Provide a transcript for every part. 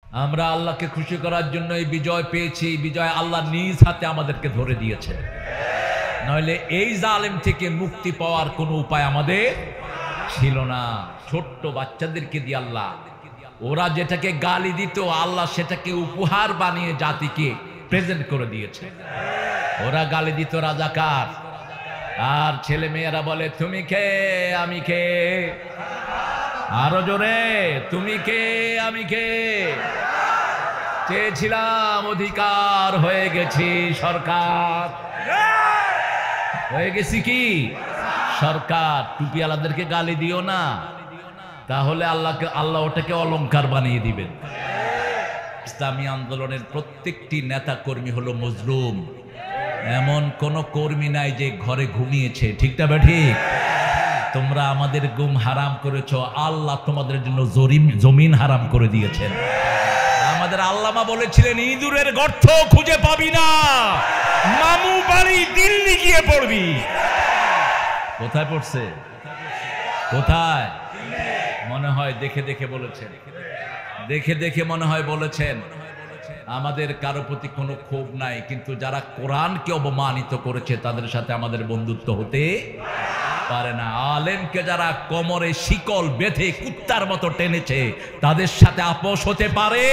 আমরা আল্লাহকে খুশি করার জন্য এই বিজয় পেয়েছি। বিজয় আল্লাহ নিজ হাতে আমাদেরকে ধরে দিয়েছে, নইলে এই জালেম থেকে মুক্তি পাওয়ার কোনো উপায় আমাদের ছিল না। ছোট্ট বাচ্চাদেরকে দিয়ে আল্লাহ, ওরা যেটাকে গালি দিত আল্লাহ সেটাকে উপহার বানিয়ে জাতিকে প্রেজেন্ট করে দিয়েছে। ওরা গালি দিত রাজাকার, আর ছেলে মেয়েরা বলে তুমি কে আমি কে, আরো জোরে তুমি কে আমি কে। চেয়েছিলাম অধিকার, হয়ে গেছি সরকার, হয়ে গেছি কি সরকার। টুপিওয়ালাদেরকে গালি দিও না, তাহলে আল্লাহ ওটাকে অলংকার বানিয়ে দিবেন। ইসলামী আন্দোলনের প্রত্যেকটি নেতা কর্মী হলো মজলুম। এমন কোন কর্মী নাই যে ঘরে ঘুমিয়েছে, ঠিক না ঠিক? তোমরা আমাদের গুম হারাম করেছ, আল্লাহ তোমাদের জন্য জমিন হারাম করে দিয়েছেন। আমাদের আল্লামা বলেছিলেন ইঁদুরের গর্ত খুঁজে পাবি না, মামু বাড়ি দিল্লি গিয়ে পড়বি। কোথায় পড়ছে? কোথায়? মনে হয় দেখে দেখে বলেছেন, দেখে দেখে মনে হয় বলেছেন। আমাদের কারো প্রতি কোনো ক্ষোভ নাই, কিন্তু যারা কোরআনকে অবমানিত করেছে তাদের সাথে আমাদের বন্ধুত্ব হতে পারে না। আলেমকে যারা কোমরে শিকল বেঁধে কুত্তার মতো টেনেছে তাদের সাথে আপোষ হতে পারে।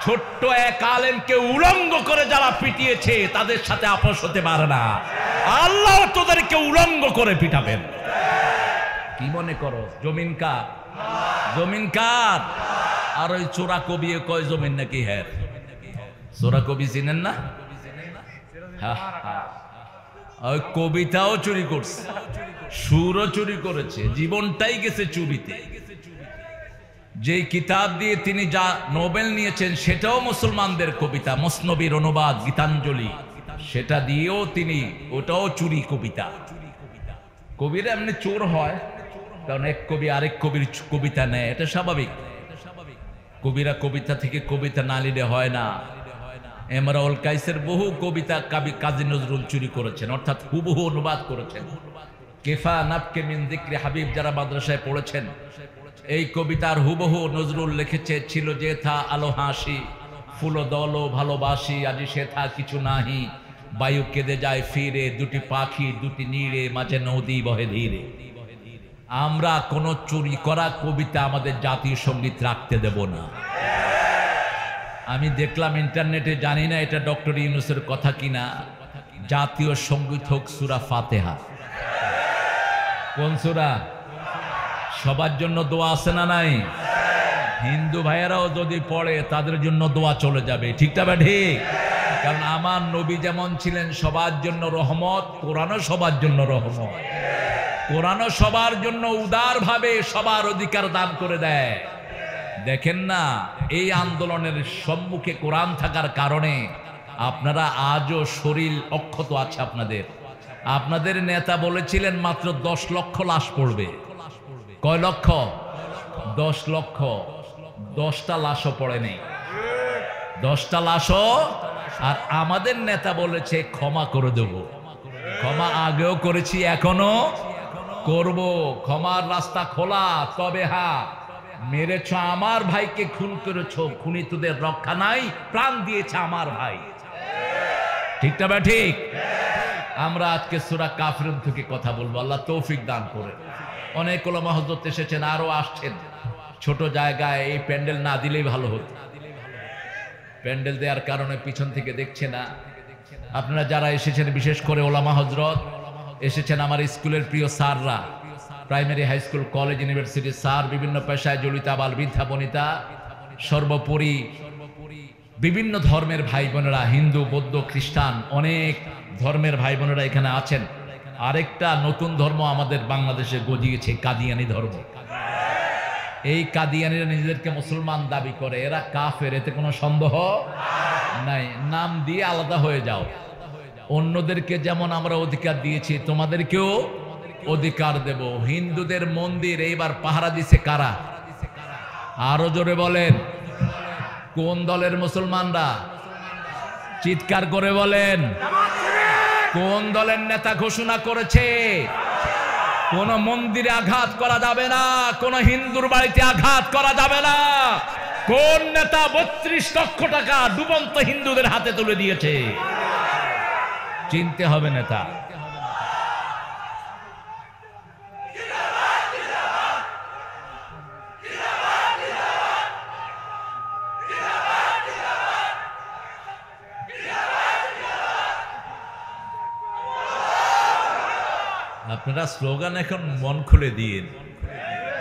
ছোট্ট এক আলেমকে উলঙ্গ করে যারা পিটিয়েছে তাদের সাথে আপোষ হতে পারে না। আল্লাহ তোদেরকে উলঙ্গ করে পিটাবেন। কি মনে করো জমিন কার? জমিন কার? আর ওই চোরা কবি কয় জমিন নাকি? হ্যাঁ, চোরা কবি চিনেন না? ওই কবিতাও চুরি করছে, সুরও চুরি করেছে, জীবনটাই গেছে চুরিতে। যে কিতাব দিয়ে তিনি যা নোবেল নিয়েছেন সেটাও মুসলমানদের কবিতা, মসনবীর অনুবাদ গীতাঞ্জলি, সেটা দিয়েও তিনি, ওটাও চুরি কবিতা। কবিরা এমনি চোর হয়, কারণ এক কবি আরেক কবির কবিতা নেয়, এটা স্বাভাবিক। কবিরা কবিতা থেকে কবিতা না নিলে হয় না। এমরাউল কাইসের বহু কবিতা কাজী নজরুল চুরি করেছেন, অর্থাৎ হুবহু অনুবাদ করেছেন। কেফা নাফকে মিন যিকরি হাবিব যারা মাদ্রাসায় পড়েছেন, এই কবিতার হুবহু নজরুল লিখেছে, ছিল যে থা আলো হাসি, ফুলো দলো ভালোবাসি, আজি সে থা কিছু নাহি, বায়ু কেঁদে যায় ফিরে, দুটি পাখি দুটি নীড়ে, মাঝে নদী বহে ধীরে। আমরা কোন চুরি করা কবিতা আমাদের জাতীয় সঙ্গীত রাখতে দেব না। আমি দেখলাম ইন্টারনেটে, জানি না এটা ডক্টর ইউনূসের কথা কিনা, জাতীয় সঙ্গীত হোক সূরা ফাতিহা। কোন সূরা? সবার জন্য দোয়া আছে না নাই? হিন্দু ভাইয়েরাও যদি পড়ে তাদের জন্য দোয়া চলে যাবে, ঠিক না ঠিক? কারণ আমার নবী যেমন ছিলেন সবার জন্য রহমত, কোরআনও সবার জন্য রহমত। কোরআনও সবার জন্য উদার ভাবে সবার অধিকার দান করে দেয়। দেখেন না, এই আন্দোলনের সম্মুখে কোরআন থাকার কারণে আপনারা আজও শরীর অক্ষত আছে আপনাদের। আপনাদের নেতা বলেছিলেন মাত্র 10 লক্ষ লাশ পড়বে। কয় লক্ষ? 10 লক্ষ। 10টা লাশও পড়ে নেই, 10টা লাশও। আর আমাদের নেতা বলেছে ক্ষমা করে দেব। ক্ষমা আগেও করেছি, এখনো করব। ক্ষমার রাস্তা খোলা, তবে হ্যাঁ, মেরেছ আমার ভাইকে, খুন করেছ, খুনি তোদের রক্ষা নাই, প্রাণ দিয়েছে আমার ভাই, ঠিক না বা ঠিক? আমরা আজকে সূরা কাফিরুন থেকে কথা বলবো, আল্লাহ তৌফিক দান করে। অনেক ওলামা হযরত এসেছেন, আরো আসছেন। ছোট জায়গায় এই প্যান্ডেল না দিলেই ভালো হতো। প্যান্ডেল দেওয়ার কারণে পিছন থেকে দেখছে না। আপনারা যারা এসেছেন, বিশেষ করে ওলামা হযরত এসেছেন, আমার স্কুলের প্রিয় স্যাররা, primary, high school, college, university sir, বিভিন্ন পেশায় জড়িত আবাল বৃদ্ধা বনিতা, সর্বোপরি বিভিন্ন ধর্মের ভাই বোনেরা, হিন্দু, বৌদ্ধ, খ্রিস্টান, অনেক ধর্মের ভাই বোনেরা এখানে আছেন। আরেকটা নতুন ধর্ম আমাদের বাংলাদেশে গজিয়েছে, কাদিয়ানি ধর্ম। এই কাদিয়ানিরা নিজেদেরকে মুসলমান দাবি করে, এরা কাফের, এতে কোনো সন্দেহ নাই। নাম দিয়ে আলাদা হয়ে যাও। অন্যদেরকে যেমন আমরা অধিকার দিয়েছি তোমাদেরকেও অধিকার দেব। হিন্দুদের মন্দির এইবার পাহারা দিছে কারা? আরো জোরে বলেন, কোন দলের মুসলমানরা? চিৎকার করে বলেন, কোন দলের নেতা ঘোষণা করেছে কোন মন্দিরে আঘাত করা যাবে না, কোন হিন্দুর বাড়িতে আঘাত করা যাবে না? কোন নেতা 32 লক্ষ টাকা ডুবন্ত হিন্দুদের হাতে তুলে দিয়েছে? চিনতে হবে নেতা। আপনারা স্লোগান এখন মন খুলে দিন,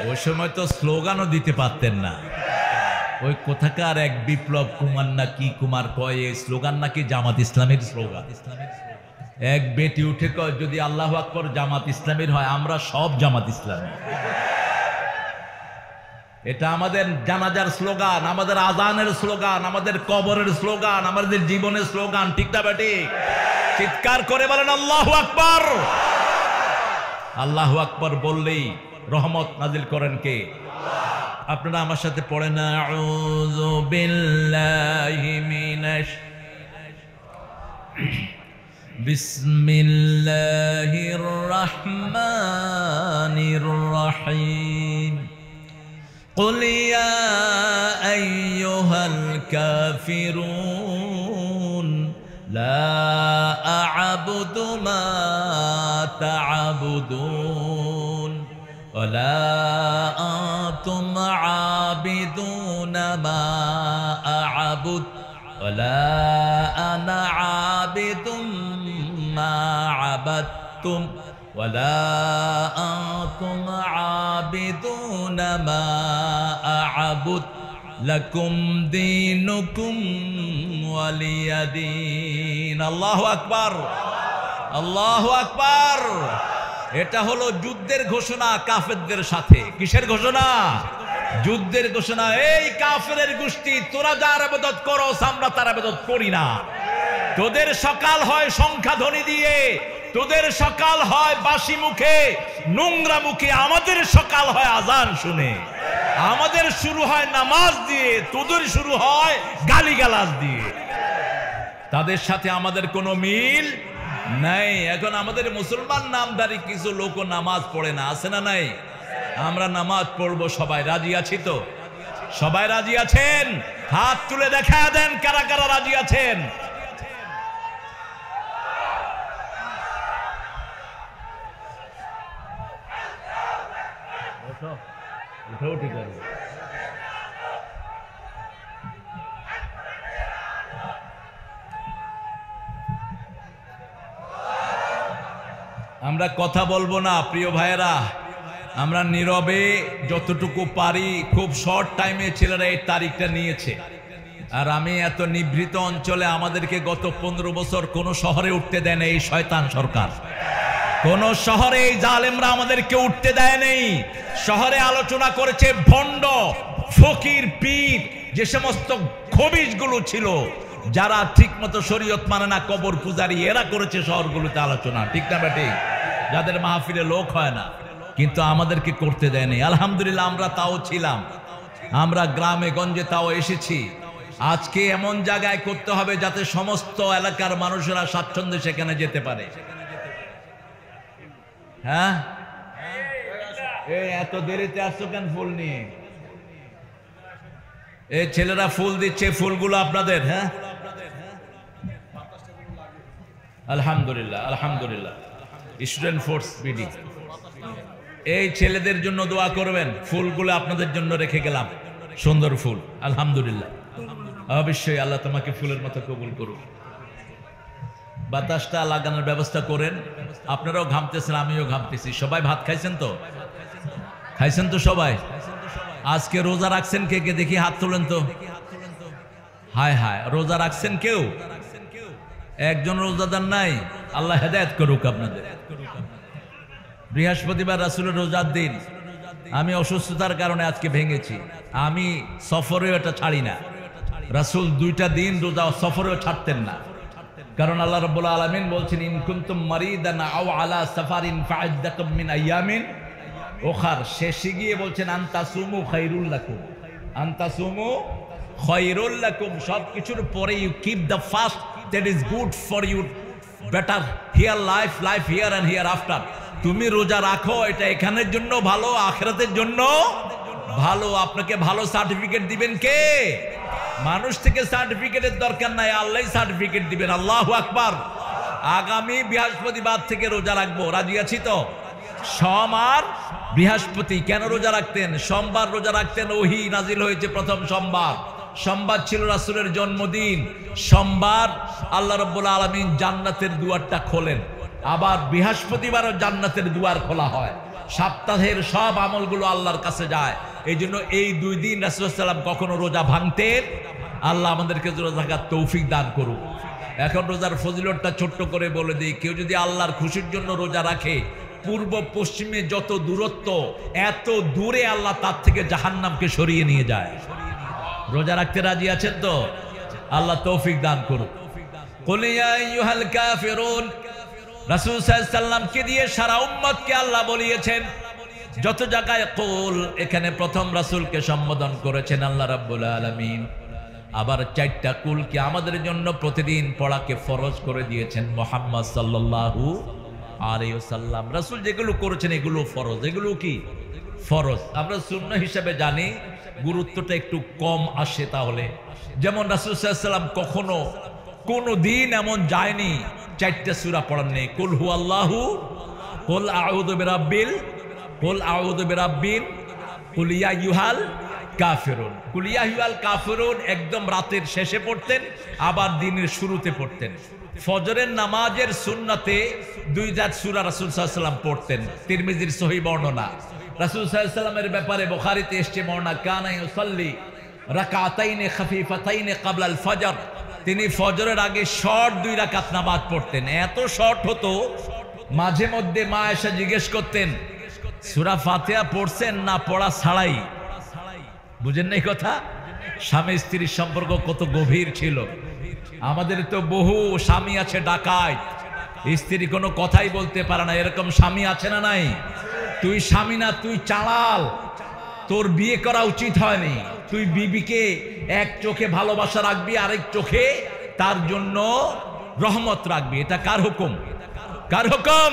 ওই সময় তো স্লোগানও দিতে পারতেন না। ওই কোথাকার এক বিপ্লব কুমার না কি কুমার কয় এই স্লোগান নাকি জামাত ইসলামের স্লোগান। এক বেটি উঠে কয় যদি আল্লাহু আকবার জামাত ইসলামের হয় আমরা সব জামাত ইসলামী। এটা আমাদের জানাজার স্লোগান, আমাদের আজানের স্লোগান, আমাদের কবরের স্লোগান, আমাদের জীবনের স্লোগান। ঠিক না বেটি? চিৎকার করে বলেন আল্লাহু আকবার। আল্লাহু আকবার বললেই রহমত নাজিল করেন কে? আপনারা আমার সাথে পড়েন আউযু বিল্লাহি মিনাশ বিসমিল্লাহির রাহমানির রাহিম কুল ইয়া আইয়ুহাল কাফিরুন লা আ'বুদু মা তা'বুদুন ওয়ালা আনতুম আবিদুন মা আ'বুদ ওয়ালা আনা আবিদুম মা আবাদতুম ওয়ালা আনতুম আবিদুন মা আ'বুদ লাকুম দীনুকুম ওয়ালিয়া দীন। আল্লাহু আকবার, আল্লাহু আকবার। এটা হলো যুদ্ধের ঘোষণা কাফেরদের সাথে। কিসের ঘোষণা? যুদ্ধের ঘোষণা। এই কাফেরের গোষ্ঠী, তোরা যার ইবাদত করস আমরা তার ইবাদত করি না। তোদের সকাল হয় সংখ্যা ধ্বনি দিয়ে, তোদের সকাল হয় বাসি মুখে নোংরা মুখে, আমাদের সকাল হয় আজান শুনে। আমাদের শুরু হয় নামাজ দিয়ে, তোদের শুরু হয় গালিগালাজ দিয়ে। তাদের সাথে আমাদের কোনো মিল নাই। এখন আমাদের মুসলমান নামধারী কিছু লোক নামাজ পড়ে না, আছে না নাই? আমরা নামাজ পড়বো, সবাই রাজি আছি তো? সবাই রাজি আছেন? হাত তুলে দেখা দেন কারা কারা রাজি আছেন। আমরা কথা বলবো না প্রিয় ভাইয়েরা, আমরা নীরবে যতটুকু পারি, খুব শর্ট টাইমে ছেলেরা এই তারিখটা নিয়েছে। আর আমি এত নিভৃত অঞ্চলে, আমাদেরকে গত 15 বছর কোন শহরে উঠতে দেয় না এই শয়তান সরকার। কোন শহরে এই জালেমরা আমাদেরকে উঠতে দেয় নেই। শহরে আলোচনা করেছে ভণ্ড ফকির পীর, যে সমস্ত খবিশগুলো ছিল, যারা ঠিক মতো শরীয়ত মানে না, কবর পূজারি, এরা করেছে শহরগুলোতে আলোচনা। ঠিক না বেটি? যাদের মাহফিলে লোক হয় না, কিন্তু আমাদেরকে করতে দেয়নি। আলহামদুলিল্লাহ আমরা তাও ছিলাম, আমরা গ্রামে গঞ্জে তাও এসেছি। আজকে এমন জায়গায় করতে হবে যাতে সমস্ত এলাকার মানুষেরা স্বাচ্ছন্দ্যে সেখানে যেতে পারে। হ্যাঁ, এত দেরিতে আসছো কেন ফুল নিয়ে? এই ছেলেরা ফুল দিচ্ছে, ফুলগুলো আপনাদের? হ্যাঁ, আলহামদুলিল্লাহ, আলহামদুলিল্লাহ। স্টুডেন্ট ফোর্স বিডি, এই ছেলেদের জন্য দোয়া করবেন। ফুলগুলো আপনাদের জন্য রেখে গেলাম, সুন্দর ফুল। আলহামদুলিল্লাহ, অবশ্যই আল্লাহ তোমাকে ফুলের মতো কবুল করুন। বাতাসটা লাগানোর ব্যবস্থা করেন। আপনারাও ঘামতেছেন, আমিও ঘামতেছি। সবাই ভাত খাইছেন তো? খাইছেন তো সবাই? আজকে রোজা রাখছেন কে কে? দেখি হাত তোলেন তো। হায় হায়, রোজা রাখছেন কেউ? একজন রোজাদার নাই? আল্লাহ হেদায়েত করুক আপনাদের। বৃহস্পতিবার রাসূলের রোজার দিন, আমি অসুস্থতার কারণে আজকে ভেঙেছি। আমি সফরেও এটা ছাড়ি না। রাসূল 2টা দিন রোজা সফরেও ছাড়তেন না, কারণ আল্লাহ রাব্বুল আলামিন বলছেন ইন কুনতুম মারিদান আও আলা সাফারিন ফাইদ্দাতুম মিন আইয়ামিন উখার। শেষে গিয়ে বলছেন আনতাসুমু খায়রুল লাকুম, আনতাসুমু খায়রুল লাকুম। সবকিছুর পরে you keep the fast, that is good for you, better here life, life here and hereafter. তুমি রোজা রাখো, এটা এখানের জন্য ভালো, আখিরাতের জন্য ভালো, আপনাকে ভালো সার্টিফিকেট দিবেন কে? মানুষ থেকে সার্টিফিকেটের দরকার নাই, আল্লাহই সার্টিফিকেট দিবেন। আল্লাহু আকবার। আগামী বৃহস্পতিবার থেকে রোজা রাখবো, রাজি আছি তো? সোম আর বৃহস্পতি। কেন রোজা রাখতেন? সোমবার রোজা রাখতেন, ওহী নাজিল হয়েছে প্রথম সোমবার। সোমবার ছিল রাসূলের জন্মদিন। সোমবার আল্লাহ রাব্বুল আলামিন জান্নাতের দুয়ারটা খোলেন, আবার বৃহস্পতিবারও জান্নাতের দুয়ার খোলা হয়। সপ্তাহের সব আমলগুলো আল্লাহর কাছে যায়। এই জন্য এই 2 দিন রাসূল সাল্লাল্লাহু আলাইহি ওয়াসাল্লাম কখনো রোজা ভাঙতেন। আল্লাহ আমাদেরকে রোজা থাকার তৌফিক দান করুক। এখন রোজার ফজিলতটা ছোট্ট করে বলে দিই। কেউ যদি আল্লাহর খুশির জন্য রোজা রাখে, পূর্ব পশ্চিমে যত দূরত্ব, এত দূরে আল্লাহ তার থেকে জাহান্নামকে সরিয়ে নিয়ে যায়। রোজা রাখতে রাজি আছেন তো? আল্লাহ তৌফিক দান করুক। কুল ইয়া আইয়ুহাল কাফিরুন, রাসূল সাল্লাল্লাহু আলাইহি ওয়াসাল্লামকে দিয়ে সারা উম্মতকে আল্লাহ বলিয়েছেন। যত জায়গায় কুল, এখানে প্রথম রাসূলকে সম্বোধন করেছেন আল্লাহ রাব্বুল আলামিন। আবার 4টা কুলকে আমাদের জন্য প্রতিদিন পড়াকে ফরজ করে দিয়েছেন মুহাম্মদ সাল্লাল্লাহু আলাইহি ওয়াসাল্লাম। রাসূল যেগুলো করেছেন এগুলো ফরজ। এগুলো কি ফরজ? আমরা সুন্নাহ হিসেবে জানি, গুরুত্বটা একটু কম আসে তাহলে। যেমন রাসূল সাল্লাল্লাহু আলাইহি ওয়াসাল্লাম কখনো কোনো দিন এমন যায়নি 4টা সূরা পড়ান নেই। কুল হুয়াল্লাহু, কুল আউযু বিরাব্বিল, কুল আউযু বিরাব্বিন, কুল ইয়া আইয়ুহাল কাফিরুন। কুল ইয়া আইয়ুহাল কাফিরুন একদম রাতের শেষে পড়তেন, আবার দিনের শুরুতে পড়তেন। ফজরের নামাজের সুন্নাতে 2 সূরা রাসূল সাল্লাল্লাহু আলাইহি ওয়াসাল্লাম পড়তেন। তিরমিজির সহিহ বর্ণনা। রাসূল সাল্লাল্লাহু আলাইহি ওয়াসাল্লামের ব্যাপারে বুখারীতে এসেছে বর্ণনা, কানা ইউসাল্লি রাকাতাইনি খাফিফাতাইনি ক্বাবলা আল ফজর। তিনি ফজরের আগে শর্ট 2 রাকাত নামাজ পড়তেন। এত শর্ট হতো, মাঝে মধ্যে মা এসে জিজ্ঞেস করতেন সূরা ফাতিহা পড়ছেন না পড়া ছাড়াই? বুঝেন নাই কথা? স্বামী স্ত্রীর সম্পর্ক কত গভীর ছিল। আমাদের তো বহু স্বামী আছে ডাকাত, স্ত্রী কোনো কথাই বলতে পারে না, এরকম স্বামী আছে না নাই? তুই স্বামী না, তুই চালাল, তোর বিয়ে করা উচিত হয়নি। তুই বিবিকে এক চোখে ভালোবাসা রাখবি, আরেক চোখে তার জন্য রহমত রাখবি। এটা কার হুকুম? কার হুকুম?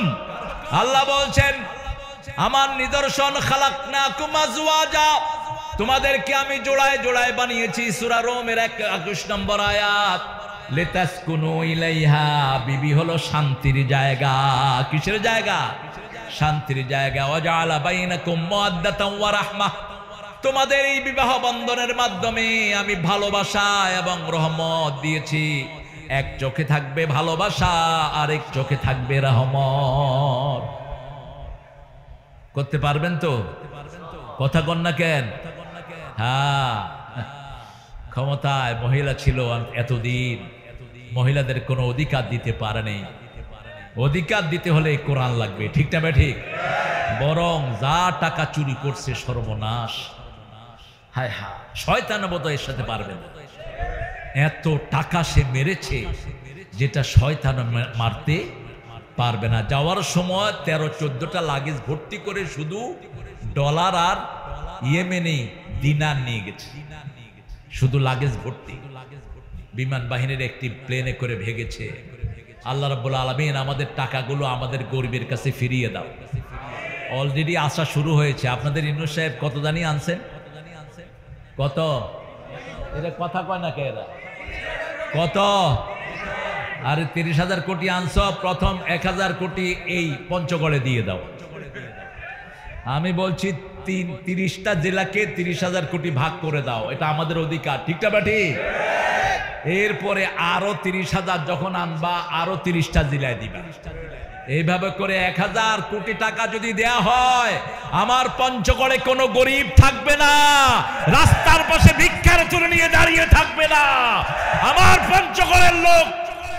আল্লাহ বলছেন আমার নিদর্শন, খালাকনাকুম আজওয়াজা, তোমাদেরকে আমি জোড়ায় জোড়ায় বানিয়েছি। সূরা রোমের 21 নম্বর আয়াত। লিতাসকুনু ইলাইহা, বিবি হলো শান্তির জায়গা। কিসের জায়গা? শান্তির জায়গা। ওয়াজআলা বাইনাকুম মাওয়াদ্দাতান ওয়া রাহমাহ, তোমাদের এই বিবাহ বন্ধনের মাধ্যমে আমি ভালোবাসা এবং রহমত দিয়েছি। এক চোখে থাকবে ভালোবাসা, আরেক চোখে থাকবে রহমত। করতে পারবেন তো? কথা কন না কেন? হ্যাঁ, ক্ষমতায় মহিলা ছিল এতদিন, মহিলাদের কোনো অধিকার দিতে পারেনি। অধিকার দিতে হলে কোরআন লাগবে, ঠিক না ঠিক? বরং যা টাকা চুরি করছে সর্বনাশ। হায় হায়, শয়তান বোধ এর সাথে পারবে না। এত টাকা সে মেরেছে যেটা শয়তান মারতে পারবে না। যাওয়ার সময় 13-14টা লাগেজ ভর্তি করে শুধু ডলার আর ইয়েমেনি দিনার নিয়ে গেছে, শুধু লাগেজ ভর্তি। বিমান বাহিনীর একটি প্লেনে করে ভেগেছে। আল্লাহ রাব্বুল আলামিন আমাদের টাকাগুলো আমাদের গরিবের কাছে ফিরিয়ে দাও। অলরেডি আসা শুরু হয়েছে। আপনাদের ইউনূস সাহেব কত জানি আনছেন? কত? এরা কথা কয় না কে? এরা কত? আরে 30,000 কোটি আনছ, প্রথম 1,000 কোটি এই পঞ্চগড়ে দিয়ে দাও। আমি বলছি 30টা জেলাকে 30,000 কোটি ভাগ করে দাও, এটা আমাদের অধিকার, ঠিক না ঠিক? এরপরে আরো 30,000 যখন আনবা আরো 30টা জেলায় দিবা। এইভাবে করে 1,000 কোটি টাকা যদি দেয়া হয়, আমার পঞ্চগড়ে কোনো গরিব থাকবে না, রাস্তার পাশে ভিক্ষার চুরি নিয়ে দাঁড়িয়ে থাকবে না। আমার পঞ্চগড়ের লোক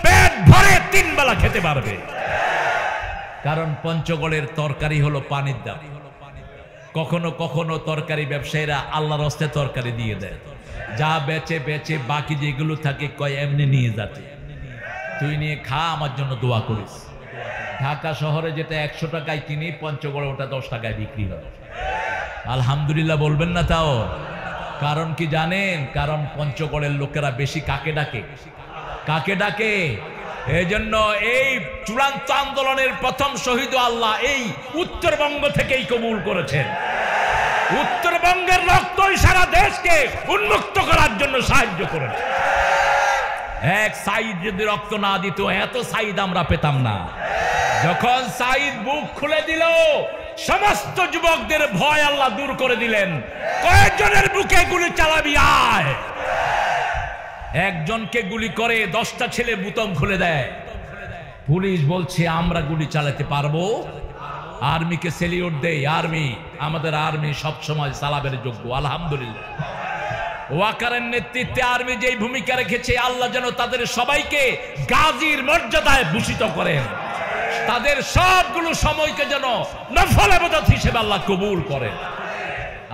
পেট ভরে 3 বেলা খেতে পারবে। কারণ পঞ্চগড়ের তরকারি হলো পানির দাম। কখনো কখনো তরকারি ব্যবসায়ীরা আল্লাহর হস্তে তরকারি দিয়ে দেয়, যা বেচে বেচে বাকি যেগুলো থাকে কয় এমনি নিয়ে যাতে, তুই নিয়ে খা, আমার জন্য দোয়া করিস। ঢাকা শহরে যেটা 100 টাকায় কিনি, পঞ্চগড়ে ওটা 10 টাকায় বিক্রি হয়। আলহামদুলিল্লাহ বলবেন না তাও? কারণ কি জানেন? কারণ পঞ্চগড়ের লোকেরা বেশি কাকে ডাকে? কাকে ডাকে? এই জন্য এই চূড়ান্ত আন্দোলনের প্রথম শহীদ আল্লাহ এই উত্তরবঙ্গ থেকেই কবুল করেছেন। উত্তরবঙ্গের রক্তই সারা দেশকে উন্মুক্ত করার জন্য সাহায্য করেছে। এক সাইদ যদি রক্ত না দিত এত সাইদ আমরা পেতাম না। যখন সাইদ বুক খুলে দিল সমস্ত যুবকদের ভয় আল্লাহ দূর করে দিলেন। কয়েকজনের বুকে গুলি চালাবি আয়, একজনকে গুলি করে 10টা ছেলে বুতাম খুলে দেয়। পুলিশ বলছে আমরা গুলি চালাতে পারবো। আর্মিকে সেলিউট দেয়। আর্মি, আমাদের আর্মি সবসময় সালাবের যোগ্য। আলহামদুলিল্লাহ, ওয়াকারের নেতৃত্বে আর্মি যেই ভূমিকা রেখেছে, আল্লাহ যেন তাদের সবাইকে গাজীর মর্যাদায় ভূষিত করেন। তাদের সবগুলো সময়কে যেন নফল ইবাদত হিসেবে আল্লাহ কবুল করেন।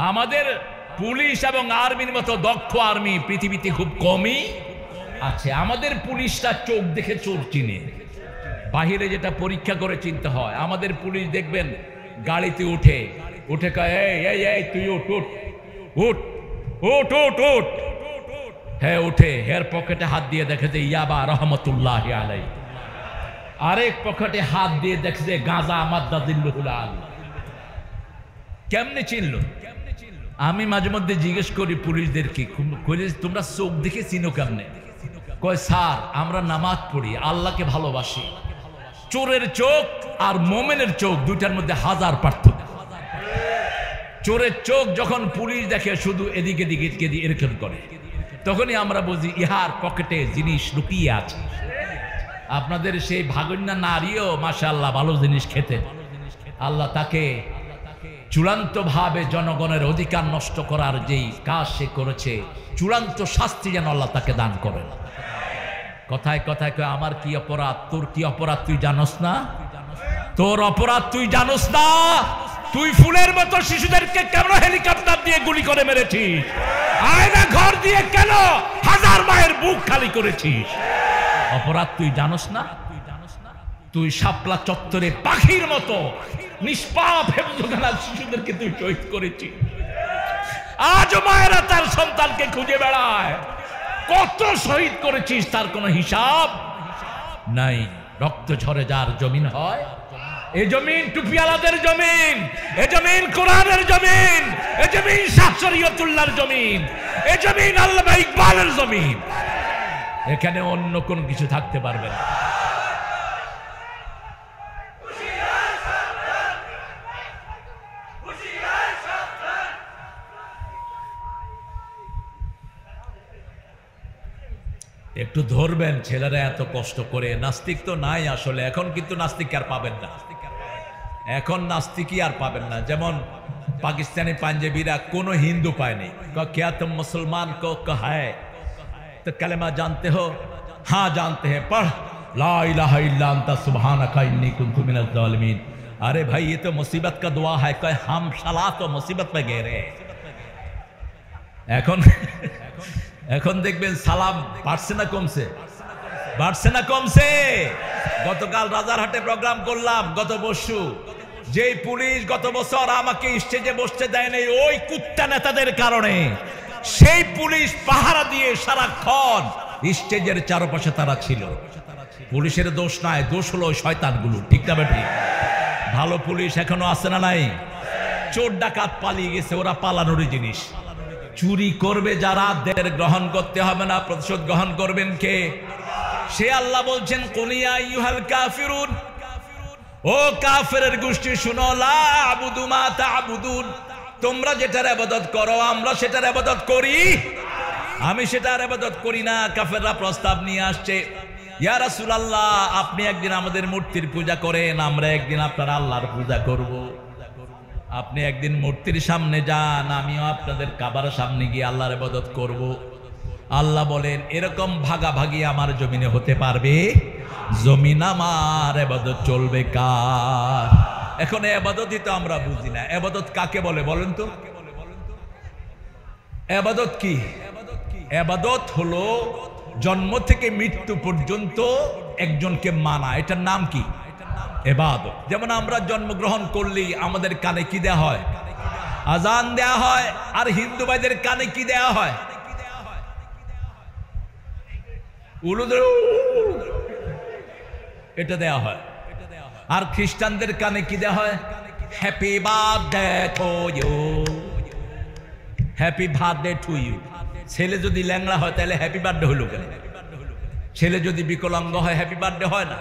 আমাদের পুলিশ এবং আর্মির মতো দক্ষ আর্মি পৃথিবীতে খুব কমই আছে। আমাদের পুলিশটা চোখ দেখে চোর চিনে, বাহিরে যেটা পরীক্ষা করে চিনতে হয়। আমাদের পুলিশ দেখবেন গাড়িতে উঠে উঠে কয় এই তুই উঠ উঠ উঠ উঠ উঠ উঠ। হ্যাঁ উঠে, হের পকেটে হাত দিয়ে দেখে যে ইয়াবা রহমতুল্লাহ আলাই, আরেক পকেটে হাত দিয়ে দেখে যে গাঁজা মাদ্দা দিল্লুহুল আল। কেমনে চিনল? আমি মাঝে মধ্যে জিজ্ঞেস করি পুলিশদেরকে, তোমরা চোখ দেখে চিনো কেমনে? কয় স্যার আমরা নামাজ পড়ি, আল্লাহকে ভালোবাসি। চোরের চোখ আর মোমেনের চোখ দুইটার মধ্যে হাজার পার্থক্য। চোরের চোখ যখন পুলিশ দেখে শুধু এদিকে দিকে এরকম করে, তখনই আমরা বুঝি ইহার পকেটে জিনিস লুকিয়ে আছে। আপনাদের সেই ভাগন্যা নারীও মাশাআল্লাহ ভালো জিনিস খেতে, আল্লাহ তাকে চূড়ান্ত ভাবে জনগণের অধিকার নষ্ট করার যেই কাজ সে করেছে, চূড়ান্ত শাস্তি যেন আল্লাহ তাকে দান করেন। কথায় কথায় কয় আমার কি অপরাধ, তোর কি অপরাধ তুই জানোস না? তোর অপরাধ তুই জানোস না? তুই ফুলের মতো শিশুদেরকে কেন হেলিকপ্টার দিয়ে গুলি করে মেরেছিস? আয়না ঘর দিয়ে কেন হাজার মায়ের বুক খালি করেছিস? অপরাধ তুই জানোস না? তুই শাপলা চত্বরে পাখির মতো নিষ্পাপ হেফজখানার শিশুদেরকে তুই শহীদ করেছিস। আজও মায়েরা তার সন্তানকে খুঁজে বেড়ায়। কত শহীদ করেছিস তার কোনো হিসাব নাই। রক্ত ঝরে যার জমিন হয়, এ জমিন টুপিওয়ালাদের জমিন, এ জমিন কোরআনের জমিন, এ জমিন শাহ শরীয়তুল্লাহর জমিন, এ জমিন আল্লামা ইকবালের জমিন। এখানে অন্য কোন কিছু থাকতে পারবে না। একটু ধরবেন, ছেলেরা এত কষ্ট করে। নাস্তিক তো নাই আসলে এখন, কিন্তু নাস্তিক আর পাবেন না। এখন নাস্তিকই আর পাবেন না। যেমন পাকিস্তানি পাঞ্জাবিরা কোনো হিন্দু পায়নি। क्या तुम मुसलमान को है तो कलमा जानते हो? हाँ जानते हैं, पढ़ ला इलाहा इल्ला अंता सुब्हानका इन्नी कुन्तु मिनज़ ज़ालिमीन। अरे भाई ये तो मुसीबत का दुआ है। कहे हम सलाह तो मुसीबत में गए रहे। এখন দেখবেন সালাম বাড়ছে না কমছে? বাড়ছে না কমছে? গতকাল রাজারহাটে প্রোগ্রাম করলাম, গত বর্ষু যেই পুলিশ গত বছর আমাকে স্টেজে বসতে দেয় নাই ওই কুত্তা নেতাদের কারণে, সেই পুলিশ পাহারা দিয়ে সারাক্ষণ স্টেজের চারপাশে তারা ছিল। পুলিশের দোষ নাই, দোষ হলো শয়তানগুলো। ঠিক না বেঠিক? ভালো পুলিশ এখনো আছে না নাই? চোর ডাকাত পালিয়ে গেছে, ওরা পালানোরই জিনিস। চুরি করবে যারা, দের গ্রহণ করতে হবে না, প্রতিশোধ গ্রহণ করবেন কে? সে আল্লাহ বলছেন কুলিয়া আইয়ুহাল কাফিরুন, ও কাফেরের গোষ্ঠী শুনো, লা আবুদু মা তা'বুদুন, তোমরা যেটার ইবাদত করো আমরা সেটার ইবাদত করি, আমি সেটার ইবাদত করি না। কাফেররা প্রস্তাব নিয়ে আসছে, ইয়া রাসূলুল্লাহ আপনি একদিন আমাদের মূর্তির পূজা করেন, আমরা একদিন আপনার আল্লাহর পূজা করব। আপনি একদিন মূর্তির সামনে যান, আমিও আপনাদের কাবার সামনে গিয়ে আল্লাহর ইবাদত করব। আল্লাহ বলেন এরকম ভাগাভাগি আমার জমিনে হতে পারবে? জমিন আমার, ইবাদত চলবে কার? এখন ইবাদতই তো আমরা বুঝি না। ইবাদত কাকে বলে বলেন তো? ইবাদত কি? ইবাদত হলো জন্ম থেকে মৃত্যু পর্যন্ত একজনকে মানা, এটার নাম কি? ইবাদত। যেমন আমরা জন্মগ্রহণ করলেই আমাদের কানে কি দেয়া হয়? আজান দেয়া হয়। আর হিন্দু ভাইদের কানে কি দেয়া হয়? এটা দেয়া হয়। আর খ্রিস্টানদের কানে কি দেয়া হয়? Happy birthday to you. Happy birthday to you. ছেলে যদি ল্যাংড়া হয় তাহলে হ্যাপি বার্থডে হলো কেন? ছেলে যদি বিকলাঙ্গ হয় হ্যাপি বার্থডে হয় না।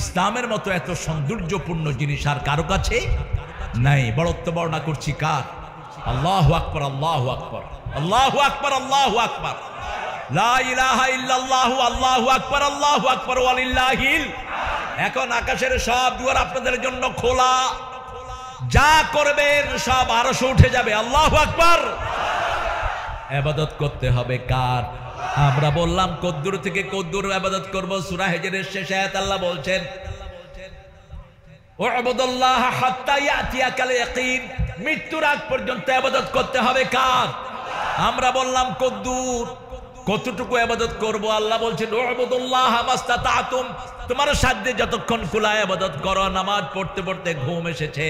ইসলামের মতো এত সৌন্দর্যপূর্ণ জিনিস আর কারো কাছে নাই। বড়ত্ব বর্ণনা করছি কার? আল্লাহু আকবার, আল্লাহু আকবার, আল্লাহু আকবার, আল্লাহু আকবার, লা ইলাহা ইল্লাল্লাহু, আল্লাহু আকবার, আল্লাহু আকবার, ওয়ালিল্লাহিল। এখন আকাশের সব দুয়ার আপনাদের জন্য খোলা, যা করবেন সব আরশে উঠে যাবে। আল্লাহু আকবার। ইবাদত করতে হবে কার? আমরা বললাম কদ্দুর থেকে কদ্দুর ইবাদত করব। সূরা হিজরের শেষ আয়াত আল্লাহ বলছেন ওয়াবুদুল্লাহ হাত্তা ইয়াতিয়াকাল ইয়াকিন, মৃত্যুর আগ পর্যন্ত ইবাদত করতে হবে কার? আমরা বললাম কদ্দুর। কতটুকু ইবাদত করব? আল্লাহ বলছেন ওয়াবুদুল্লাহ মাস্তাতাতুম, তোমার সাধ্যে যতক্ষণ কুলা ইবাদত করো। নামাজ পড়তে পড়তে ঘুম এসেছে,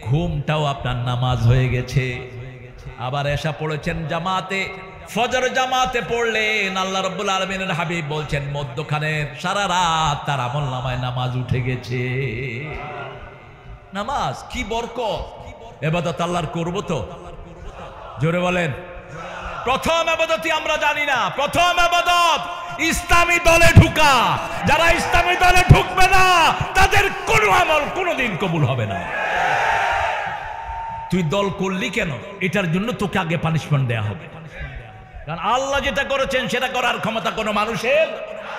ঘুমটাও আপনার নামাজ হয়ে গেছে। আবার এশা পড়েছেন জামাতে, ফজর জামাতে পড়লেন, আল্লাহ রাব্বুল আলামিনের হাবিব বলছেন মধ্যখানে সারা রাত তার আমলনামায় নামাজ উঠে গেছে। নামাজ কি বরকত! ইবাদত আল্লাহর করব তো? জোরে বলেন। প্রথম ইবাদতই আমরা জানি না। প্রথম ইবাদত ইসলামী দলে ঢুকা। যারা ইসলামী দলে ঢুকবে না তাদের কোনো আমল কোনোদিন কবুল হবে না। তুই দল করলি কেন? এটার জন্য তোকে আগে পানিশমেন্ট দেয়া হবে। কারণ আল্লাহ যেটা করেছেন সেটা করার ক্ষমতা কোনো মানুষের।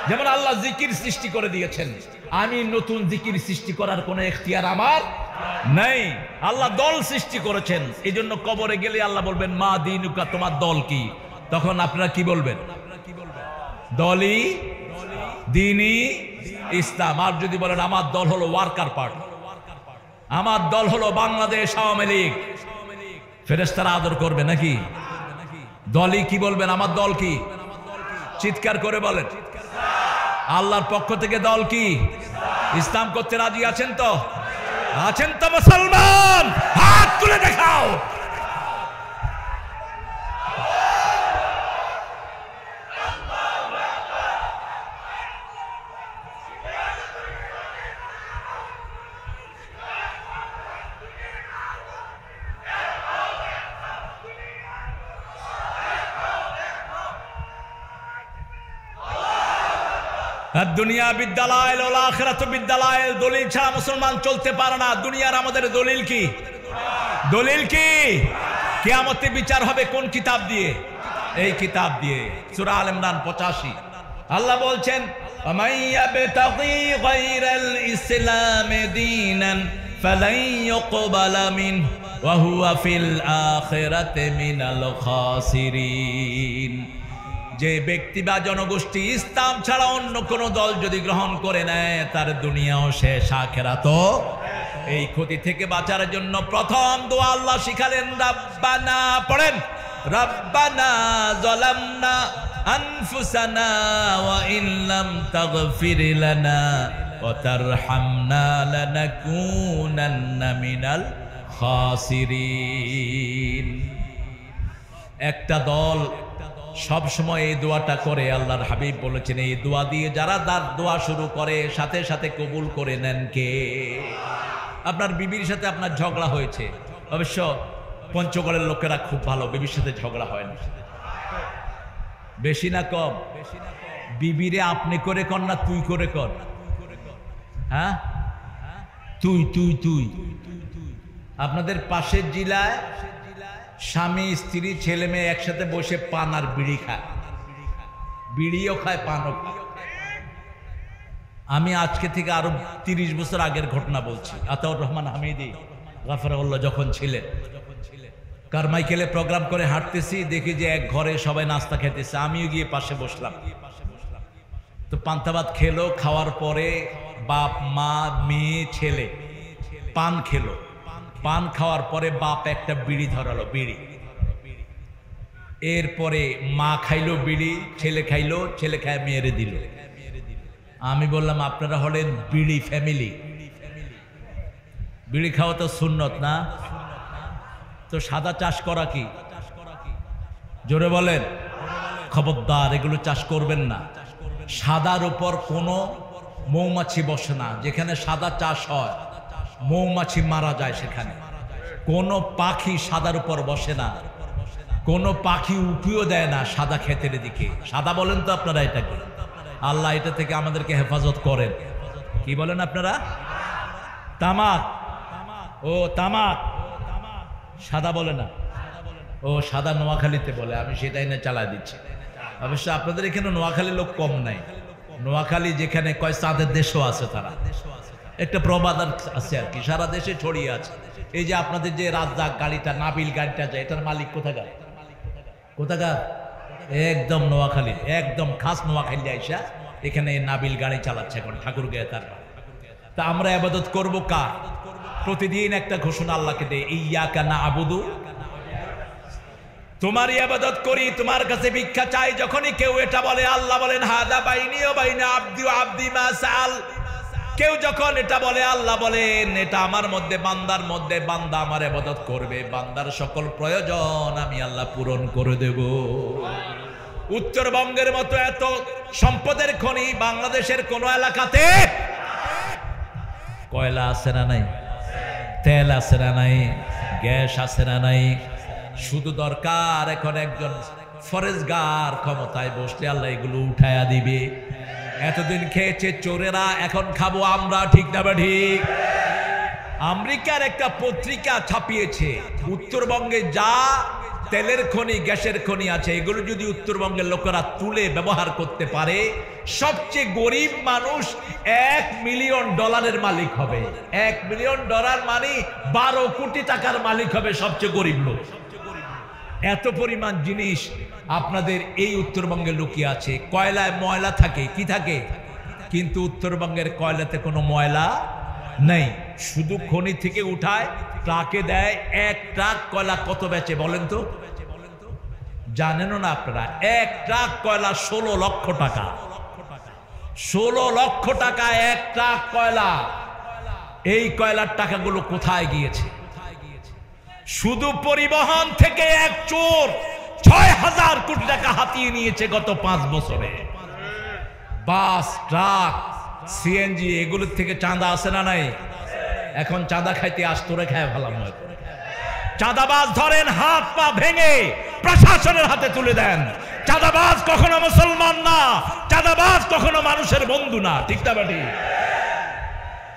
যেমন আল্লাহ জিকির সৃষ্টি করে দিয়েছেন, আমি নতুন জিকির সৃষ্টি করার কোনো এখতিয়ার আমার নাই। আল্লাহ দল সৃষ্টি করেছেন, এই জন্য কবরে গেলে আল্লাহ বলবেন মা দিনুকা, তোমার দল কি? তখন আপনারা কি বলবেন? দলই দিনই ইসলাম। আর যদি বলেন আমার দল হলো ওয়ার্কার পার্টি, আমার দল হলো বাংলাদেশ আওয়ামী লীগ, ফেরেশতারা আদর করবে নাকি? দলই কি বলবেন? আমার দল কি? চিৎকার করে বলেন। আল্লাহর পক্ষ থেকে দল কি? ইসলাম করতে রাজি আছেন তো? আছেন তো মুসলমান? হাত তুলে দেখাও। দুনিয়া বিদ্যালয়, আখিরাত বিদ্যালয়। দলিল ছাড়া মুসলমান চলতে পারে না। দুনিয়ার আমাদের দলিল কি? দলিল কি? কিয়ামতে বিচার হবে কোন কিতাব দিয়ে? এই কিতাব দিয়ে। সূরা আল ইমরান 85 আল্লাহ বলছেন আমাইয়াবতাগি গায়রাল ইসলাম দীনান ফালাই ইউকবালা মিনহু ওয়া হুয়া ফিল আখিরাতি মিনাল খাসিরিন। যে ব্যক্তি বা জনগোষ্ঠী ইসলাম ছাড়া অন্য কোন দল যদি গ্রহণ করে নেয় তার দুনিয়াও শেষ, আখিরাতও। এই ক্ষতি থেকে বাঁচার জন্য প্রথম দোয়া আল্লাহ শিখালেন রাব্বানা। পড়েন রাব্বানা যালামনা আনফুসানা ওয়া ইন লাম তাগফির লানা ওয়া তারহামনা লানাকুনান্না মিনাল খাসিরিন। একটা দল সব সময় এই দোয়াটা করে। আল্লাহর হাবিব বলেছেন এই দোয়া দিয়ে যারা তার দোয়া শুরু করে সাথে সাথে কবুল করে নেন কে? আপনার বিবির সাথে আপনার ঝগড়া হয়েছে, অবশ্য পঞ্চগড়ের লোকেরা খুব ভালো, বিবির সাথে ঝগড়া হয় না। বেশি না কম? বিবিরে আপনি করে কর না তুই করে কর? হ্যাঁ, তুই তুই তুই। আপনাদের পাশের জেলায় স্বামী স্ত্রী ছেলে মেয়ে একসাথে বসে পান আর বিড়ি খায়, বিড়িও খায় পানও খায়। আমি আজকে থেকে আরো 30 বছর আগের ঘটনা বলছি। আতাউর রহমান হামিদি গাফরাউল্লাহ যখন ছিলেন, কারমাইকেলে প্রোগ্রাম করে হাঁটতেছি, দেখি যে এক ঘরে সবাই নাস্তা খেতেছে, আমিও গিয়ে পাশে বসলাম। তো পান্তা ভাত খেলো, খাওয়ার পরে বাপ মা মেয়ে ছেলে পান খেলো। পান খাওয়ার পরে বাপ একটা বিড়ি ধরালো, বিড়ি। এরপরে মা খাইলো বিড়ি, ছেলে খাইলো, ছেলে খায় মেয়েরে দিল। আমি বললাম আপনারা হলেন বিড়ি ফ্যামিলি, বিড়ি খাওয়া তো সুন্নত না? তো সাদা চাষ করা কি? জোরে বলেন। খবরদার এগুলো চাষ করবেন না। সাদার উপর কোনো মৌমাছি বসে না। যেখানে সাদা চাষ হয় মৌমাছি মারা যায়, সেখানে কোনো পাখি সাদার উপর বসে না। কোনো পাখি উঠিও দেয় না সাদা ক্ষেতের দিকে। সাদা বলেন তো আপনারা এটাকে? আল্লাহ এটা থেকে আমাদেরকে হেফাজত করেন। কি বলেন আপনারা? তামাক, ও তামাক সাদা বলে না, ও সাদা নোয়াখালীতে বলে, আমি সেটাই না চালাই দিচ্ছি। অবশ্য আপনাদের এখানে নোয়াখালী লোক কম নাই। নোয়াখালী যেখানে কয় চাঁদের দেশও আছে, তারা একটা প্রবাদ আছে আর কি, সারা দেশে ছড়িয়ে আছে। এই যে আপনাদের যে রাজ্জাক গাড়িটা, নাবিল গাড়িটা যায়, এটার মালিক কোথাকার? কোথাকার? একদম নোয়াখালী, একদম খাস নোয়াখালী আইসা এখানে নাবিল গাড়ি চালাচ্ছে এখন ঠাকুর গায়ে। তারপর তা আমরা ইবাদত করব কার? প্রতিদিন একটা ঘোষণা আল্লাহকে দেয়, ইয়্যাকা না'বুদু, তোমার ইবাদত করি, তোমার কাছে ভিক্ষা চাই। যখনই কেউ এটা বলে, আল্লাহ বলেন হাদা বাইনি ওয়া বাইনা আবদি ওয়া আবদি মা সাআল। কেউ যখন এটা বলে, আল্লাহ বলেন এটা আমার মধ্যে, বান্দার মধ্যে, বান্দা আমার ইবাদত করবে, বান্দার সকল প্রয়োজন আমি আল্লাহ পূরণ করে দেব। উত্তরবঙ্গের মতো এত সম্পদের খনি বাংলাদেশের কোন এলাকাতে কয়লা আছে না নাই? তেল আছে না নাই? গ্যাস আছে না নাই? শুধু দরকার এখন একজন ফরেজগার ক্ষমতায় বসলে আল্লাহ এগুলো উঠায়া দিবে। এতদিন খেয়েছে চোরেরা, এখন খাবো আমরা, ঠিক না বা ঠিক? আমেরিকার একটা পত্রিকা ছাপিয়েছে, উত্তরবঙ্গে যা তেলের খনি, গ্যাসের খনি আছে, এগুলো যদি উত্তরবঙ্গের লোকেরা তুলে ব্যবহার করতে পারে, সবচেয়ে গরিব মানুষ $1 মিলিয়ন মালিক হবে। $1 মিলিয়ন মানে 12 কোটি টাকার মালিক হবে সবচেয়ে গরিব লোক। এত পরিমাণ জিনিস আপনাদের এই উত্তরবঙ্গে লুকিয়ে আছে। কয়লায় ময়লা থাকে, কি থাকে? কিন্তু উত্তরবঙ্গের কয়লাতে কোনো ময়লা নেই, শুধু খনি থেকে উঠায় ট্রাকে দেয়। 1 ট্রাক কয়লা কত বেচে বলেন তো? জানেনও না আপনারা? 1 ট্রাক কয়লা 16 লক্ষ টাকা। 16 লক্ষ টাকা 1 ট্রাক কয়লা। এই কয়লার টাকাগুলো কোথায় গিয়েছে? শুধু পরিবহন থেকে এক চোর 6000 কোটি টাকা হাতিয়ে নিয়েছে গত 5 বছরে। বাস, ট্রাক, সিএনজি এগুলোর থেকে চাঁদা আসে না নাই? এখন চাঁদা খাইতে আস্তরে খায় ভালো নয়। চাঁদাবাজ ধরেন, হাত পা ভেঙে প্রশাসনের হাতে তুলে দেন। চাঁদাবাজ কখনো মুসলমান না, চাঁদাবাজ কখনো মানুষের বন্ধু না, ঠিক না বাটি?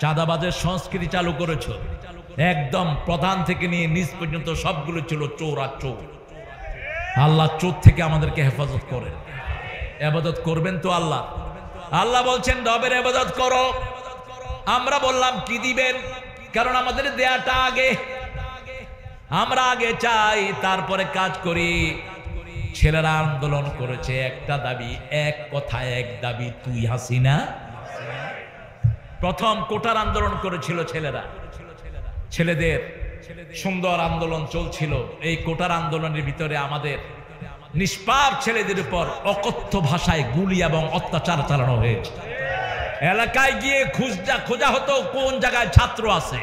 চাঁদাবাজের সংস্কৃতি চালু করেছো, একদম প্রধান থেকে নিয়ে নিচ পর্যন্ত সবগুলো ছিল চোর আর চোর। আল্লাহ চোর থেকে আমাদেরকে হেফাজত করেন। ইবাদত করবেন তো আল্লাহ। আল্লাহ বলছেন রবের ইবাদত করো। আমরা বললাম কি দিবেন? কারণ আমাদের দেয়াটা আগে, আমরা আগে চাই তারপরে কাজ করি। ছেলেরা আন্দোলন করেছে, একটা দাবি, এক কথায় এক দাবি, তুই হাসিনা। প্রথম কোটার আন্দোলন করেছিল ছেলেরা, ছেলেদের সুন্দর আন্দোলন চলছিল। এই কোটার আন্দোলনের ভিতরে আমাদের নিষ্পাপ ছেলেদের উপর অকথ্য ভাষায় গুলি এবং অত্যাচার চালানো হয়েছে। এলাকায় গিয়ে খোঁজা হতো কোন জায়গায় ছাত্র আছে।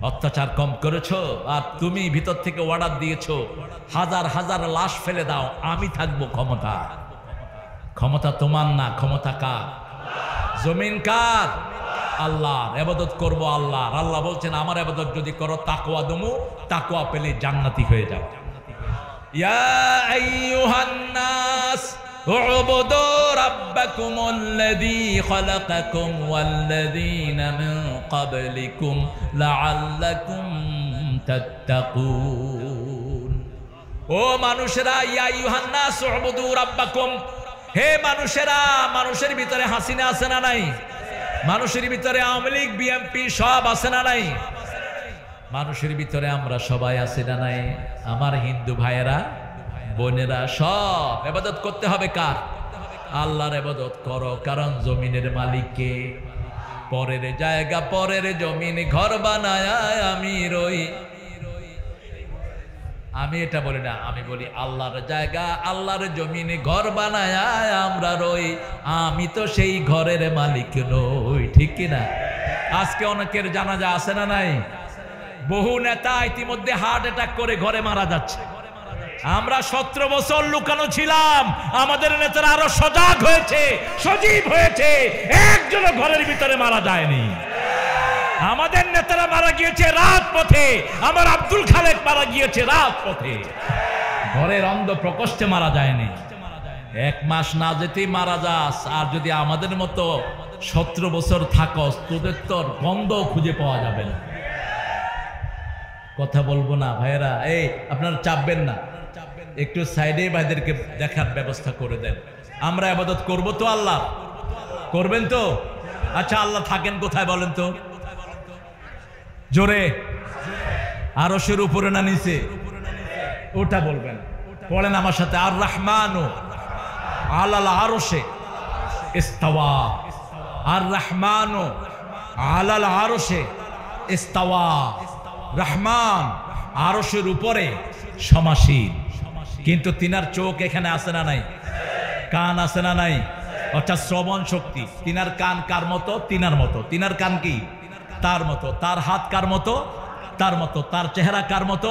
অত্যাচার কম করেছো, আর তুমি ভিতর থেকে অর্ডার দিয়েছো হাজার হাজার লাশ ফেলে দাও, আমি থাকবো ক্ষমতা। ক্ষমতা তোমার না, ক্ষমতা কার? জমিন কার? আল্লাহর। ইবাদত করব আল্লাহর। আল্লাহ বলছেন আমার ইবাদত যদি করো তাকওয়া দমু, তাকওয়া পেলে জান্নাতি হয়ে যাও। ইয়া আইয়ুহান নাস উবুদু রাব্বাকুমুল্লাযী খালাকাকুম ওয়াল্লাযীনা মিন ক্বাবলিকুম লাআল্লাকুম তাত্তাকুন। ও মানুষেরা, ইয়া আইয়ুহান নাস উবুদু রাব্বাকুম, হে মানুষেরা। মানুষের ভিতরে হাসিনা আছে না নাই? মানুষের ভিতরে আওয়ামী লীগ, বিএনপি সব আছে না নাই? মানুষের ভিতরে আমরা সবাই আছি না নাই? আমার হিন্দু ভাইয়েরা, বোনেরা, সব ইবাদত করতে হবে কার? আল্লাহর ইবাদত করো। কারণ জমিনের মালিককে, পরের জায়গা, পরের জমিন, ঘর বানায় আমি রই। আমি এটা বলি না, আমি বলি আল্লাহর জায়গা, আল্লাহর জমিনে ঘর বানায় আমরা রই। আমি তো সেই ঘরের মালিক নই, ঠিক কিনা? আজকে অনেকের জানাজা আছে না নাই? বহু নেতা ইতিমধ্যে হার্ট অ্যাটাক করে ঘরে মারা যাচ্ছে। আমরা 17 বছর লুকানো ছিলাম, আমাদের নেতারা আরো সজাগ হয়েছে, সজীব হয়েছে, একজনও ঘরের ভিতরে মারা যায়নি। আমাদের নেতারা মারা গিয়েছে রাজপথে, আমার আব্দুল খালেক মারা গিয়েছে রাজপথে। ঘরের অন্ধ প্রকোষ্ঠে মারা যায়নি, 1 মাস না যেতেই মারা যাস। আর যদি আমাদের মতো 17 বছর থাকস, তোদের তোর গন্ধ খুঁজে পাওয়া যাবে না। কথা বলবো না ভাইয়েরা, এই আপনারা চাপবেন না, একটু সাইডে ভাইদেরকে দেখার ব্যবস্থা করে দেন। আমরা ইবাদত করব তো, আল্লাহ করবেন তো? আচ্ছা, আল্লাহ থাকেন কোথায় বলেন তো? জোরে, আরশের উপরে না নিচে? ওটা বলবেন, পড়েন আমার সাথে। আর রহমানু আলাল আরশে ইস্তাওয়া, আর রহমানু আলাল আরশে ইস্তাওয়া। রহমান আরশের উপরে সমাসীন, কিন্তু তিনার চোখ এখানে আছে না নাই? কান আছে না নাই? অর্থাৎ শ্রবণ শক্তি। তিনার কান কার মতো? তিনার মতো। তিনার কান কি? তার মতো। তার হাত কার মতো? তার মতো। তার চেহারা কার মতো?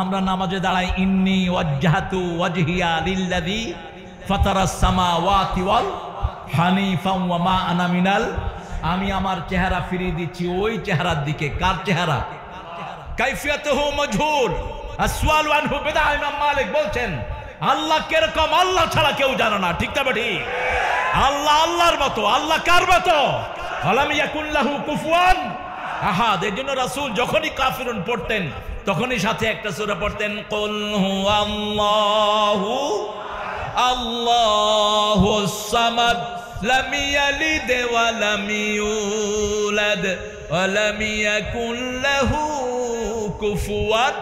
আমরা নামাজে দাঁড়াই, ইন্নী ওয়াজ্জাহাতু ওয়াজহিয়া লিল্লাযী ফাতারাস সামাওয়াতি ওয়াল হানিফাম ওয়া মা আনা মিনাল, আমি আমার চেহারা ফিরিয়ে দিচ্ছি ওই চেহারার দিকে। কার চেহারা? কাইফিয়াতুহু মাজহুল, আসওয়ালু আনহু বিদা। ইমাম মালিক বলছেন আল্লাহ কিরকম, আল্লাহ ছাড়া কেউ জানে না। ঠিক না ঠিক? আল্লাহ আল্লাহর মতো। আল্লাহ কার মতো? আলাম ইয়াকুন লাহু কুফুয়ান আহাদ। এজন্য রাসূল যখনই কাফিরুন পড়তেন তখনই সাথে একটা সূরা পড়তেন, কুল হুয়াল্লাহু আল্লাহুস সামাদ লাম ইয়ালিদ ওয়া লাম ইউলাদ ওয়া লাম ইয়াকুন লাহু কুফুয়ান।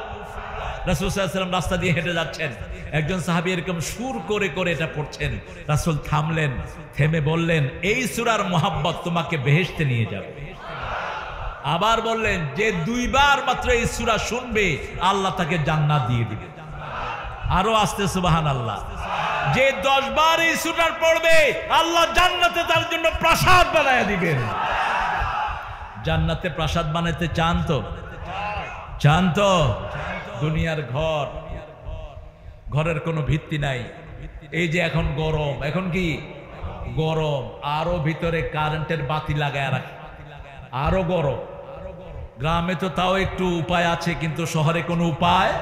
রাসূল সাল্লাল্লাহু আলাইহি ওয়াসাল্লাম রাস্তা দিয়ে হেঁটে যাচ্ছেন, একজন সাহাবী এরকম সুর করে করে এটা পড়ছেন। রাসূল থামলেন, থেমে বললেন, এই সূরার মোহাব্বত তোমাকে বেহেশতে নিয়ে যাবে। আবার বললেন, যে 2 বার মাত্র এই সূরা শুনবে আল্লাহ তাকে জান্নাত দিয়ে দিবে। আরো আস্তে সুবহানাল্লাহ। যে 10 বার এই সূরা পড়বে আল্লাহ জান্নাতে তার জন্য প্রাসাদ বানায় দিবেন। জান্নাতে প্রাসাদ বানাতে চান তো? চান তো? দুনিয়ার ঘর, ঘরের কোনো ভিত্তি নাই। এই যে এখন গরম, এখন কি গরম, আরো ভিতরে কারেন্টের বাতি লাগায় রাখে, আরো গরম। গ্রামে তো তাও একটু উপায় আছে, কিন্তু শহরে কোনো উপায়।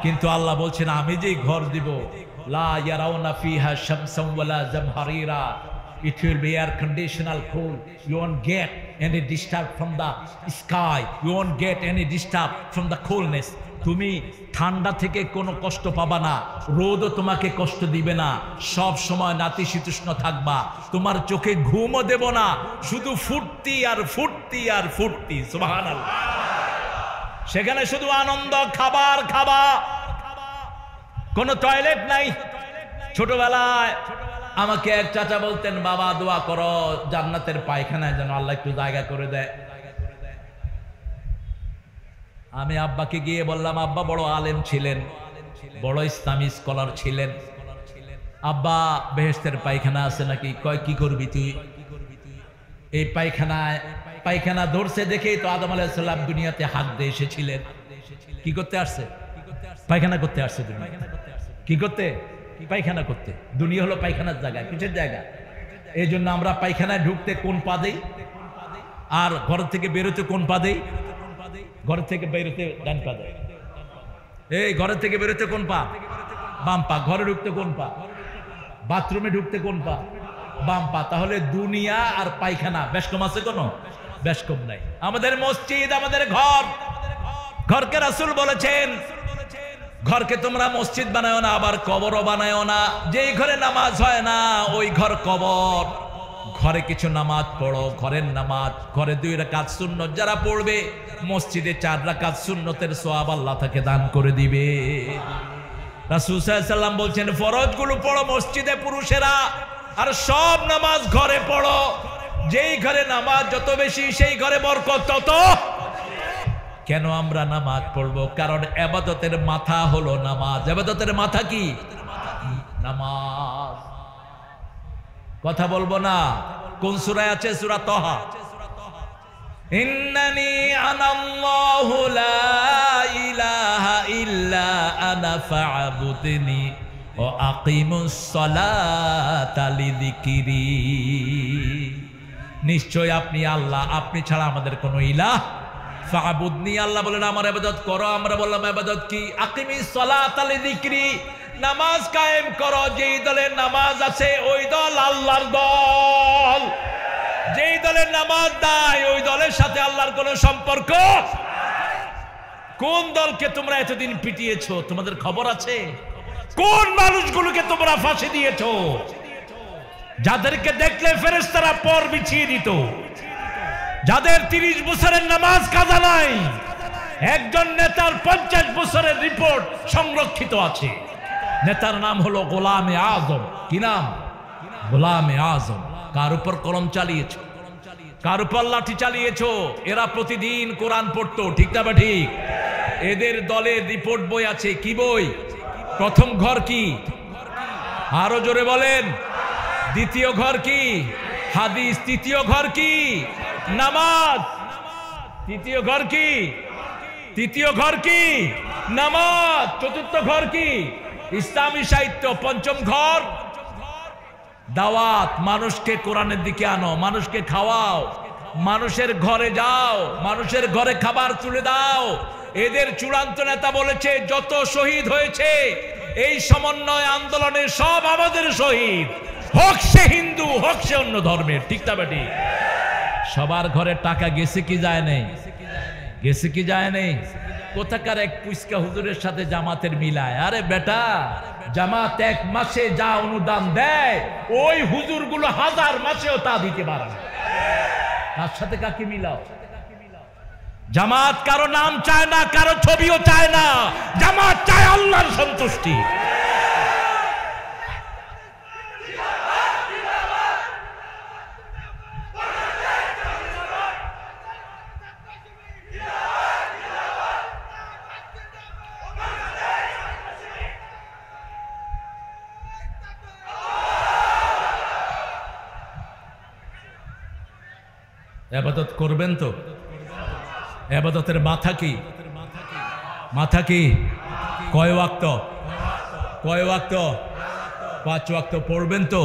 কিন্তু আল্লাহ বলছেন, আমি যেই ঘর দিব, লা ইয়ারাউনা ফিহা শামসান ওয়ালা জামহারিরা, it will be air conditional cool. You won't get any disturb from the sky, you won't get any disturb from the coolness. তুমি ঠান্ডা থেকে কোনো কষ্ট পাবা না, রোদও তোমাকে কষ্ট দিবে না, সব সময় নাতিশীতোষ্ণ থাকবা। তোমার চোখে ঘুমও দেব না, শুধু ফুর্তি আর ফুর্তি আর ফুর্তি। সুবহানাল্লাহ। সেখানে শুধু আনন্দ, খাবার খাবা, কোনো টয়লেট নাই। ছোটবেলায় আমাকে এক চাচা বলতেন, বাবা দোয়া করো জান্নাতের পায়খানায় যেন আল্লাহ একটু জায়গা করে দেয়। আমি আব্বাকে গিয়ে বললাম, আব্বা বড় আলেম ছিলেন, বড় ইসলামী স্কলার ছিলেন, আব্বা বেহেশতের পায়খানা আছে নাকি? কয় কি করবি তুই? এই পায়খানা ধরছে দেখেই তো আদম আলাইহিস সালাম দুনিয়াতে হাত দিয়ে এসেছিলেন। কি করতে আসছে? পায়খানা করতে আসছে। দুনিয়া কি করতে? পায়খানা করতে। দুনিয়া হলো পায়খানার জায়গা, কিসের জায়গা? এই জন্য আমরা পায়খানায় ঢুকতে কোন পা দেই, আর ঘর থেকে বেরোতে কোন পা দেই? ঘরের থেকে বেরোতে ডান পা দেয়। এই ঘরের থেকে বেরোতে কোন পা? বাম পা। ঘরে ঢুকতে কোন পা? বাথরুমে ঢুকতে কোন পা? বাম পা। তাহলে দুনিয়া আর পায়খানা বেশকম আছে? কোনো বেশকম নাই। আমাদের মসজিদ, আমাদের ঘর, ঘরকে রাসূল বলেছেন, ঘরকে তোমরা মসজিদ বানায়ো না, আবার কবরও বানায়ো না। যেই ঘরে নামাজ হয় না ওই ঘর কবর। ঘরে কিছু নামাজ পড়ো, ঘরের নামাজ, ঘরে 2 রাকাত সুন্নত যারা পড়বে, মসজিদে 4 রাকাত সুন্নতের সওয়াব আল্লাহ তাকে দান করে দিবে। রাসূল সাল্লাল্লাহু আলাইহি ওয়াসাল্লাম বলছেন, ফরজগুলো পড়ো মসজিদে পুরুষেরা, আর সব নামাজ ঘরে পড়ো। যেই ঘরে নামাজ যত বেশি সেই ঘরে বরকত তত। কেন আমরা নামাজ পড়বো? কারণ ইবাদতের মাথা হলো নামাজ। ইবাদতের মাথা কি? নামাজ। কথা বলবো না? কোন সূরায় আছে? সূরা তাহা। ইন্নানি আনাল্লাহু লা ইলাহা ইল্লা আনা ফা'বুদনি ওয়া আকিমুস সালাতা লিযিকরি। নিশ্চয় আপনি আল্লাহ, আপনি ছাড়া আমাদের কোনো ইলাহ। ফাবুদনি, আল্লাহ বলেন আমার ইবাদত করো। আমরা বললাম ইবাদত কি? আকিমিস সালাতা লিযিকরি, নামাজ কায়েম করো। যেই দলের নামাজ আছে ওই দল আল্লাহর দল, যেই দলের নামাজ নাই ওই দলের সাথে আল্লাহর কোনো সম্পর্ক। কোন দলকে তোমরা এতদিন পিটিয়েছো তোমাদের খবর আছে? কোন মানুষগুলোকে তোমরা ফাঁসি দিয়েছো, যাদেরকে দেখলে ফেরেশতারা পর বিছিয়ে দিত, যাদের 30 বছরের নামাজ কাজা নাই? একজন নেতার 50 বছরের রিপোর্ট সংরক্ষিত আছে। নেতার নাম হলো গোলামে আজম। কি নাম? গোলামে আজম। কার উপর কলম চালিয়েছো? কার উপর লাঠি চালিয়েছো? এরা প্রতিদিন কোরআন পড়তো, ঠিক না বা ঠিক? এদের দলে রিপোর্ট বই আছে। কি বই? প্রথম ঘর কি? আরো জোরে বলেন। দ্বিতীয় ঘর কি? হাদিস। তৃতীয় ঘর কি? নামাজ। তৃতীয় ঘর কি? তৃতীয় ঘর কি? নামাজ। চতুর্থ ঘর কি? ইসলামী সাহিত্য। পঞ্চম ঘর দাওয়াত। মানুষকে কোরআনের দিকে আনো, মানুষকে খাওয়াও, মানুষের ঘরে যাও, মানুষের ঘরে খাবার তুলে দাও। এদের চূড়ান্ত নেতা বলেছে যত শহীদ হয়েছে এই সমন্বয় আন্দোলনের সব আমাদের শহীদ, হোক সে হিন্দু হোক সে অন্য ধর্মের, ঠিক না বেটি? সবার ঘরে টাকা গেছে কি যায় নাই? গেছে কি যায় নাই? কোথাকার এক পুস্কা হুজুরের সাথে জামাতের মিলায়। আরে বেটা, জামাত এক মাসে যা অনুদান দেয় ওই হুজুরগুলো 1000 মাসেও তা দিতে পারে না। তার সাথে কাকে মিলাও? জামাত কারো নাম চায় না, কারো ছবিও চায় না। জামাত চায় আল্লাহর সন্তুষ্টি। ইবাদত করবেন তো? ইবাদতের মাথা কি? মাথা কি? কয় ওয়াক্ত? কয় ওয়াক্ত? 5 ওয়াক্ত পড়বেন তো?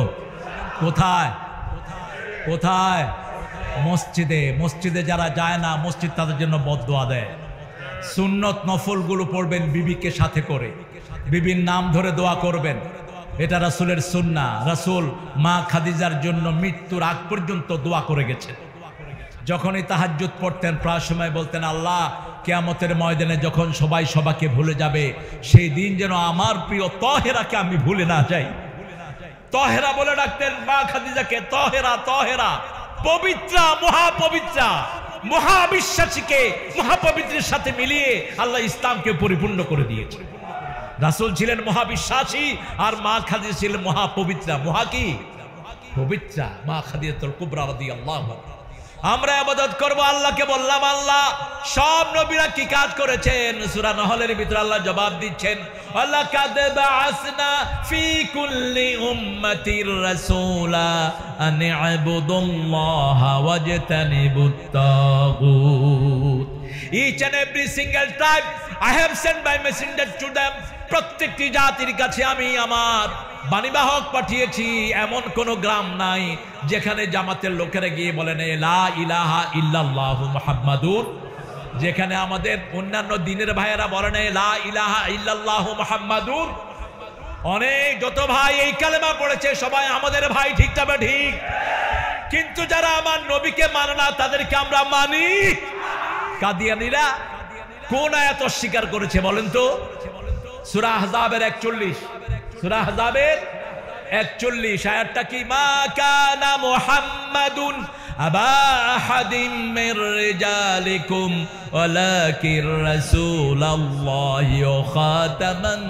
কোথায়? কোথায়? মসজিদে। মসজিদে যারা যায় না, মসজিদ তাদের জন্য বদদোয়া দেয়। সুন্নত নফলগুলো পড়বেন বিবিকে সাথে করে, বিবির নাম ধরে দোয়া করবেন। এটা রাসূলের সুন্নাহ। রাসূল মা খাদিজার জন্য মৃত্যুর আগ পর্যন্ত দোয়া করে গেছেন। যখনই তাহাজ্জুদ পড়তেন প্রায় সময় বলতেন, আল্লাহ কিয়ামতের ময়দানে যখন সবাই সবাইকে ভুলে যাবে সেই দিন যেন আমার প্রিয় তহেরাকে আমি ভুলে না যাই। তহেরা বলে ডাকতেন মা খাদিজাকে, তহেরা তহেরা, পবিত্রা, মহাপবিত্রা। মহাবিশ্বাসীকে মহাপবিত্রের সাথে মিলিয়ে আল্লাহ ইসলামকে পরিপূর্ণ করে দিয়েছে। রাসূল ছিলেন মহাবিশ্বাসী আর মা খাদিজা ছিলেন মহাপবিত্রা। মহা কি? পবিত্রা। মা খাদিজাতুল কুবরা রাদিয়াল্লাহু আনহা। আমরা ইবাদত করব আল্লাহকে। বললাম আল্লাহ সব নবীরা কি কাজ করেছেন? সূরা নহলের ভিতরে আল্লাহ জবাব দিচ্ছেন, ওয়ালাকাদ বাআসনা ফি কুল্লি উম্মাতির রাসূলা আন ইবুদুল্লাহা ওয়াজতানিবুত তাগুত। Each and every single tribe I have sent my messenger to them. প্রত্যেকটি জাতির কাছে আমি আমার বাণীবাহক পাঠিয়েছি। এমন কোন গ্রাম নাই যেখানে জামাতের লোকেরা গিয়ে বলেন লা ইলাহা ইল্লাল্লাহু মুহাম্মাদুর। যেখানে আমাদের অন্যান্য দিনের ভাইয়েরা বলেন লা ইলাহা ইল্লাল্লাহু মুহাম্মাদুর। অনেক যত ভাই এই কালেমা পড়েছে সবাই আমাদের ভাই, ঠিক না ঠিক? কিন্তু যারা আমার নবীকে মানে না তাদেরকে আমরা মানি। কাদিয়ানীরা কোন আয়াত অস্বীকার করেছে বলেন তো? সূরা আহজাবের 41। সূরা আহজাবের 41 আয়াতটা কি? মা কানা মুহাম্মাদুন আবা আহাদিম মির রিজালিকুম ওয়ালাকির রাসূলুল্লাহি ওয়া খাতামান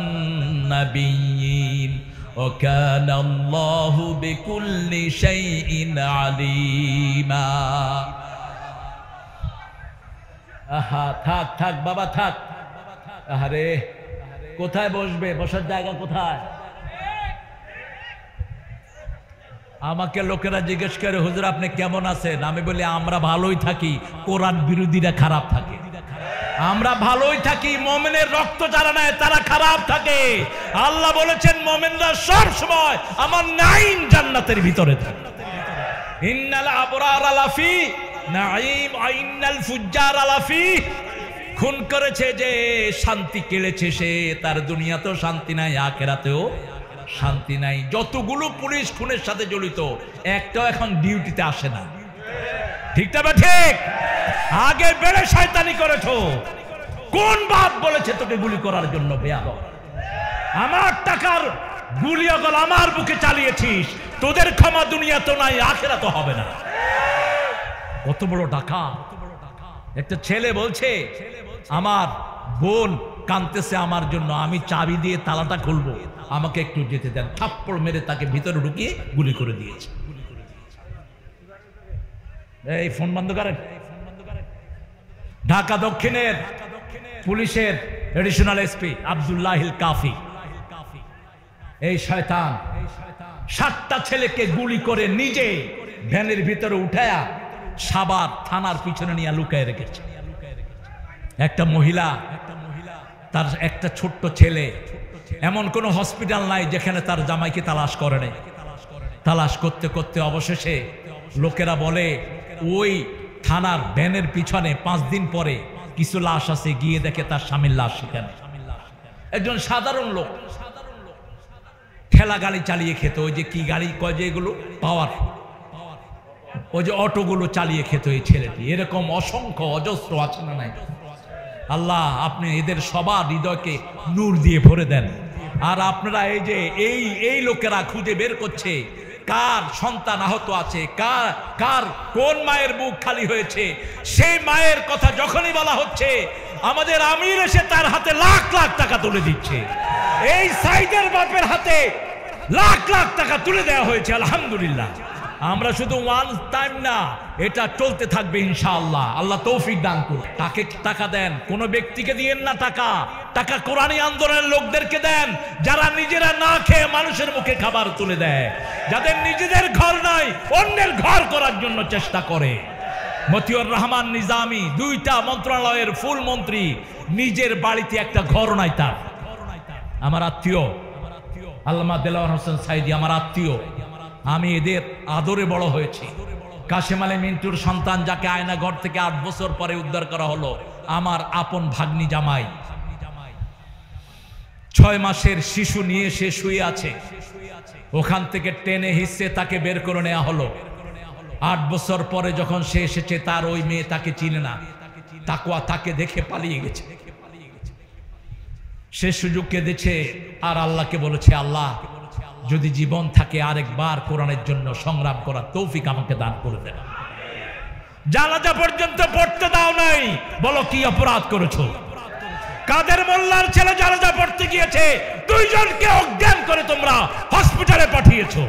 নাবিয়্যিন ওয়া কানা আল্লাহু বিকুল্লি শাইইন আলিমা। আহা, থাক থাক বাবা থাক। আরে কোথায় বসবে? বসার জায়গা কোথায়? আমাকে লোকেরা জিজ্ঞেস করে হুজুর আপনি কেমন আছেন? আমি বলি আমরা ভালোই থাকি, কোরআন বিরোধীরা খারাপ থাকে। আমরা ভালোই থাকি, মুমিনের রক্ত যারা নেয় তারা খারাপ থাকে। আল্লাহ বলেছেন মুমিনরা সব সময় আমার নাইম জান্নাতের ভিতরে থাকে। ইন্নাল আবরারা লাফি নাঈম আইনাল ফুজ্জার আলাফি, খুন করেছে যে শান্তি কেড়েছে সে, তার দুনিয়াতেও শান্তি নাই, আখিরাতেও শান্তি নাই। যতগুলো পুলিশ খুনের সাথে জড়িত একটাও এখন ডিউটিতে আসে না। ঠিক না ঠিক? আগে বেড়ে শয়তানি করেছো। কোন বাপ বলেছে তোকে গুলি করার জন্য? বেয়াদব, আমার টাকার গুলি অগল আমার বুকে চালিয়েছিস, তোদের ক্ষমা দুনিয়া তো নাই, আখেরা তো হবে না। কত বড় টাকা! একটা ছেলে বলছে আমার বোন কাঁদতেছে আমার জন্য, আমি চাবি দিয়ে তালাটা খুলবো, আমাকে একটু যেতে দেন। থাপ্পড় মেরে তাকে ভিতরে ঢুকিয়ে গুলি করে দিয়েছে। এই ফোন বন্ধ করেন। ঢাকা দক্ষিণের পুলিশের এডিশনাল এসপি আব্দুল্লাহিল কাফি, এই শয়তান 7টা ছেলেকে গুলি করে নিজে ভ্যানের ভিতরে উঠায়া সাভার থানার পিছনে নিয়ে লুকায় রেখেছে। একটা মহিলা, তার একটা ছোট্ট ছেলে, এমন কোন হসপিটাল নাই যেখানে তার জামাইকে তালাশ করে নাই। তালাশ করতে করতে অবশেষে লোকেরা বলে ওই থানার ভ্যানের পিছনে 5 দিন পরে কিছু লাশ আছে, গিয়ে দেখে তার স্বামীর লাশ সেখানে। একজন সাধারণ লোক ঠেলা গাড়ি চালিয়ে খেত, ওই যে কি গাড়ি কয় যে এগুলো পাওয়ার, ওই যে অটোগুলো চালিয়ে খেত এই ছেলেটি। এরকম অসংখ্য অজস্র আছে না নাই? আল্লাহ আপনি এদের সবার হৃদয়কে নূর দিয়ে ভরে দেন। আর আপনারা এই যে এই লোকেরা খুঁজে বের করছে কার সন্তান আহত আছে, কার কোন মায়ের বুক খালি হয়েছে। সেই মায়ের কথা যখনই বলা হচ্ছে আমাদের আমির এসে তার হাতে লাখ লাখ টাকা তুলে দিচ্ছে। এই সাইদের বাপের হাতে লাখ লাখ টাকা তুলে দেওয়া হয়েছে, আলহামদুলিল্লাহ। আমরা শুধু ওয়ান টাইম না, এটা চলতে থাকবে ইনশাআল্লাহ। আল্লাহ তৌফিক দান করুন। তাকে টাকা দেন, কোন ব্যক্তিকে দিয়েন না টাকা কোরআনী আন্দোলনের লোকদেরকে দেন, যারা নিজেরা না খেয়ে মানুষের মুখে খাবার তুলে দেয়, যাদের নিজেদের ঘর নাই অন্যের ঘর করার জন্য চেষ্টা করে। মতিউর রহমান নিজামী 2টা মন্ত্রণালয়ের ফুল মন্ত্রী, নিজের বাড়িতে একটা ঘর নাই তার। আমার আত্মীয় আল্লামা দেলাওয়ার হোসেন সাইদি আমার আত্মীয়, আমি এদের আদরে বড় হয়েছি। কাশেম আলী মিন্টুর সন্তান, যাকে আয়নাঘর থেকে 8 বছর পরে উদ্ধার করা হলো, আমার আপন ভাগ্নি জামাই। 6 মাসের শিশু নিয়ে সে শুয়ে আছে, ওখান থেকে টেনে হিসে তাকে বের করে নেওয়া হলো। 8 বছর পরে যখন সে এসেছে, তার ওই মেয়ে তাকে চিনে না, তাকওয়া তাকে দেখে পালিয়ে গেছে। সে সুযোগ কেঁদেছে আর আল্লাহকে বলেছে, আল্লাহ যদি জীবন থাকে আরেকবার কোরআনের জন্য সংগ্রাম করার তৌফিক আমাকে দান করে দেন। জানাজা পর্যন্ত পড়তে দাও নাই, বলো কি অপরাধ করেছো? কাদের মোল্লার ছেলে জানাজা পড়তে গিয়েছে, 2 জনকে অজ্ঞান করে তোমরা হসপিটালে পাঠিয়েছো,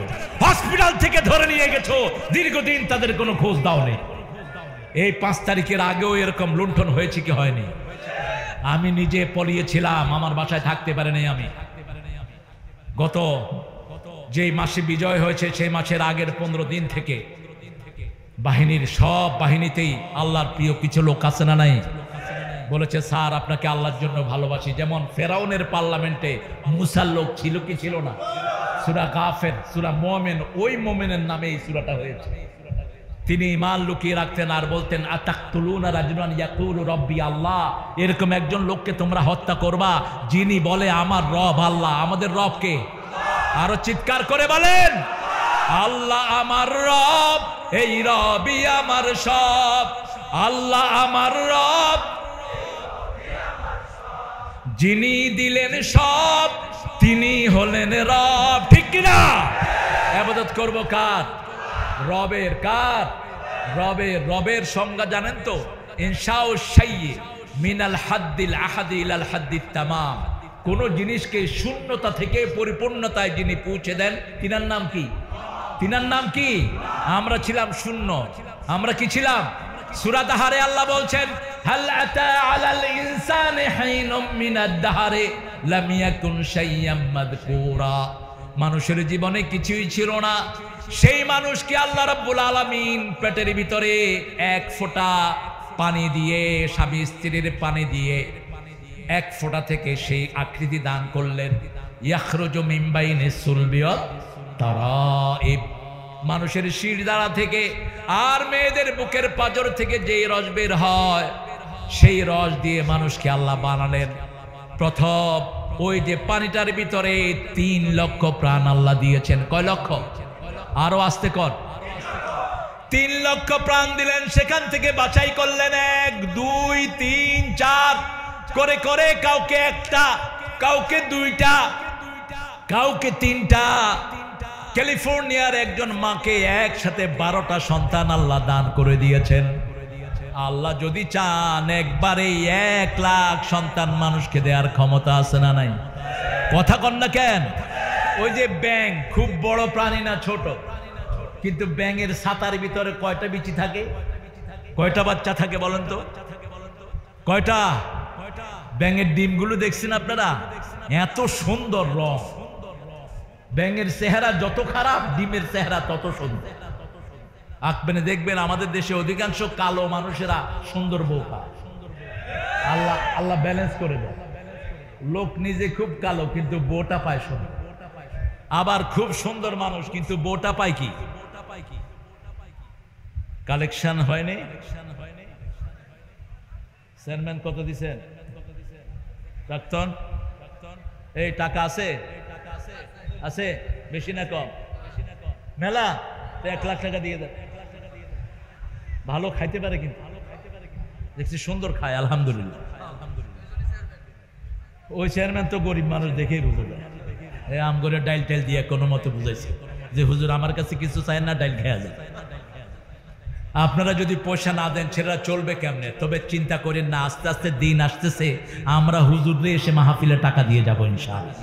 হসপিটাল থেকে ধরে নিয়ে গেছো, দীর্ঘদিন তাদের কোনো খোঁজ দাও নেই। এই 5 তারিখের আগেও এরকম লুণ্ঠন হয়েছে কি হয়নি? আমি নিজে পলিয়েছিলাম, আমার বাসায় থাকতে পারিনি আমি। গত যেই মাসে বিজয় হয়েছে সেই মাসের আগের 15 দিন থেকে বাহিনীর সব বাহিনীতেই আল্লাহর প্রিয় কিছু লোক আছে না নাই? বলেছে স্যার আপনাকে আল্লাহর জন্য ভালোবাসি। যেমন ফেরাউনের পার্লামেন্টে মুসার লোক ছিল কি ছিল না? সূরা গাফির, সূরা মুমিন, ওই মুমিনের নামে এই সূরাটা হয়েছে। তিনি ঈমান লুকিয়ে রাখতেন আর বলতেন আতাকতুলুনা রাজুলান ইয়াকুলু রাব্বি আল্লাহ, এরকম একজন লোককে তোমরা হত্যা করবা যিনি বলে আমার রব আল্লাহ। আমাদের রব কে? আরো চিৎকার করে বলেন, আল্লাহ আমার রব, এই রবই আমার সব, আল্লাহ আমার রব, যিনি দিলেন সব তিনি হলেন রব। ঠিক কিনা? ইবাদত করব কার? রবের। কার? রবের। রবের সংজ্ঞা জানেন তো? ইনশাউ শাইয়্যি মিনাল হাদ্দিল আহাদি ইলাল হাদ্দিত তামাম। কোন জিনিসকে শূন্যতা থেকে পরিপূর্ণতায় যিনি পৌঁছে দেন, তিনার নাম কি? তিনার নাম কি? আমরা ছিলাম শূন্য। আমরা কি ছিলাম? সূরা দাহারে আল্লাহ বলছেন, হাল আতা আলাল ইনসানি হাইনুম মিনাদ দাহারে লাম ইয়াকুন শাইয়্যাম মাযকুরা। মানুষের জীবনে কিছুই ছিল না, সেই মানুষকে আল্লাহ রাব্বুল আলামিন পেটের ভিতরে 1 ফোঁটা পানি দিয়ে, স্বামী স্ত্রীর পানি দিয়ে 1 ফোঁটা থেকে সেই আকৃতি দান করলেন। ইয়াখরুজু মিন বাইনিস সুলবি ওয়াত তারাইব। মানুষের শিরদাঁড়া থেকে আর মেয়েদের বুকের পাঁজর থেকে যেই রস বের হয়, সেই রস দিয়ে মানুষকে আল্লাহ বানালেন। প্রথম ওই যে পানিটার ভিতরে 3 লক্ষ প্রাণ আল্লাহ দিয়েছেন। কয় লক্ষ? আরো আস্তে কর। 3 লক্ষ প্রাণ দিলেন। সেখান থেকে বাছাই করলেন 1, 2, 3, 4 করে করে, কাউকে 1টা, কাউকে 2টা, কাউকে 3টা। ক্যালিফোর্নিয়ার একজন মাকে একসাথে 12টা সন্তান আল্লাহ দান করে দিয়েছেন। আল্লাহ যদি চান একবারে 1 লাখ সন্তান মানুষকে দেওয়ার ক্ষমতা আছে না নাই? কথা কন না কেন? ওই যে ব্যাঙ, খুব বড় প্রাণী না, ছোট, কিন্তু ব্যাঙের ছাতার ভিতরে কয়টা বিচি থাকে? কয়টা বাচ্চা থাকে বলেন তো? কয়টা? ব্যাঙের ডিমগুলো দেখছেন আপনারা? এত সুন্দর রং। ব্যাঙের চেহারা যত খারাপ, ডিমের চেহারা তত সুন্দর। আঁকবেন দেখবেন আমাদের দেশে অধিকাংশ কালো মানুষেরা সুন্দর বউ পায়। আল্লাহ ব্যালেন্স করে দেয়। লোক নিজে খুব কালো কিন্তু বউটা পায় সুন্দর। আবার খুব সুন্দর মানুষ কিন্তু বউটা পায় কি? কালেকশন হয়নি। চেয়ারম্যান কত দিছেন? প্রাক্তন এই টাকা আছে? আছে? বেশি না কম? মেলা? 1 লাখ টাকা দিয়ে দেন। ভালো খাইতে পারে কিন্তু, দেখছি সুন্দর খায়, আলহামদুলিল্লাহ। ওই চেয়ারম্যান তো গরিব মানুষ, দেখেই বুঝে যায়। আম করে ডাইল টাইল দিয়ে কোনো মতো বুঝাইছে যে হুজুর আমার কাছে কিছু চায় না, ডাইল খেয়া যায়। আপনারা যদি পয়সা না দেন ছেলেরা চলবে কেমনে? তবে চিন্তা করেন না, আস্তে আস্তে দিন আসতেছে, আমরা হুজুরে এসে মাহফিলে টাকা দিয়ে যাবো ইনশাআল্লাহ।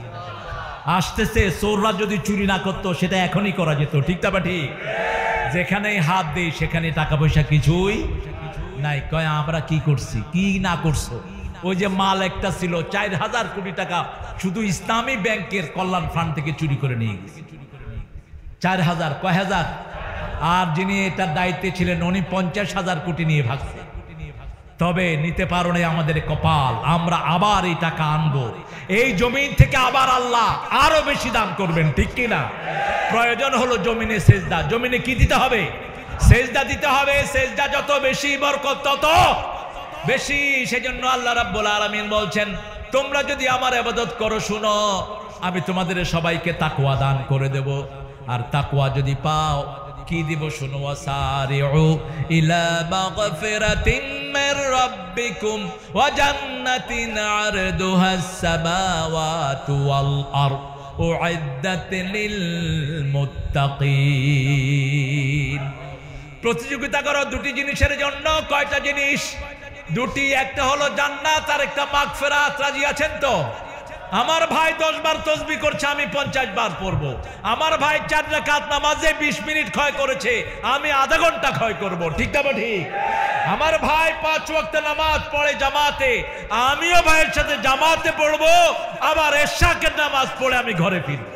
আসতেছে। চোররা যদি চুরি না করতো সেটা এখনই করা যেত, ঠিক না? ঠিক। যেখানেই হাত দেই সেখানে টাকা পয়সা কিছুই নাই। কয় আমরা কি করছি? কি না করছো? ওই যে মাল একটা ছিল 4000 কোটি টাকা শুধু ইসলামী ব্যাংকের কল্যাণ ফান্ড থেকে চুরি করে নিয়ে গেছে। 4000, কয় হাজার? আর যিনি এটার দায়িত্বে ছিলেন উনি 50,000 কোটি নিয়ে ভাগছে। তবে নিতে পারো না, আমাদের কপাল। আমরা আবার এই টাকা আনবো, এই জমিন থেকে আবার আল্লাহ আরো বেশি দান করবেন, ঠিক কিনা? প্রয়োজন হলো জমিনে সেজদা। জমিনে কি দিতে হবে? সেজদা দিতে হবে। সেজদা যত বেশি বরকত তত বেশি। সেজন্য আল্লাহ রাব্বুল আলামিন বলছেন, তোমরা যদি আমার ইবাদত করো, শুনো, আমি তোমাদের সবাইকে তাকওয়া দান করে দেব। আর তাকওয়া যদি পাও, কি দিব শুনো? ওয়াসারিউ ইলা মাগফিরাতিন মির রাব্বিকুম ওয়া জান্নাতিন আরদুহাস সামাওয়াতু ওয়াল আরদ উইদ্দাত লিল মুত্তাকিন। প্রতিযোগিতা করো 2টি জিনিসের জন্য। কয়টা জিনিস? 2টি। একটা হলো জান্নাত আর একটা মাগফিরাত। রাজি আছেন তো? আমার ভাই 10 বার তাসবিহ করছে, আমি 50 বার পড়বো। আমার ভাই 4 রাকাত নামাজে 20 মিনিট ক্ষয় করেছে, আমি আধা ঘন্টা ক্ষয় করব, ঠিক না? ঠিক। আমার ভাই 5 ওয়াক্ত নামাজ পড়ে জামাতে, আমিও ভাইয়ের সাথে জামাতে পড়বো, আবার এশাকের নামাজ পড়ে আমি ঘরে ফিরব।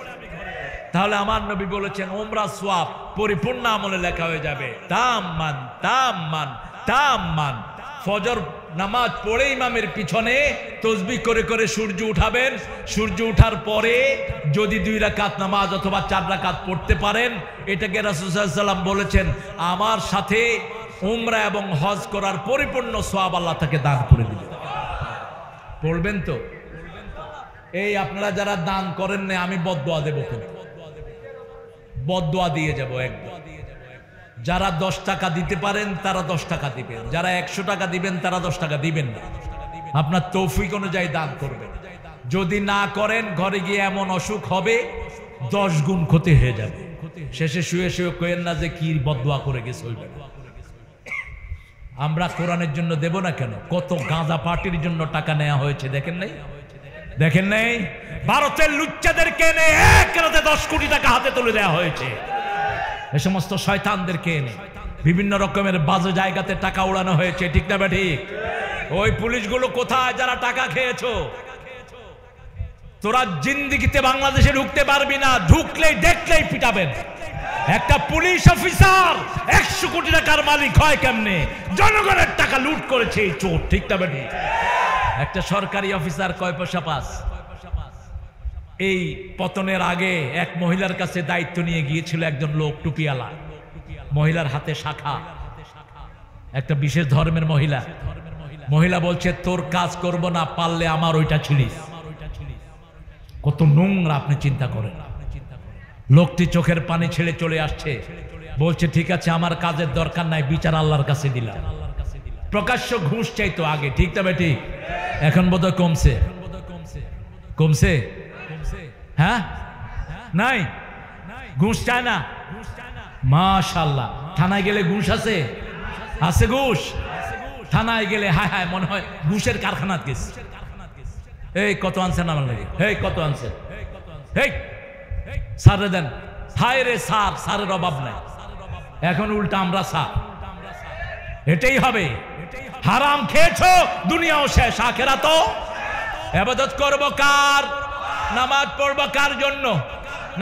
তাহলে আমার নবী বলেছেন উমরা সওয়াব পরিপূর্ণ আমলে লেখা হয়ে যাবে। তাম্মান তাম্মান তাম্মান। ফজর নামাজ পড়ে ইমামের পিছনে তাসবিহ করে করে সূর্য উঠাবেন। সূর্য ওঠার পরে যদি 2 রাকাত নামাজ অথবা 4 রাকাত পড়তে পারেন, এটাকে রাসূল সাল্লাল্লাহু আলাইহি ওয়াসাল্লাম বলেছেন আমার সাথে উমরা এবং হজ করার পরিপূর্ণ সওয়াব আল্লাহ তাকে দান করে দিবেন। পড়বেন তো? এই আপনারা যারা দান করেন না, আমি বদদোয়া দেব, বদদোয়া দিয়ে যাব একদম। যারা 10 টাকা দিতে পারেন তারা 10 টাকা দিবেন, যারা 100 টাকা দিবেন তারা 10 টাকা দিবেন না। আপনার তৌফিক অনুযায়ী দান করবেন। যদি না করেন ঘরে গিয়ে এমন অসুখ হবে 10 গুণ ক্ষতি হয়ে যাবে। শেষে শুয়ে শুয়ে কইেন না যে কি বদদোয়া করে গেছে। আমরা কোরআনের জন্য দেব না কেন? কত গাঁজা পার্টির জন্য টাকা নেওয়া হয়েছে, দেখেন নাই? দেখেন নাই? ভারতের লুচ্চাদেরকে এনে 1 রাতে 10 কোটি টাকা হাতে তুলে দেওয়া হয়েছে। এই সমস্ত শয়তানদেরকে এনে বিভিন্ন রকমের বাজে জায়গাতে টাকা উড়ানো হয়েছে, ঠিক না? ঠিক। ওই পুলিশগুলো কোথায় যারা টাকা খেয়েছো? তোরা জিন্দেগিতে বাংলাদেশে ঢুকতে পারবি না, ঢুকলেই দেখলেই পিটাবেন। একটা পুলিশ অফিসার 100 কোটি টাকার মালিক হয় কেমনে? জনগণের টাকা লুট করেছে এই চোর, ঠিক না? ঠিক। একটা সরকারি অফিসার কয় পয়সা পাস? এই পতনের আগে এক মহিলার কাছে দায়িত্ব নিয়ে গিয়েছিল একজন লোক, টুপিওয়ালা, মহিলার হাতে শাখা, একটা বিশেষ ধর্মের মহিলা। মহিলা বলছে তোর কাজ করব না, পারলে আমার ওইটা ছিলিস। কত নোংরা আপনি চিন্তা করেন। লোকটি চোখের পানি ছেড়ে চলে আসছে, বলছে ঠিক আছে আমার কাজের দরকার নাই, বিচার আল্লাহর কাছে দিলাম। প্রকাশ্য ঘুষ চাইতো আগে, ঠিক তবে ঠিক, এখন বোধহয় কমছে। কমছে? হ্যাঁ, নাই, ঘুষ চায় না। মাশাআল্লাহ। থানায় গেলে ঘুষ আছে? আছে ঘুষ? থানায় গেলে হায় হায় মনে হয় ঘুষের কারখানাত গেছে। এই কত আনছেন আমার লাগে, এই কত আনছেন, এই সারে দেন, হায় রে সার, সারের অভাব নাই। এখন উল্টা আমরা সার, এটাই হবে। হারাম খেয়েছো, দুনিয়াও শেষ, আখেরাত তো। ইবাদত করব কার? নামাজ পড়ব কার জন্য?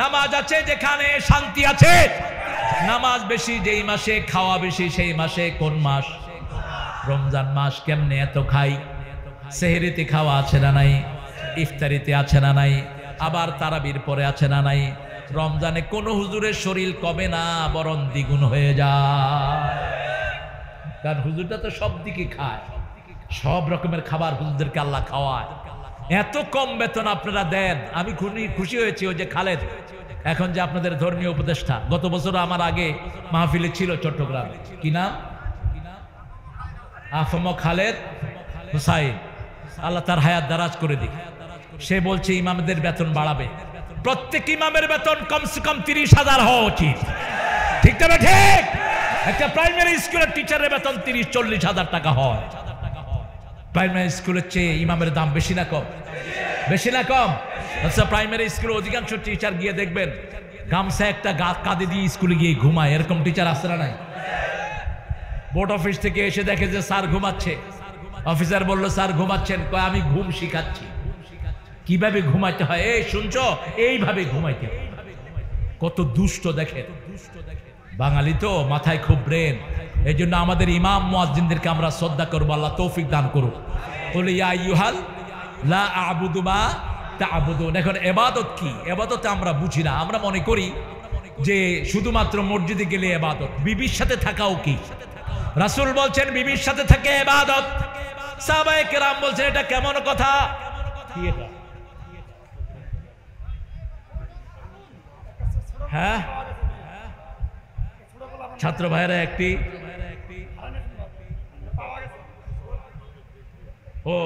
নামাজ আছে যেখানে শান্তি আছে। নামাজ বেশি যেই মাসে, খাওয়া বেশি সেই মাসে। কোন মাস? রমজান মাস। কেমনে এত খাই? সেহরিতে খাওয়া আছে না নাই? ইফতারিতে আছে না নাই? আবার তারাবির পরে আছে না নাই? রমজানে কোন হুজুরের শরীর কমে না, বরং দ্বিগুণ হয়ে যায়। কারণ হুজুরটা তো সব দিকে খায়, সব রকমের খাবার হুজুরদেরকে আল্লাহ খাওয়ায়। এত কম বেতন আপনারা দেন, আমি খুশি হয়েছি। ওই যে খালেদ, এখন যে আপনাদের ধর্মীয় উপদেষ্টা, গত বছর আমার আগে মাহফিলে ছিল চট্টগ্রাম, কি নাম? আফম খালেদ হুসাইন, আল্লাহ তার হায়াত দারাজ করে দিক। সে বলছে ইমামদের বেতন বাড়াবে, প্রত্যেক ইমামের বেতন কমসে কম 30,000 হওয়া উচিত, ঠিক তবে ঠিক। একটা প্রাইমারি স্কুলের টিচারের বেতন 30-40,000 টাকা হয়। প্রাইমারি স্কুলের চেয়ে ইমামের দাম বেশি না কম? বেশি না কম? আচ্ছা, প্রাইমারি স্কুলে অধিকাংশ টিচার গিয়ে দেখবেন গামছা একটা কাঁধে দিয়ে স্কুলে গিয়ে ঘুমায়, এরকম টিচার আসছে না নাই? বোর্ড অফিস থেকে এসে দেখে যে স্যার ঘুমাচ্ছে, অফিসার বলল স্যার ঘুমাচ্ছেন? কয় আমি ঘুম শিখাচ্ছি, কিভাবে ঘুমাইতে হয়। এই শুনছো, এইভাবে ঘুমাইতে। কত দুষ্ট দেখে। বাঙালি তো মাথায় খুব ব্রেন, এই জন্য আমাদের ইমাম মুয়াজ্জিনদেরকে আমরা শ্রদ্ধা করবো, আল্লাহ তৌফিক দান করুক। বলে ইয়া আইয়ুহাল লা আ'বুদু মা তা'বুদুন। এখন ইবাদত কি? ইবাদত আমরা বুঝি না, আমরা মনে করি যে শুধুমাত্র মসজিদে গেলে ইবাদত। বিবির সাথে থাকাও কি? রাসূল বলছেন বিবির সাথে থাকে ইবাদত। সাহাবায়ে কেরাম বলছেন এটা কেমন কথা? কি এটা? হ্যাঁ, ছাত্র ভাইরা একটি ও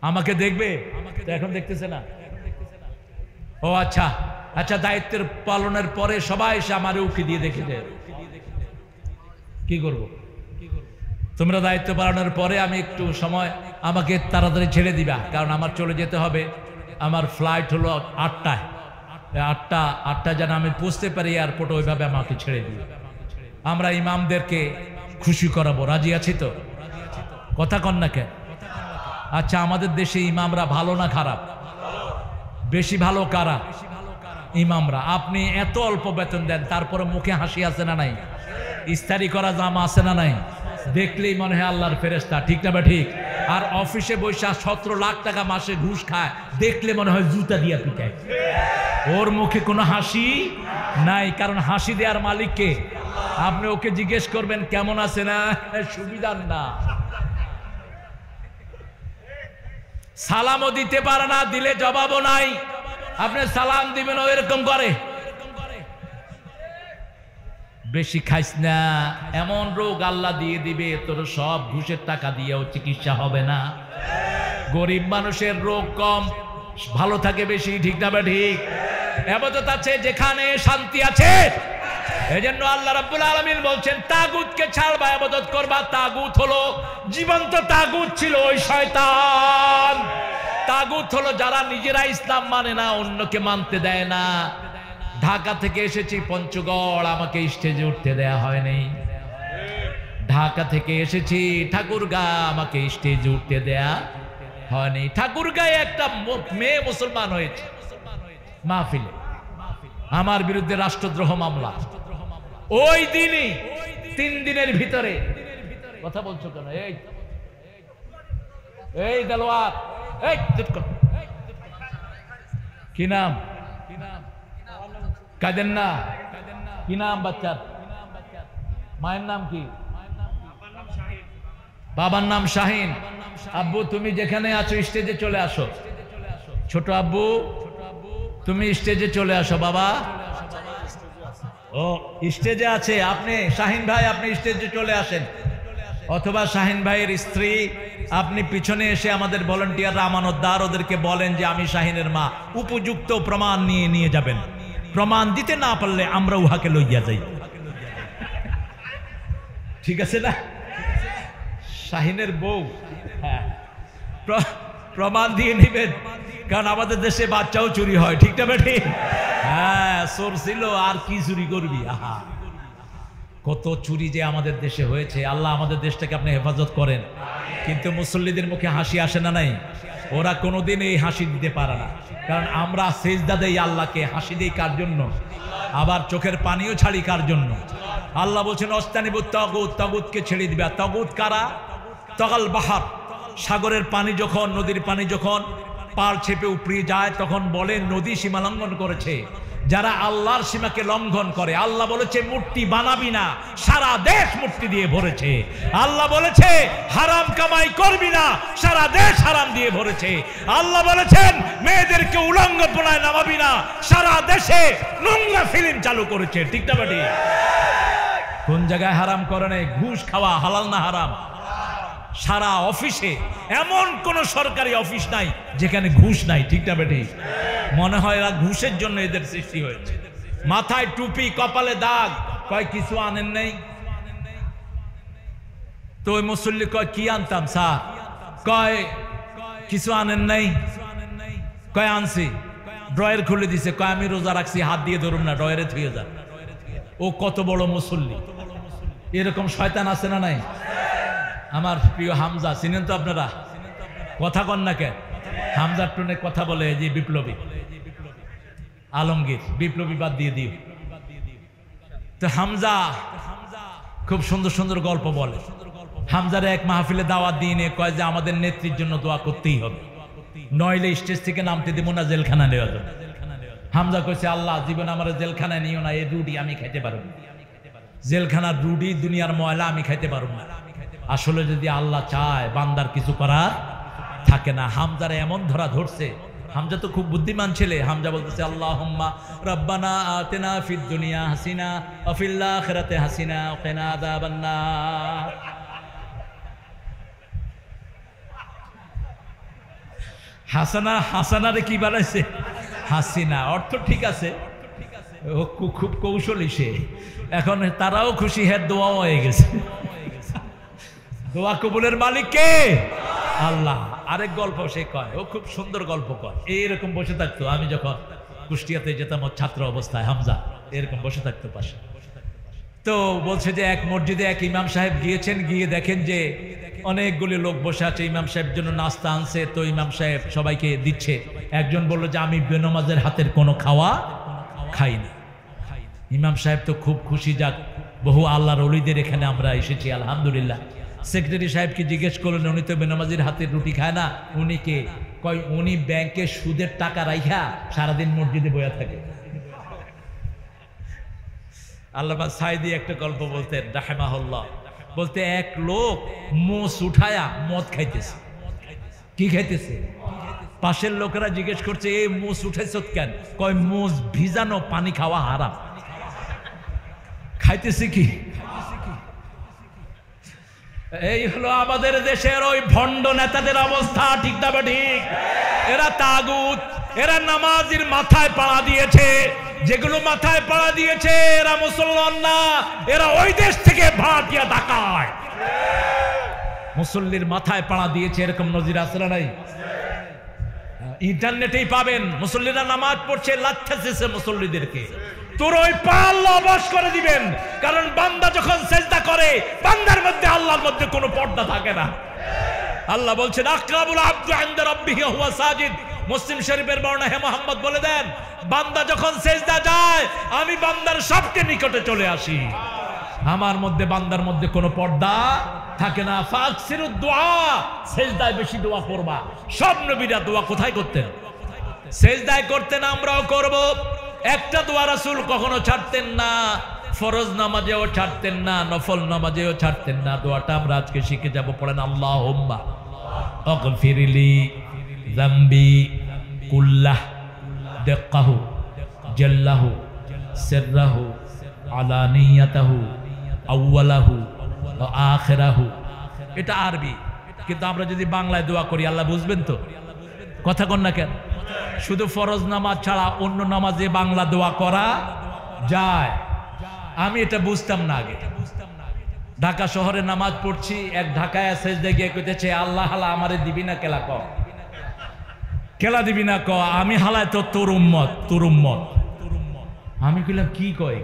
আমাকে দেখবে, এখন দেখতেছে না। ও আচ্ছা আচ্ছা, দায়িত্বের পালনের পরে সবাই এসে আমার উকি দিয়ে দেখে যায়। কি করব? তোমরা দায়িত্ব পালনের পরে আমি একটু সময় আমাকে তাড়াতাড়ি ছেড়ে দিবা, কারণ আমার চলে যেতে হবে। আমার ফ্লাইট হলো 8টায়। 8টা যেন আমি পৌঁছতে পারি এয়ারপোর্টে, ওইভাবে আমাকে ছেড়ে দিবে। আমরা ইমামদেরকে খুশি করাবো, রাজি আছি তো? কথা কন না কেন? আচ্ছা, আমাদের দেশে ইমামরা ভালো না খারাপ? বেশি ভালো কারা? ইমামরা। আপনি এত অল্প বেতন দেন, তারপরে মুখে হাসি আছে না নাই? ইস্তারি করা জামা আছে না নাই? দেখলেই মনে হয় আল্লাহর ফেরেশতা, ঠিক না বা ঠিক? আর অফিসে বৈশা 17 লাখ টাকা মাসে ঘুষ খায়, দেখলে মনে হয় জুতা দিয়া পিটায়। ওর মুখে কোনো হাসি নাই, কারণ হাসি দেওয়ার মালিককে। আপনি ওকে জিজ্ঞেস করবেন কেমন আছে না, সুবিধার না। সালামও দিতে পারে না, দিলে জবাবও নাই। আপনি সালাম দিবেন ও এরকম করে। বেশি খাইস না, এমন রোগ আল্লাহ দিয়ে দিবে তোর সব ঘুষের টাকা দিয়েও চিকিৎসা হবে না। গরিব মানুষের রোগ কম, ভালো থাকে বেশি, ঠিক না বা ঠিক? ইবাদত আছে যেখানে শান্তি আছে। এজন্য আল্লাহ রাব্বুল আলামিন বলছেন তাগুতকে ছাড়বা, ইবাদত করবা। তাগুত হলো জীবন্ত তাগুত ছিল ওই শয়তান। তাগুত হলো যারা নিজেরা ইসলাম মানে না, অন্যকে মানতে দেয় না। ঢাকা থেকে এসেছি পঞ্চগড়, আমাকে স্টেজে উঠতে দেয়া হয়নি। ঢাকা থেকে এসেছি ঠাকুরগাঁ, আমাকে স্টেজে উঠতে দেয়া হয়নি। ঠাকুরগাঁয়ে একটা মেয়ে মুসলমান হয়েছে মাহফিলে, আমার বিরুদ্ধে রাষ্ট্রদ্রোহ মামলা। ওই দিনই 3 দিনের ভিতরে। কথা বলছো কেন? এই দেলোয়ার, এই কি নাম? কাঁদেন না। কি নাম বাচ্চার? মায়ের নাম কি? বাবার নাম শাহিন। আব্বু তুমি যেখানে আছো স্টেজে চলে আসো। ছোট আব্বু তুমি স্টেজে চলে আসো বাবা। ও স্টেজে আছে, আপনি শাহিন ভাই আপনি স্টেজে চলে আসেন, অথবা শাহিন ভাইয়ের স্ত্রী আপনি পিছনে এসে আমাদের ভলান্টিয়াররা আমানতদার ওদেরকে বলেন যে আমি শাহিনের মা, উপযুক্ত প্রমাণ নিয়ে যাবেন। প্রমাণ দিতে না পারলে আমরা উহাকে লইয়া যাই, ঠিক আছে না? শাহিনের বউ, হ্যাঁ প্রমাণ দিয়ে নিবেন, কারণ আমাদের দেশে বাচ্চাও চুরি হয়, ঠিক না বেঠি? হ্যাঁ চোর ছিল আর কি চুরি করবি, আহা কত চুরি যে আমাদের দেশে হয়েছে। আল্লাহ আমাদের দেশটাকে আপনি হেফাজত করেন। কিন্তু মুসল্লিদের মুখে হাসি আসে না নাই? ওরা কোনোদিন এই হাসি দিতে পারে না, কারণ আমরা সেজদা দেই আল্লাহকে, হাসি দেই কার জন্য? আবার চোখের পানিও ছাড়ি কার জন্য? আল্লাহ বলছেন অস্তানিবুত তাগুত, তাগুতকে ছেড়ে দিবে। তাগুত কারা? তগাল বাহার, সাগরের পানি যখন, নদীর পানি যখন পার ছেপে উপড়িয়ে যায় তখন বলে নদী সীমা লঙ্ঘন করেছে। যারা আল্লাহর সীমাকে লঙ্ঘন করে, আল্লাহ বলেছে মূর্তি বানাবি না, সারা দেশ মূর্তি দিয়ে ভরেছে। আল্লাহ বলেছে হারাম কামাই করবি না, সারা দেশ হারাম দিয়ে ভরেছে। আল্লাহ বলেছেন মেয়েদেরকে উলঙ্গপনায় নামাবি না, সারা দেশে নোংরা ফিল্ম চালু করেছে, ঠিক না বেটি? কোন জায়গায় হারাম করে নাই? ঘুষ খাওয়া হালাল না হারাম? সারা অফিসে এমন কোন সরকারি অফিস নাই যেখানে ঘুষ নাই, ঠিক না বেটি? মনে হয় এরা ঘুষের জন্য এদের সৃষ্টি হয়েছে। মাথায় টুপি, কপালে দাগ, কয় কিছু আনেন নাই? তো ওই মুসল্লি কয় কি আনতাম স্যার? কয় কিছু আনেন নাই? কয় আনছি। ড্রয়ার খুলে দিছে, কয় আমি রোজা রাখছি, হাত দিয়ে ধরুন না, ড্রয়ারে থুয়ে যান। ও কত বড় মুসল্লি। এরকম শয়তান আছে না নাই? আমার প্রিয় হামজা চিনেন তো আপনারা? কথা কন না কেন? হামজার টনে কথা বলে যে বিপ্লবী আলমগীর, বিপ্লবী বাদ দিয়ে দিও। তো হামজা খুব সুন্দর সুন্দর গল্প বলে। হামজারে এক মাহফিলে দাওয়াত দিয়ে নিয়ে কয় যে আমাদের নেত্রীর জন্য দোয়া করতেই হবে, নইলে স্টেজ থেকে নামতে দেব না, জেলখানা নেওয়া যাবে। হামজা কইছে আল্লাহ জীবন আমার জেলখানায় নিও না, এই রুটি আমি খাইতে পারব না, জেলখানার রুটি দুনিয়ার ময়লা আমি খাইতে পারব না। আসলে যদি আল্লাহ চায় বান্দার কিছু করার থাকে না। হামজারে এমন ধরা ধরছে, হামজা তো খুব বুদ্ধিমান ছেলে। হামজা বলতেছে আল্লাহুম্মা রাব্বানা আতিনা ফিদ দুনিয়া হাসিনা ওয়া ফিল আখিরাতি হাসিনা ওয়া কিনা আযাবান নার। হাসানা, হাসানারে কি বানাইছে? হাসিনা। অর্থ ঠিক আছে, ও খুব কৌশলী সে। এখন তারাও খুশি, হ্যাঁ দোয়াও হয়ে গেছে। দোয়া কবুলের মালিক কে? আল্লাহ। আরেক গল্প সে কয়, ও খুব সুন্দর গল্প কয়। এইরকম বসে থাকতো, আমি যখন কুষ্টিয়াতে যেতাম ওর ছাত্র অবস্থায়, হামজা এরকম বসে থাকতো পাশে। তো বলছে যে এক মসজিদে এক ইমাম সাহেব গিয়েছেন, গিয়ে দেখেন যে অনেকগুলি লোক বসে আছে, ইমাম সাহেবের জন্য নাস্তা আনছে। তো ইমাম সাহেব সবাইকে দিচ্ছে। একজন বলল যে আমি বেনমাজের হাতের কোনো খাওয়া খাই না। ইমাম সাহেব তো খুব খুশি, যাক বহু আল্লাহর ওলিদের এখানে আমরা এসেছি, আলহামদুলিল্লাহ। সেক্রেটারি সাহেবকে জিজ্ঞেস করলেন উনি তো বেনামাজির হাতের রুটি খায় না, উনি কে? কয় উনি ব্যাংকে সুদের টাকা রাইখা সারাদিন মসজিদে বয়া থাকে। আল্লামা সাইদি একটা গল্প বলতেন রাহিমাহুল্লাহ, বলতে এক লোক মোষ উঠায়া মদ খাইতেছে। কি খাইতেছে? পাশের লোকেরা জিজ্ঞেস করছে এই মোষ উঠাইছ কেন? কয় মোষ ভিজানো পানি খাওয়া হারাম। খাইতেছে কি? এই হলো আমাদের দেশের ওই ভণ্ড নেতাদের অবস্থা, ঠিক না ঠিক? এরা তাগুত, এরা নামাজির মাথায় পাড়া দিয়েছে। যেগুলো মাথায় পাড়া দিয়েছে এরা মুসলমান না, এরা ওই দেশ থেকে ভাড়াটিয়া ডাকায়। মুসল্লির মাথায় পাড়া দিয়েছে, এরকম নজির আছে না নাই? ইন্টারনেটেই পাবেন, মুসল্লিরা নামাজ পড়ছে, লাথেছে মুসল্লিদেরকে। তোর ওই পা আল্লাহ বশ করে দিবেন, কারণ বান্দা যখন সেজদা করে বান্দার মধ্যে আল্লাহর মধ্যে কোনো পর্দা থাকে না। আল্লাহ বলছেন আকরাবুল আবদু ইনদা রাব্বিহি হুয়া সাজিদ। মুসলিম শরীফের বর্ণনা, হে মুহাম্মদ বলে দেন বান্দা যখন সেজদা যায় আমি বান্দার সবচেয়ে নিকটে চলে আসি, আমার মধ্যে বান্দার মধ্যে কোনো পর্দা থাকে না। ফাকসিরুদ দুআ, সেজদায় বেশি দোয়া করবা। সব নবীরা দোয়া কোথায় করতেন? সেজদায় করতেন, আমরাও করব। একটা দোয়া রাসূল কখনো ছাড়তেন না, ফরজ নামাজেও ছাড়তেন না, নফল নামাজেও ছাড়তেন না। দোয়াটা আমরা আজকে শিখে যাব। পড়েন, আল্লাহুম্মা আগফিরলি যামবি কুল্লাহ দাক্কাহু জাল্লাহু সিররাহু আলানিয়াতাহু আউওয়ালাহু ওয়া আখিরাহু। এটা আরবি, কিন্তু আমরা যদি বাংলায় দোয়া করি আল্লাহ বুঝবেন তো? কথা কন না কেন? শুধু ফরজ নামাজ ছাড়া অন্য নামাজে বাংলা দোয়া করা যায়? আমি এটা বুঝতাম না আগে। ঢাকা শহরে নামাজ পড়ছি, এক ঢাকায় সেজদা গিয়ে কইতেছে, আল্লাহ হালা আমারে দিবি না কেলা ক, কেলা দিবি না ক, আমি হালায় তো তোর উম্মত, তোর উম্মত। আমি কইলাম কি কয়?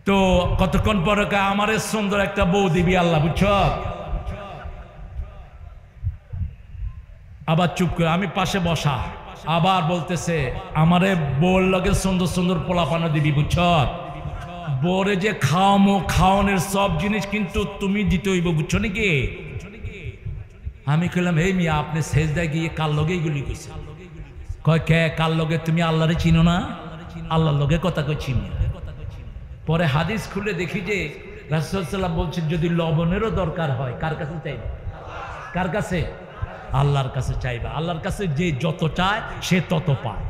তো কতক্ষণ পরে আমারে সুন্দর একটা বউ দিবি আল্লাহ, বুঝছ? আবার চুপ করে, আমি পাশে বসা, আবার বলতেছে আমারে বউর লগে সুন্দর সুন্দর পোলাপানো দিবি, বুঝছ? বরে যে খাওয়ামো, খাওয়ানোর সব জিনিস কিন্তু তুমি দিতে হইব, বুঝছো নাকি? আমি কইলাম, এই মিয়া আপনি সেজদায় গিয়ে কার লগে এগুলি কইছে? কয় কে কার লগে? তুমি আল্লাহরে চিনো না? আল্লাহর লগে কথা কই চিনি। পরে হাদিস খুলে দেখি যে রাসূল সাল্লাল্লাহু আলাইহি ওয়াসাল্লাম বলছেন, যদি লবণেরও দরকার হয় কার কাছে চাইবা? কার কাছে? আল্লাহর কাছে চাইবা। আল্লাহর কাছে যে যত চায় সে তত পায়।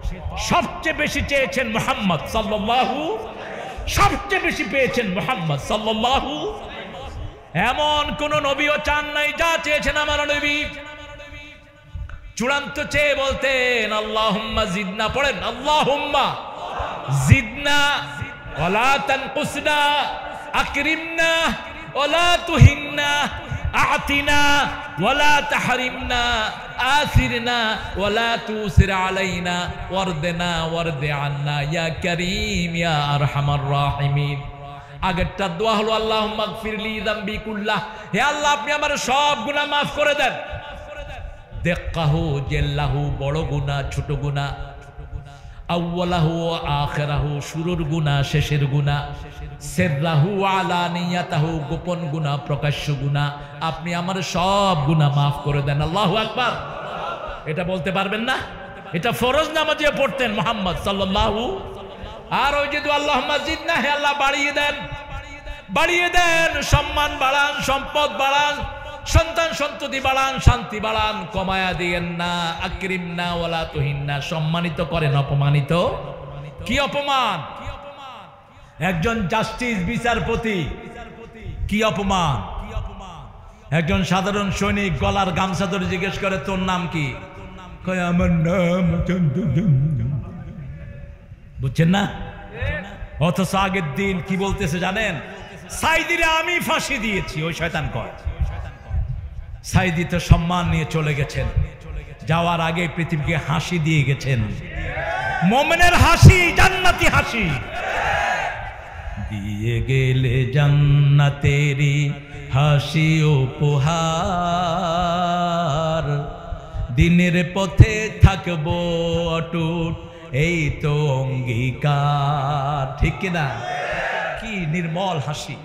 সবচেয়ে বেশি চেয়েছেন মুহাম্মদ সাল্লাল্লাহু, সবচেয়ে বেশি পেয়েছেন মুহাম্মদ সাল্লাল্লাহু। এমন কোন নবীও চান নাই যা চেয়েছেন আমার নবী। চূড়ান্ত চেয়ে বলতেন আল্লাহুম্মা জিদনা। পড়েন, আল্লাহুম্মা জিদনা ওয়ালা তানকুসনা আকরিমনা ওয়ালা তুহিন্না আতিনা ওয়ালা তাহরিমনা আসিরনা ওয়ালা তুসির আলাইনা ওয়ারদনা ওয়ারদি আন্না ইয়া কারীম ইয়া আরহামার রাহিমিন। আগেরটা দোয়া হলো আল্লাহুম্মা গফিরলি যামবি কুল্লাহ, হে আল্লাহ আপনি আমার সব গুনাহ মাফ করে দেন। দাক্কাহু জাল্লাহু, বড় গুনাহ ছোট গুনাহ, আউওয়ালাহু ওয়া আখিরাহু, শুরুর গুনাহ শেষের গুনাহ, সিররাহু আলানিয়াতাহু, গোপন গুনাহ প্রকাশ্য গুনাহ, আপনি আমার সব গুনাহ মাফ করে দেন। আল্লাহু আকবার। এটা বলতে পারবেন না? এটা ফরজ নামাজে পড়তেন মুহাম্মদ সাল্লাল্লাহু। আর ওই যে আল্লাহুম্মা জিদনা, হে আল্লাহ বাড়িয়ে দেন, বাড়িয়ে দেন, সম্মান বাড়ান, সম্পদ বাড়ান, সন্তান সন্ততি বাড়ান, শান্তি বাড়ান, কমায়া দিয়েন না। আকরিমনা ওয়ালা তুহিন্না, সম্মানিত করেন, অপমানিত। কি অপমান? একজন জাস্টিস বিচারপতি, কি অপমান? একজন সাধারণ সৈনিক গলার গামছা ধরে জিজ্ঞেস করে তোর নাম কি? কয় আমার নাম, বুঝছেন না? অথচ আগের দিন কি বলতেছে জানেন? সাইদিরে আমি ফাঁসি দিয়েছি। ওই শয়তান কয় সাইদি তো সম্মান নিয়ে চলে গেছেন, যাওয়ার আগে পৃথিবীকে হাসি দিয়ে গেছেন। মুমিনের হাসি জান্নাতি হাসি। দিয়ে গেলে জান্নাতেরি হাসি উপহার, দিনের পথে থাকবো অটুট এই তো অঙ্গীকার। ঠিক কিনা? কি নির্মল হাসি।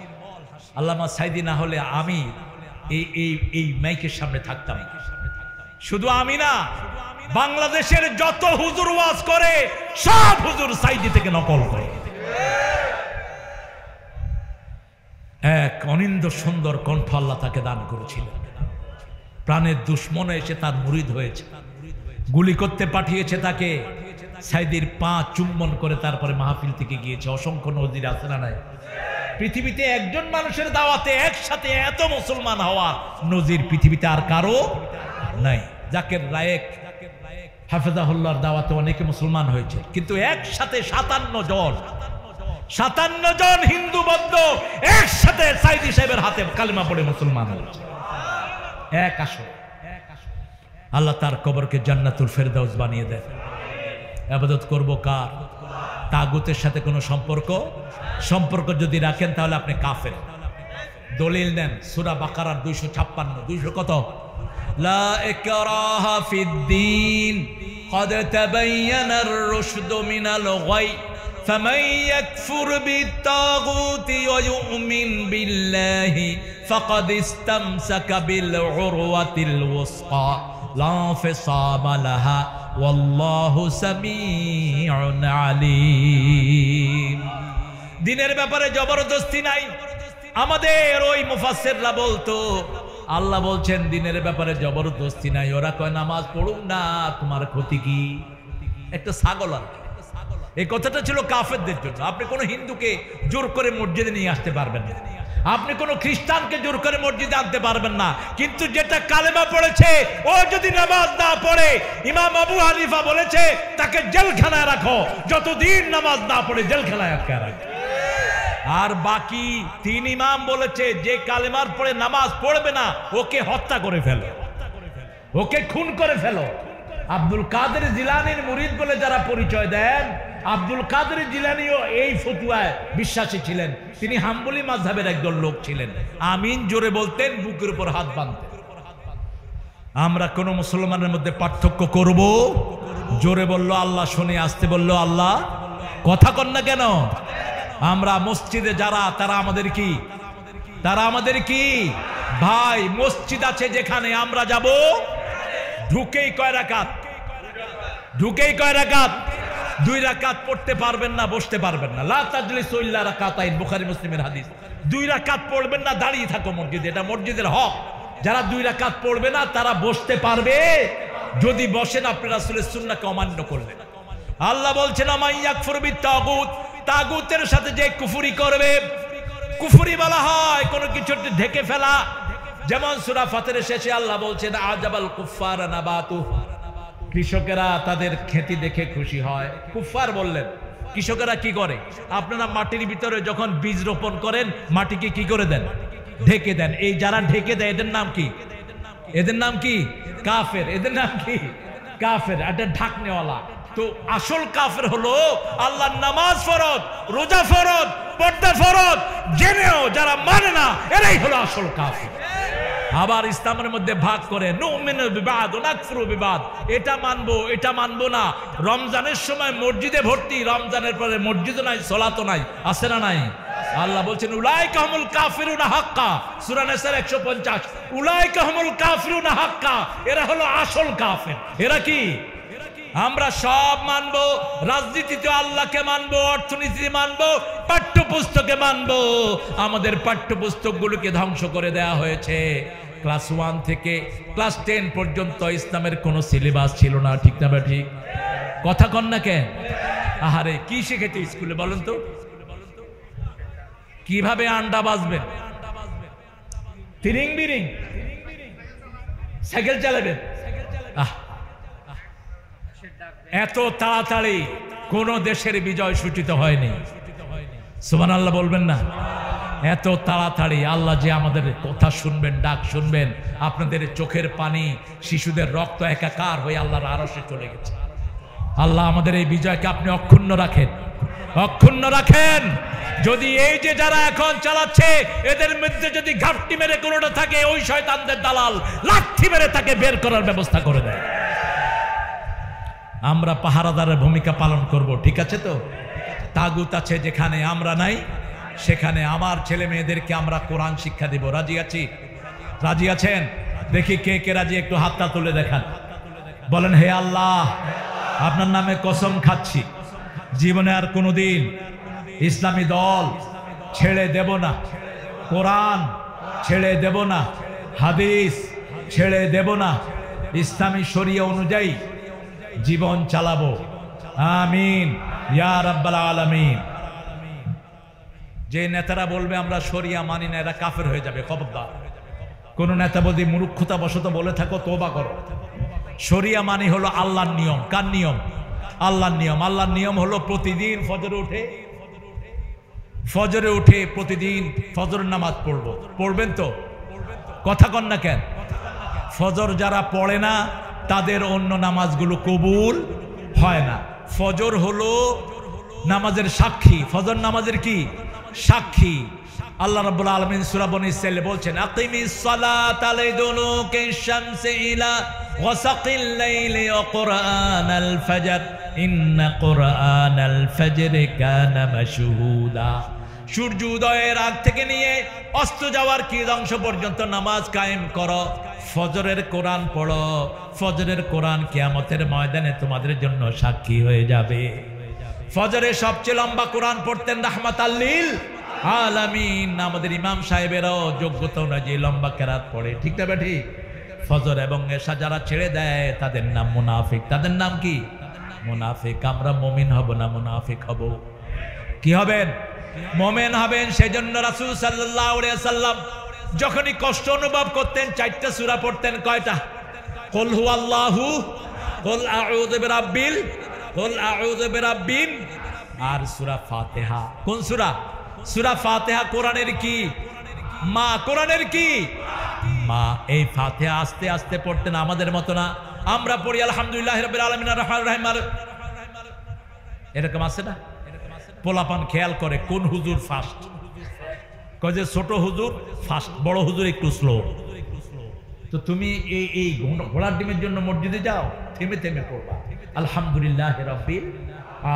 আল্লামা সাইদি না হলে আমি এই মাইকের সামনে থাকতাম। শুধু আমি না, বাংলাদেশের যত হুজুর ওয়াজ করে সব হুজুর সাইদি থেকে নকল করে। এক অনিন্দ সুন্দর কণ্ঠ আল্লাহ তাকে দান করেছিলেন। প্রাণের দুশ্মনে এসে তার মুরিদ হয়েছে, গুলি করতে পাঠিয়েছে তাকে। সাইদির পা চুম্বন করে তারপরে মাহফিল থেকে গিয়েছে। অসংখ্য নজির আছে না নাই? পৃথিবীতে একজন মানুষের দাওয়াতে একসাথে এত মুসলমান হওয়ার নজির পৃথিবীতে আর কারো নাই। জাকের নায়েক হাফেজাহুল্লাহর দাওয়াতে অনেকে মুসলমান হয়েছে, কিন্তু একসাথে 57 জন হিন্দু বৌদ্ধ একসাথে সাইদি সাহেবের হাতে কালিমা পড়ে মুসলমান হয়েছে। এক আসর। আল্লাহ তার কবরকে জান্নাতুল ফেরদাউস বানিয়ে দেয়। ইবাদত করব কার? তাগুতের সাথে কোনো সম্পর্ক যদি রাখেন তাহলে আপনি কাফের। দলিল নেন সূরা বাকারার 256, 200 কত? লা ইকরাহা ফিদ্দীন قد تبين الرشد من الغي فمن يكفر بالطاغوت ويؤمن بالله فقد استمسك بالعروة الوثقى لا انفصام لها ওয়াল্লাহু সামিউন আলিম। দিনের ব্যাপারে জবরদস্তি নাই। আমাদের ওই মুফাসসিররা বলতো আল্লাহ বলছেন দিনের ব্যাপারে জবরদস্তি নাই। ওরা কয় নামাজ পড়ুক না, তোমার ক্ষতি কি? একটা ছাগল। এই কথাটা ছিল কাফেরদের জন্য। আপনি কোনো হিন্দুকে জোর করে মসজিদে নিয়ে আসতে পারবেন না, আপনি কোনো খ্রিস্টানকে জোর করে মসজিদে আনতে পারবেন না। কিন্তু যেটা কালেমা পড়েছে ও যদি নামাজ না পড়ে, ইমাম আবু হানিফা বলেছে তাকে জেলখানায় রাখো, যতদিন নামাজ না পড়ে জেলখানায় আটকে রাখো। আর বাকি 3 ইমাম বলেছে যে কালেমার পরে নামাজ পড়বে না ওকে হত্যা করে ফেলো, ওকে খুন করে ফেলো। আব্দুল কাদের জিলানীর মুরিদ বলে যারা পরিচয় দেন, আব্দুল কাদের জিলানীও এই ফতোয়ায় বিশ্বাসী ছিলেন। তিনি হাম্বলি মাযহাবের একজন লোক ছিলেন। আমিন জোরে বলতেন, বুকের উপর হাত বাঁধতেন। আমরা কোন মুসলমানের মধ্যে পার্থক্য করব? জোরে বলল আল্লাহ শুনে, আসতে বলল আল্লাহ। কথা কন না কেন? আমরা মসজিদে যারা, তারা আমাদের কি? তারা আমাদের কি ভাই? মসজিদ আছে যেখানে আমরা যাব, ঢুকেই কয় রাকাত? ঢুকেই কয় রাকাত? 2 রাকাত পড়তে পারবেন না, বসতে পারবেন না। লা তাজলিসু ইল্লা রাকাতাইন, বুখারী মুসলিমের হাদিস। 2 রাকাত পড়বেন না, দাঁড়িয়ে থাকো মসজিদে, এটা মসজিদের হক। যারা 2 রাকাত পড়বে না তারা বসতে পারবে, যদি বসেন আপনি রাসূলের সুন্নাহকে অমান্য করলেন। আল্লাহ বলছেন আমা ইয়াকফুর বিত্তাগুত, তাগুতের সাথে যে কুফরি করবে, কুফরি বলা হয় কোন কিছু ঢেকে ফেলা। যেমন সূরা ফাতিরের শেষে আল্লাহ বলছেন আজাবাল কুফারা নাবাতু, কৃষকেরা তাদের খেতি দেখে খুশি হয়। কুফার বললেন। কৃষকেরা কি করে? আপনারা মাটির ভিতরে যখন বীজ রোপণ করেন মাটিকে কি করে দেন? ঢেকে দেন। এই যারা ঢেকে দেয় এদের নাম কি? এদের নাম কি? কাফের। এদের নাম কি? কাফের। এটা ঢাকনেওয়ালা। তো আসল কাফের হলো আল্লাহর নামাজ ফরজ, রোজা ফরজ, পর্দা ফরজ জেনেও যারা মানে না, এরাই হলো আসল কাফের। আবার ইসলামের মধ্যে ভাগ করে নুমিনু বিবাদ ওয়া নাকফুরু বিবাদ, এটা মানবো এটা মানবো না। রমজানের সময় মসজিদে ভর্তি, রমজানের পরে মসজিদও নাই, সালাতও নাই, আছে না নাই? আল্লাহ বলছেন উলাইকা হুমুল কাফিরুনা হাক্কা, সূরা নিসার 150। উলাইকা হুমুল কাফিরুনা হাক্কা, এরা হলো আসল কাফের। এরা কি? আমরা সব মানবো, রাজনীতিতে আল্লাহকে মানবো, অর্থনীতি মানবো, পাঠ্যপুস্তকে মানবো। আমাদের পাঠ্যপুস্তকগুলোকে ধ্বংস করে দেয়া হয়েছে। ক্লাস 1 থেকে ক্লাস 10 পর্যন্ত ইসলামের কোনো সিলেবাস ছিল না। ঠিক না বা ঠিক? কথা কন না কেন? আহারে কি শিখেছে স্কুলে বলেন তো? কিভাবে আন্ডা বাজবেন, ফিরিং বিরিং, সাইকেল চালাবেন। এত তাড়াতাড়ি কোন দেশের বিজয় সূচিত হয়নি। সুবহানাল্লাহ বলবেন না? এত তাড়াতাড়ি আল্লাহ যে আমাদের কথা শুনবেন, ডাক শুনবেন। আপনাদের চোখের পানি, শিশুদের রক্ত একাকার হয়ে আল্লাহর আরশে চলে গেছে। আল্লাহ আমাদের এই বিজয়কে আপনি অক্ষুণ্ণ রাখেন, অক্ষুণ্ণ রাখেন। যদি এই যে যারা এখন চালাচ্ছে এদের মধ্যে যদি ঘাপটি মেরে কোনোটা থাকে, ওই শয়তানদের দালাল লাঠি মেরে তাকে বের করার ব্যবস্থা করে দেয়। আমরা পাহারাদারের ভূমিকা পালন করব। ঠিক আছে তো? তাগুত আছে যেখানে আমরা নাই, সেখানে আমার ছেলে মেয়েদেরকে আমরা কোরআন শিক্ষা দিব। রাজি আছি? রাজি আছেন? দেখি কে কে রাজি, একটু হাতটা তুলে দেখান। বলেন হে আল্লাহ, আপনার নামে কসম খাচ্ছি জীবনে আর কোনোদিন ইসলামী দল ছেড়ে দেব না, কোরআন ছেড়ে দেব না, হাদিস ছেড়ে দেব না, ইসলামী শরিয়া অনুযায়ী জীবন চালাবো। আমিন ইয়া রাব্বাল আলামিন। যে নেতারা বলবে আমরা শরিয়া মানি না, এরা কাফের হয়ে যাবে, খবরদার। কোন নেতা যদি মূর্খতা বশত বলে থাকো তওবা করো। শরিয়া মানি হলো আল্লাহর নিয়ম। কার নিয়ম? আল্লাহর নিয়ম। আল্লাহর নিয়ম হলো প্রতিদিন ফজরে উঠে প্রতিদিন ফজর নামাজ পড়বো। পড়বেন তো? কথা কন না কেন? ফজর যারা পড়ে না তাদের অন্য নামাজগুলো কবুল হয় না। ফজর হলো নামাজের সাক্ষী। ফজর নামাজের কি সাক্ষী? আল্লাহ রাব্বুল আলামিন সূরা বনী ইসরাঈলে বলছেন আকিমিস সালাতা লিদুলুকিশ শামসি ইলা ওয়াসাকিল লাইলি ওয়া কুরআনাল ফাজর ইন্না কুরআনাল ফাজরি কানা মাশহুদা। সূর্য উদয়ের আগ থেকে নিয়ে অস্ত যাওয়ার কি অংশ পর্যন্ত নামাজ কায়েম করো, ফজরের কোরআন পড়ো। ফজরের কোরআন কিয়ামতের ময়দানে তোমাদের জন্য সাক্ষী হয়ে যাবে। ফজরে সবচেয়ে লম্বা কোরআন পড়তেন রাহমাতাল লিল আলামিন। আমাদের ইমাম সাহেবেরাও যোগ্যতা অনুযায়ী লম্বা কেরাত পড়ে, ঠিক না ঠিক? ফজর এবং এশা যারা ছেড়ে দেয় তাদের নাম মুনাফিক। তাদের নাম কি? মুনাফিক। আমরা মুমিন হব না মুনাফিক হব? কি হবেন? মুমিন হবেন। সেজন্য রাসূল সাল্লাল্লাহু আলাইহি ওয়াসাল্লাম যখনই কষ্ট অনুভব করতেন 4টা সূরা পড়তেন। কয়টা? কুল হুয়াল্লাহু, কুল আউযু বিরাব্বিল, কুল আউযু বিরাব্বিন, আর সূরা ফাতিহা। কোন সূরা? সূরা ফাতিহা কোরআনের কি মা, কোরআনের কি মা। এই ফাতিহা আস্তে আস্তে পড়তেন, আমাদের মতো না। আমরা পড়ি আলহামদুলিল্লাহি রাব্বিল আলামিন আর রহমানির রহিম, এরকম আছে না? পোলাপান খেয়াল করে কোন হুজুর ফাস্ট, কয় যে ছোট হুজুর ফাস্ট, বড় হুজুর একটু স্লো। তো তুমি এই ঘোড়ার ডিমের জন্য মসজিদে যাও, থেমে থেমে পড়বা আলহামদুলিল্লাহি রাব্বিল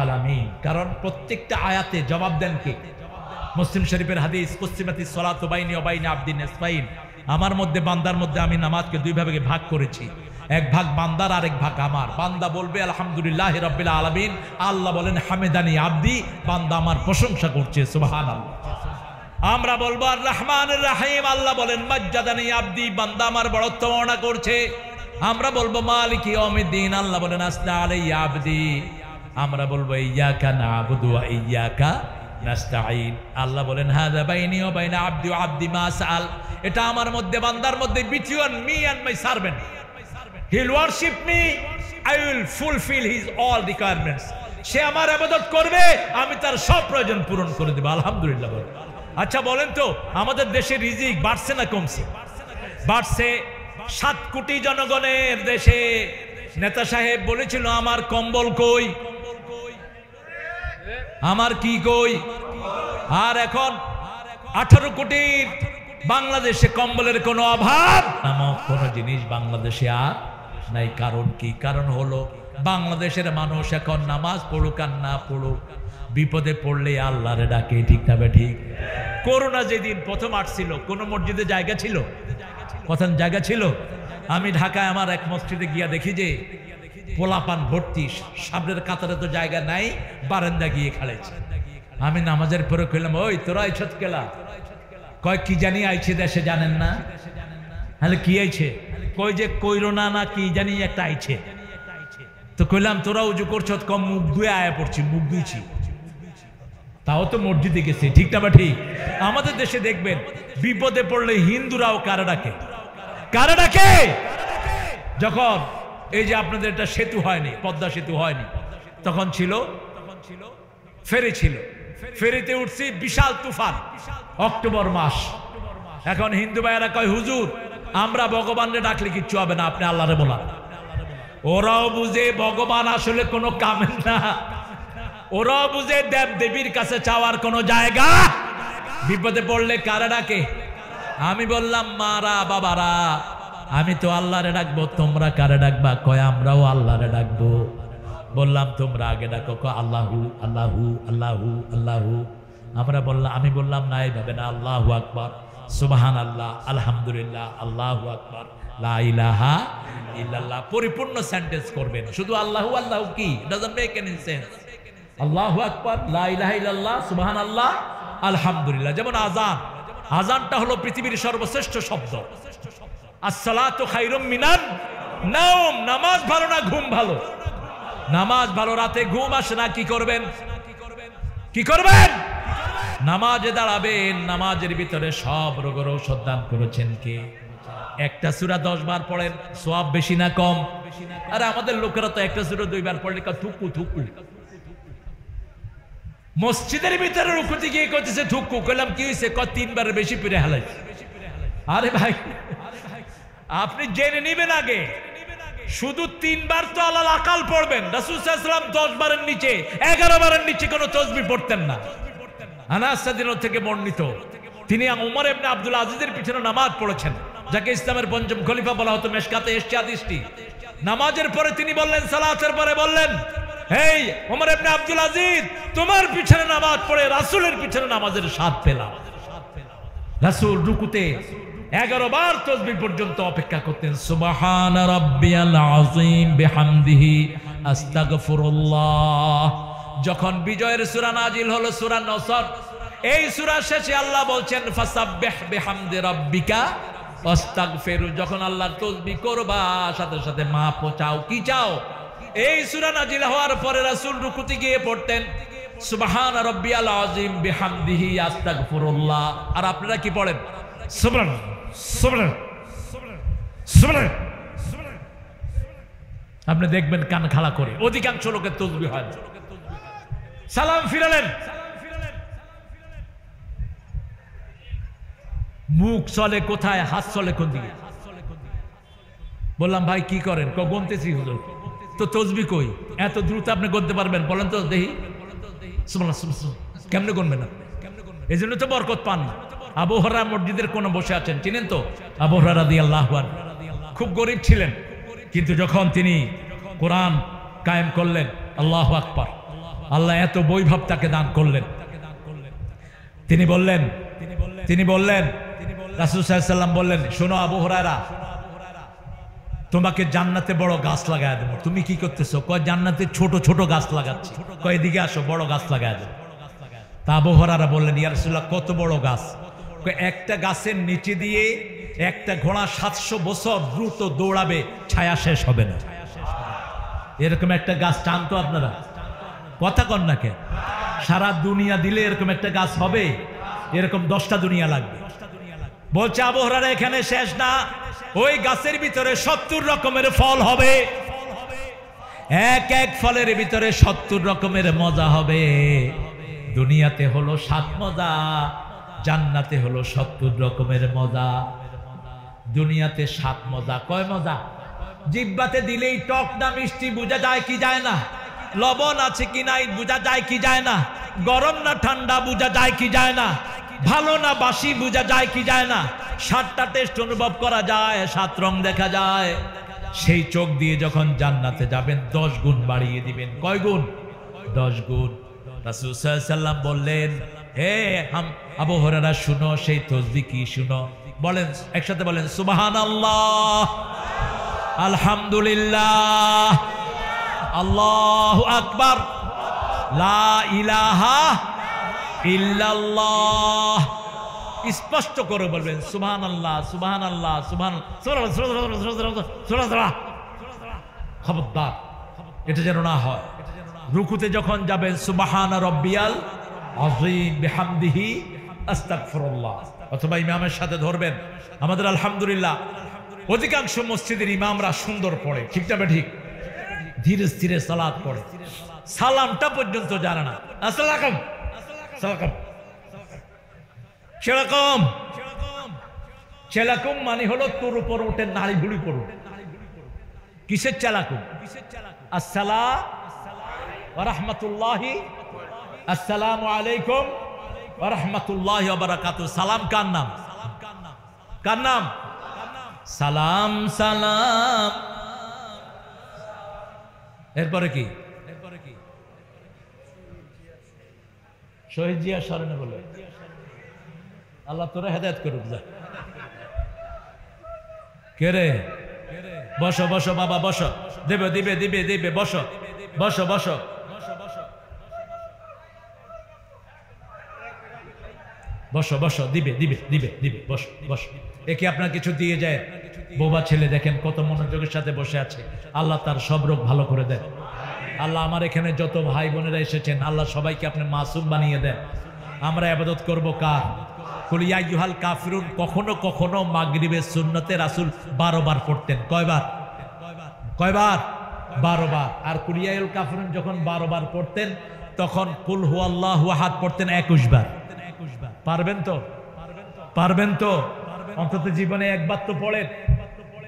আলামিন। কারণ প্রত্যেকটা আয়াতে জবাব দেন কে? মুসলিম শরীফের হাদিস, কুসিমাতিস সালাতু বাইনি ওয়া বাইনা আবদিন নিসফাইন। আমার মধ্যে বান্দার মধ্যে আমি নামাজকে দুই ভাগে ভাগ করেছি, এক ভাগ বান্দার আর এক ভাগ আমার। বান্দা বলবে আলহামদুলিল্লাহি রাব্বিল আলামিন, আল্লাহ বলেন হামিদানি আবদি, বান্দা আমার প্রশংসা করছে, সুবহানাল্লাহ। আমরা বলবো আর রহমানির রহিম, আল্লাহ বলেন মাজ্জাদানি আবদি, বান্দা আমার বড়ত্ব বর্ণনা করছে। আমরা বলবো মালিকি ইয়াউমিদ্দিন, আল্লাহ বলেন আসনা আলাইয়া আবদি। আমরা বলবো ইয়্যাকা না'বুদু ওয়া ইয়্যাকা নাস্তাঈন, আল্লাহ বলেন হাযা বাইনি ওয়া বাইনা আবদি ওয়া আবদি মা সাআল। এটা আমার মধ্যে বান্দার মধ্যে, between me and my servant. He will worship me, I will fulfil his all requirements. সে আমার ইবাদত করবে, আমি তার সব প্রয়োজন পূরণ করে দেব। আলহামদুলিল্লাহ। আচ্ছা বলেন তো, আমাদের দেশে রিজিক বাড়ছে না কমছে? বাড়ছে। 7 কোটি জনগণের দেশে নেতা সাহেব বলেছিল আমার কম্বল কই, আমার কি কই। আর এখন 18 কোটির বাংলাদেশে কম্বলের কোনো অভাব নামক কোনো জিনিস বাংলাদেশে আর নাই। কারণ কি? কারণ হলো বাংলাদেশের মানুষ এখন নামাজ পড়ুক আর না পড়ুক, বিপদে পড়লে আল্লাহরে ডাকে, ঠিক না ঠিক? করোনা যেদিন প্রথম আসছিল, কোন মসজিদে জায়গা ছিল? কথা জায়গা ছিল? আমি ঢাকায় আমার এক মসজিদে গিয়া দেখি যে পোলাপান ভর্তি, সামনের কাতারে তো জায়গা নাই, বারান্দা গিয়ে খেলেছে। আমি নামাজের পরে কইলাম, ওই তোরা আইছত কেলা? কয় কি জানি আইছে দেশে, জানেন না? তাহলে কি আইছে? কই যে কইরোনা না কি জানি একটা আইছে। তো কইলাম তোরা উজু করছত? কম মুখ ধুয়ে আয়া পড়ছি, মুখ ধুইছি। তাও তো মসজিদে গেছে, ঠিক না ঠিক? আমাদের দেশে দেখবেন বিপদে পড়লে হিন্দুরাও কারা ডাকে? কারা ডাকে? যখন এই যে আপনাদের একটা সেতু হয়নি, পদ্মা সেতু হয়নি, তখন ছিল ফেরি, ছিল ফেরিতে উঠছি, বিশাল তুফান, অক্টোবর মাস। এখন হিন্দু ভাইয়েরা কয় হুজুর আমরা ভগবানরে ডাকলে কিচ্ছু হবে না, আপনি আল্লাহরে বলা। ওরাও বুঝে ভগবান আসলে কোনো কামের না, ওরাও বুঝে দেব দেবীর কাছে চাওয়ার কোনো জায়গা। বিপদে পড়লে কারা ডাকে? আমি বললাম মারা বাবারা, আমি তো আল্লাহরে ডাকবো, তোমরা কারে ডাকবা? কয় আমরাও আল্লাহরে ডাকবো। বললাম তোমরা আগে ডাকো। কয় আল্লাহু আল্লাহু আল্লাহু আল্লাহু। আমি বললাম না, এইভাবে না, আল্লাহু আকবার, সুবহানাল্লাহ, আলহামদুলিল্লাহ, আল্লাহু আকবার, লা ইলাহা ইল্লাল্লাহ। পরিপূর্ণ সেন্টেন্স করবেন। শুধু আল্লাহু আল্লাহু কি? Doesn't make any sense. আল্লাহু আকবার, লা ইলাহা ইল্লাল্লাহ, সুবহানাল্লাহ, আলহামদুলিল্লাহ। যেমন আযান, আযানটা হলো পৃথিবীর সর্বশ্রেষ্ঠ শব্দ। আসসালাতু খায়রুম মিনান নাওম, নামাজ ভালো না ঘুম ভালো? নামাজ ভালো। রাতে ঘুম আসে না, কি করবেন? কি করবেন? নামাজে দাঁড়াবেন। নামাজের ভিতরে সব রোগের ঔষধ দান করেছেন কে? একটা সূরা 10 বার পড়েন, সওয়াব বেশি না কম? আরে আমাদের লোকেরা তো একটা সূরা 2 বার পড়লে থুকু থুকু। মসজিদের ভিতরে রুকুতে গিয়ে কইতেছে থুকু। কইলাম কি হইছে? 3 বারের বেশি পড়ে হালাইছে। আরে ভাই আপনি জেনে নেবেন আগে, শুধু 3 বার তো আলাল আকাল পড়বেন। রাসূল সাল্লাল্লাহু আলাইহি ওয়াসাল্লাম 10 বারের নিচে, 11 বারের নিচে কোনো তাসবিহ পড়তেন না। আনাস রাদিয়াল্লাহু থেকে বর্ণিত, তিনি ওমর ইবনে আব্দুল আজিজের পিছনে নামাজ পড়েছেন, যাকে ইসলামের পঞ্চম খলিফা বলা হতো। মেশকাতে এসছে হাদিসটি। নামাজের পরে তিনি বললেন, সালাতের পরে বললেন, এই ওমর ইবনে আব্দুল আজিজ, তোমার পিছনে নামাজ পড়ে রাসূলের পিছনে নামাজের স্বাদ পেলাম। রাসূল রুকুতে 11 বার তাসবিহ পর্যন্ত অপেক্ষা করতেন। সুবহান রাব্বিয়াল আযীম বিহামদিহি আস্তাগফিরুল্লাহ। যখন বিজয়ের সূরা নাজিল হলো, সূরা নসর, এই সূরা শেষে আল্লাহ বলছেন ফাসাব্বিহ বিহামদি রাব্বিকা ওয়াস্তাগফিরু। যখন আল্লাহর তাসবিহ করবা সাথে সাথে মাপ চাও। কি চাও? এই সূরা নাজিল হওয়ার পরে রাসূল রুকুতে গিয়ে পড়তেন সুবহান রাব্বিয়াল আযীম বিহামদিহি আস্তাগফিরুল্লাহ। আর আপনারা কি পড়েন? সুবহানাল্লাহ সুবহানাল্লাহ সুবহানাল্লাহ। আপনি দেখবেন কান খাড়া করে অধিকাংশ লোকের তাসবিহ হয়। সালাম ফিরালেন, মুখ চলে কোথায়, হাত চলে কোন দিকে? বললাম ভাই কি করেন? গুনতেছি হুজুর। তো তাসবিহ কই? এত দ্রুত আপনি গুনতে পারবেন? বলেন তো দেখি। কেমনে গুনবেন না? এই জন্য তো বরকত পান না। আবু হুরায়রা মসজিদের কোণে বসে আছেন, চিনেন তো? আবু হুরায়রা রাদিয়াল্লাহু আনহু খুব গরিব ছিলেন, কিন্তু যখন তিনি কোরআন কায়েম করলেন, আল্লাহু আকবার, আল্লাহ এত বৈভব তাকে দান করলেন। তিনি বললেন রাসূল সাল্লাল্লাহু আলাইহি ওয়াসাল্লাম বললেন, শোনো আবু হুরায়রা, তোমাকে জান্নাতে বড় গাছ লাগায় দেবো। তুমি কি করতেছো? কয় জান্নাতে ছোট ছোট গাছ লাগাচ্ছি। কয় এদিকে আসো, বড় গাছ লাগায় দেবো। তা আবু হুরায়রা বললেন, ইয়া রাসূলুল্লাহ কত বড় গাছ? কয় একটা গাছের নিচে দিয়ে একটা ঘোড়া 700 বছর দ্রুত দৌড়াবে, ছায়া শেষ হবে না। এরকম একটা গাছ চান তো আপনারা? কথা কন না কেন? সারা দুনিয়া দিলে এরকম একটা গাছ হবে? এরকম 10টা দুনিয়া লাগবে। বলছে আবু হুরায়রা এখানে শেষ না, ওই গাছের ভিতরে 70 রকমের ফল হবে। এক এক ফলের ভিতরে 70 রকমের মজা হবে। দুনিয়াতে হলো 7 মজা, জান্নাতে হলো 70 রকমের মজা। দুনিয়াতে 7 মজা। কয় মজা? জিহ্বাতে দিলেই টক না মিষ্টি বোঝা যায় কি যায় না, লবণ আছে কি নাই বোঝা যায় কি যায় না, গরম না ঠান্ডা বোঝা যায় কি যায় না, ভালো না বাসি বোঝা যায় কি যায় না। 7টা টেস্ট অনুভব করা যায়, 7 রং দেখা যায়। সেই চোখ দিয়ে যখন জান্নাতে যাবেন 10 গুণ বাড়িয়ে দিবেন। কয় গুণ? 10 গুণ। রাসূল সাল্লাল্লাহু আলাইহি ওয়াসাল্লাম বললেন, হে আবু হুরায়রা শুনো, সেই তাসবিহ কি শুনো। বলেন একসাথে বলেন, সুবহানাল্লাহ, আলহামদুলিল্লাহ, আল্লাহু আকবার, লা ইলাহা ইল্লাল্লাহ। স্পষ্ট করে বলবেন সুবহানাল্লাহ, সুবহানাল্লাহ, সুবহানাল্লাহ। খবরদার এটা যেন না হয়। রুকুতে যখন যাবেন সুবহান রাব্বিয়াল আযীম বিহামদিহি আস্তাগফিরুল্লাহ, অথবা ইমামের সাথে ধরবেন। আমাদের আলহামদুলিল্লাহ অধিকাংশ মসজিদের ইমামরা সুন্দর পড়ে, ঠিক না ঠিক? ধীরে ধীরে সালাত পড়ে, সালামটা পর্যন্ত জানে না। আসসালাম সালাম সেরকম চেলাকুম মানে হলো তোর উপর ওঠে নাড়ি ভুড়ি পড়ো। কিসের চেলাকুম? আসসালাম ওয়া রাহমাতুল্লাহি, আসসালামু আলাইকুম ওয়া রাহমাতুল্লাহি ওয়া বারাকাতুহু। সালাম কার নাম? কার নাম? সালাম সালাম। এরপরে কি? শহীদ জিয়া স্মরণে বলে, আল্লাহ তোরা হেদায়েত করুক। যা কে রে? বসো বসো বাবা বসো, দেবে দিবে দিবে দিবে, বসো বসো বসো। বসো বসো, দিবে দিবে দিবে দিবে, বসো বসো। একে আপনার কিছু দিয়ে যায়? বোবা ছেলে দেখেন কত মনোযোগের সাথে বসে আছে। আল্লাহ তার সব রোগ ভালো করে দেন। আল্লাহ আমার এখানে যত ভাই বোনেরা এসেছেন, আল্লাহ সবাইকে আপনি মাসুম বানিয়ে দেন। আমরা ইবাদত করব কার? কুল ইয়া আইয়ুহাল কাফিরুন কখনো কখনো মাগরিবের সুন্নতে রাসূল 12 বার পড়তেন। কয়বার? কয়বার? 12 বার। আর কুল ইয়া আইয়ুহাল কাফিরুন যখন 12 বার পড়তেন, তখন কুল হুয়াল্লাহু আহাদ পড়তেন 21 বার। পারবেন তো? পারবেন তো? অন্তত জীবনে একবার তো পড়েন।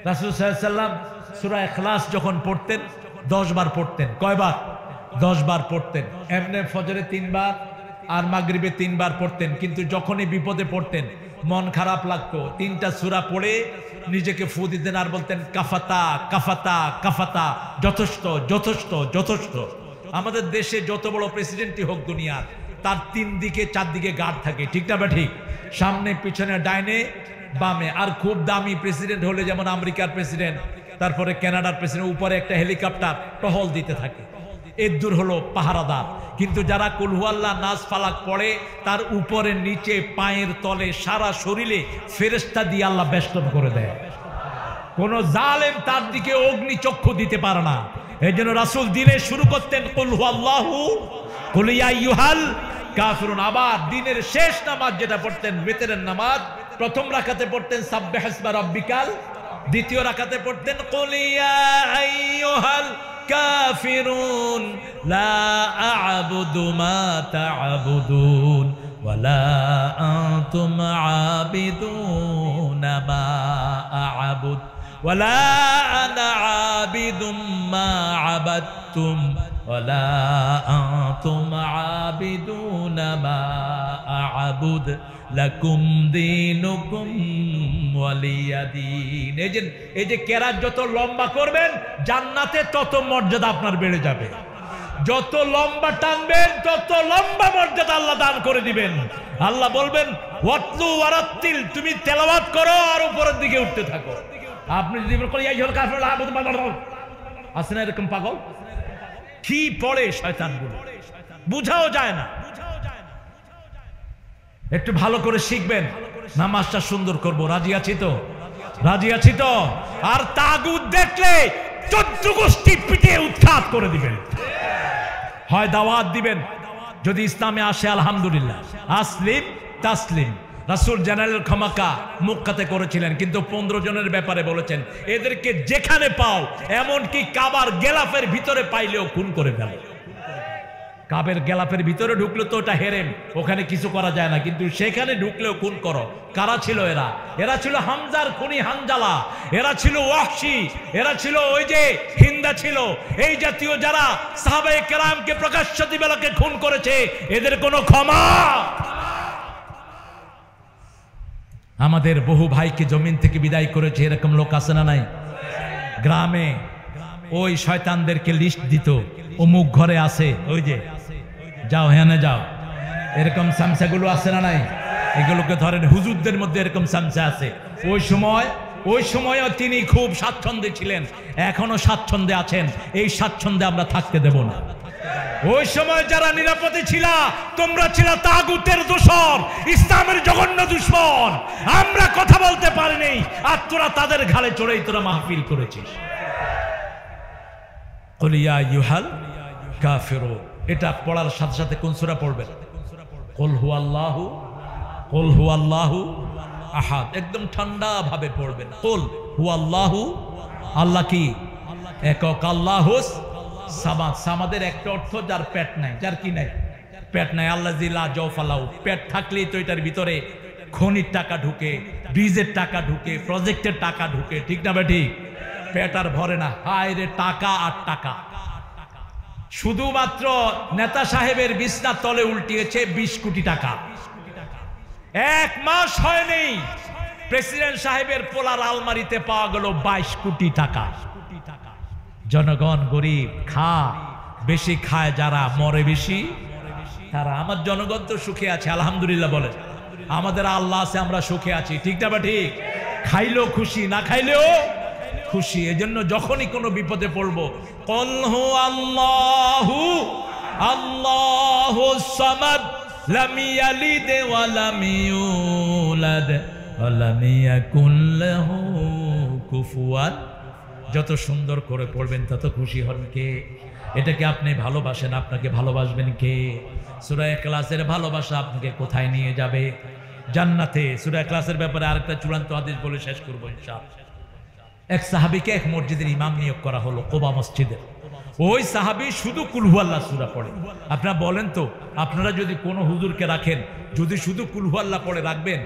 রাসূল সাল্লাল্লাহু আলাইহি ওয়াসাল্লাম সূরা ইখলাস যখন পড়তেন 10 বার পড়তেন। কয়বার? 10 বার পড়তেন। এমনি ফজরে 3 বার আর মাগরিবে 3 বার পড়তেন। কিন্তু যখনই বিপদে পড়তেন, মন খারাপ লাগতো, 3টা সূরা পড়ে নিজেকে ফু দিতেন আর বলতেন কাফাতা কাফাতা কাফাতা, যথেষ্ট যথেষ্ট যথেষ্ট। আমাদের দেশে যত বড় প্রেসিডেন্টই হোক দুনিয়ার, তার 3 দিকে 4 দিকে গার্ড থাকে, ঠিক না বা ঠিক? সামনে পিছনে ডাইনে বামে। আর খুব দামি প্রেসিডেন্ট হলে যেমন আমেরিকার প্রেসিডেন্ট, তারপরে কানাডার প্রেসিডেন্ট, উপরে একটা হেলিকপ্টার টহল দিতে থাকে, এর দূর হলো পাহারাদার। কিন্তু যারা কুল হুয়াল্লাহ নাস ফালাক পড়ে, তার উপরে নিচে পায়ের তলে সারা শরীরে ফেরেশতা দিয়ে আল্লাহ বেষ্টন করে দেয়। কোন জালেম তার দিকে অগ্নি চক্ষু দিতে পারে না। এই জন্য রাসূল দিনে শুরু করতেন কুল হুয়াল্লাহু কুল ইয়া আইয়ুহাল কাফিরুন। আবার দিনের শেষ নামাজ যেটা পড়তেন, বিতরের নামাজ, প্রথম রাকাতে পড়তেন সাব্বিহিসমা রাব্বিকাল, দ্বিতীয় রাকাতে পড়তেন কুল ইয়া আইয়ুহাল কাফিরুন লা আ'বুদু মা তা'বুদুন ওয়ালা আনতুম আবিদুনা মা আ'বুদ ওয়ালা আনা আবিদুম মা আবাদতুম ওয়ালা আনতুম আবিদুনা মা আ'বুদ লাকুম দীনুকুম ওয়ালিয়া দীন। এই যে কেরাত যত লম্বা করবেন, জান্নাতে তত মর্যাদা আপনার বেড়ে যাবে। যত লম্বা টানবেন, তত লম্বা মর্যাদা আল্লাহ দান করে দিবেন। আল্লাহ বলবেন ওয়াতলু ওয়ারাত্তিল, তুমি তেলাওয়াত করো আর উপরের দিকে উঠতে থাকো। আপনি যদি বলেন ইয়া আইয়ুহাল কাফিরুন লা আ'বুদু মা তা'বুদুন, আছে না এরকম পাগল? কি পড়ে শয়তানগুলো, বুঝাও যায় না। একটু ভালো করে শিখবেন, নামাজটা সুন্দর করব। রাজি আছি তো? রাজি আছি তো? আর তাগুত দেখলে 14 গোষ্ঠী পিটিয়ে উৎখাত করে দিবেন। হয় দাওয়াত দিবেন, যদি ইসলামে আসে আলহামদুলিল্লাহ, আসলিম তাসলিম। রাসূল জেনারেল খামাকা মক্কাতে করেছিলেন, কিন্তু 15 জনের ব্যাপারে বলেছেন এদেরকে যেখানে পাও, এমনকি কাবার গেলাফের ভিতরে পাইলেও খুন করে ফেলো। কাবের গেলাফের ভিতরে ঢুকলে তো ওটা হেরেম, ওখানে কিছু করা যায় না, কিন্তু সেখানে ঢুকলেও খুন করো। কারা ছিল এরা? এরা ছিল হামজার খুনি হানজালা, এরা ছিল ওয়াহশী, এরা ছিল ওই যে হিন্দা ছিল, এই জাতীয় যারা সাহাবায়ে কেরামকে প্রকাশ্য দিবালোকে খুন করেছে, এদের কোনো ক্ষমা। আমাদের বহু ভাইকে জমিন থেকে বিদায় করেছে, এরকম লোক আছে না নাই? গ্রামে ওই শয়তানদেরকে লিস্ট দিত, অমুক ঘরে আছে, ওই যে যাও হ্যাঁ যাও, এরকম সামসাগুলো আছে না নাই? এগুলোকে ধরেন হুজুরদের মধ্যে এরকম সামসা আছে। ওই সময়ও তিনি খুব স্বাচ্ছন্দ্যে ছিলেন, এখনো স্বাচ্ছন্দ্যে আছেন। এই স্বাচ্ছন্দ্যে আমরা থাকতে দেব না। ওই সময় যারা নিরাপদে ছিল, তোমরা ছিল তাগুতের দোসর, ইসলামের জঘন্য দুশমন। আমরা কথা বলতে পারিনি, আর তোরা তাদের ঘাড়ে চড়েই তোরা মাহফিল করেছিস। কুল ইয়া আইয়ুহাল কাফিরুন, এটা পড়ার সাথে সাথে কোন সূরা পড়বেন? কুল হুয়াল্লাহু আহাদ, একদম ঠান্ডা ভাবে পড়বেন। কুল হুয়াল্লাহু, আল্লাহ কি একক, আল্লাহুস সামাদ। সামাদের একটা অর্থ যার পেট নাই, যার কি নাই, পেট নাই। আল্লাযী লা জাওফা লাহু, পেট থাকলেই তো এটার ভিতরে খনির টাকা ঢুকে, বীজের টাকা ঢুকে, প্রজেক্টের টাকা ঢুকে, ঠিক না বেটি? পেট আর ভরে না। হায় রে টাকা আর টাকা। শুধুমাত্র নেতা সাহেবের বিছনার তলে উল্টিয়েছে 20 কোটি টাকা। 1 মাস হয়নি, প্রেসিডেন্ট সাহেবের পোলার আলমারিতে পাওয়া গেল 22 কোটি টাকা। জনগণ গরিব, বেশি খায় যারা, মরে বেশি তারা। আমার জনগণ তো সুখে আছে আলহামদুলিল্লাহ বলে। আমাদের আল্লাহ আছে, আমরা সুখে আছি, ঠিক না বা ঠিক? খাইলেও খুশি, না খাইলেও খুশি। এজন্য যখনই কোনো বিপদে পড়বো, কুল হুয়াল্লাহু আল্লাহুস সামাদ লাম ইয়ালিদ ওয়া লাম ইউলাদ ওয়া লাম ইয়াকুল লাহু কুফুয়ান। যত সুন্দর করে পড়বেন তত খুশি হন কে? এটাকে আপনি ভালোবাসেন, আপনাকে ভালোবাসবেন কে? সূরা ইখলাসের ভালোবাসা আপনাকে কোথায় নিয়ে যাবে? জান্নাতে। সূরা ইখলাসের ব্যাপারে আরেকটা চূড়ান্ত হাদিস বলে শেষ করব ইনশাআল্লাহ। এক সাহাবীকে এক মসজিদের ইমাম নিয়োগ করা হলো, কোবা মসজিদের। ওই সাহাবী শুধু কুল হুয়াল্লাহ সূরা পড়ে। আপনারা বলেন তো, আপনারা যদি কোনো হুজুরকে রাখেন, যদি শুধু কুল হুয়াল্লাহ পড়ে রাখবেন?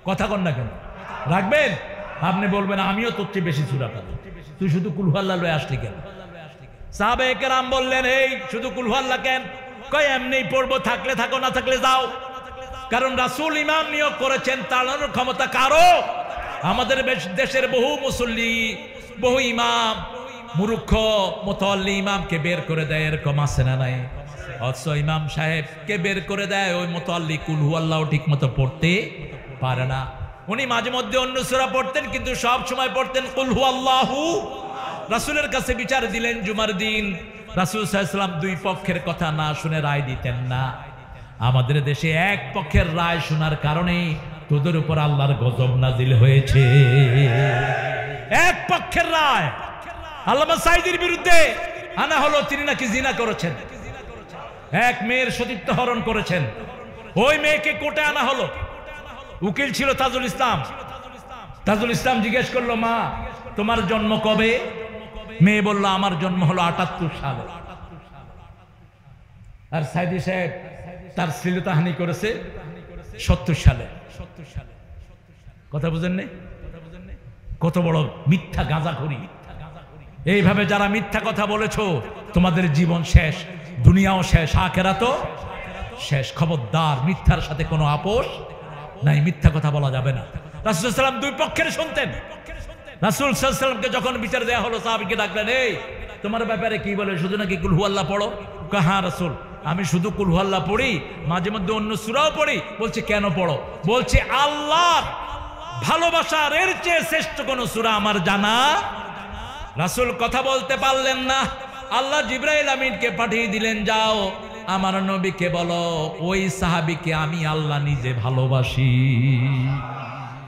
কথা কন না কেন? রাখবেন? আপনি বলবেন আমিও তোর চেয়ে বেশি সূরা পাবো, তুই শুধু কুল হুয়াল্লাহ লয়ে আসলি কেন? সাহাবায়ে কেরাম বললেন, এই শুধু কুল হুয়াল্লাহ কেন? কয় এমনিই পড়বো, থাকলে থাকো, না থাকলে যাও। কারণ রাসূল ইমাম নিয়োগ করেছেন, তাড়ানোর ক্ষমতা কারো? আমাদের দেশের বহু মুসল্লি, বহু ইমাম মূর্খ মুতাল্লি ইমামকে বের করে দেয়, এরকম আছে না নাই? অথচ ইমাম সাহেবকে বের করে দেয়, ওই মুতাল্লি কুল হুয়াল্লাহু ঠিক মতো পড়তে পারে না। উনি মাঝে মধ্যে অন্য সূরা পড়তেন, কিন্তু সব সময় পড়তেন কুল হুয়াল্লাহু। রাসূলের কাছে বিচার দিলেন জুমার দিন, রাসূল সাল্লাল্লাহু আলাইহি ওয়াসাল্লাম দুই পক্ষের কথা না শুনে রায় দিতেন না। আমাদের দেশে এক পক্ষের রায় শোনার কারণে তোদের উপর আল্লাহর গজব নাজিল হয়েছে। এক পক্ষের রায় আল্লামা সাঈদীর বিরুদ্ধে আনা হলো, তিনি নাকি জিনা করেছেন, এক মেয়ের সতীত্ব হরণ করেছেন। ওই মেয়েকে কোর্টে আনা হলো, উকিল ছিল তাজুল ইসলাম। তাজুল ইসলাম জিজ্ঞেস করলো, মা তোমার জন্ম কবে? মেয়ে বলল, আমার জন্ম হলো ৭৮ সালে। আর সাঈদী সাহেব তার শ্লীলতাহানি করেছে ৭০ সালে। কথা বুঝেন নাই? কত বড় মিথ্যা গাঁজাখড়ি! এইভাবে যারা মিথ্যা কথা বলেছো, তোমাদের জীবন শেষ, দুনিয়াও শেষ, আখিরাতও শেষ। খবরদার, মিথ্যার সাথে কোনো আপোষ নাই, মিথ্যা কথা বলা যাবে না। রাসূল সাল্লাল্লাহু আলাইহি ওয়াসাল্লাম দুই পক্ষের শুনতেন। রাসূল সাল্লাল্লাহু আলাইহি ওয়াসাল্লামকে যখন বিচার দেয়া হলো, সাহাবীকে ডাকলেন, এই তোমার ব্যাপারে কি বলে? শুধু নাকি কুল হুয়াল্লাহ পড়ো? হ্যাঁ রাসূল, আমি শুধু কুল হুয়াল্লাহ পড়ি, মাঝে মধ্যে অন্য সূরাও পড়ি। বলছে কেন পড়ো? বলছে আল্লাহর ভালোবাসার এর চেয়ে শ্রেষ্ঠ কোন সূরা আমার জানা। রাসূল কথা বলতে পারলেন না। আল্লাহ জিবরাইল আমিনকে পাঠিয়ে দিলেন, যাও আমার নবীকে বলো ওই সাহাবীকে আমি আল্লাহ নিজে ভালোবাসি।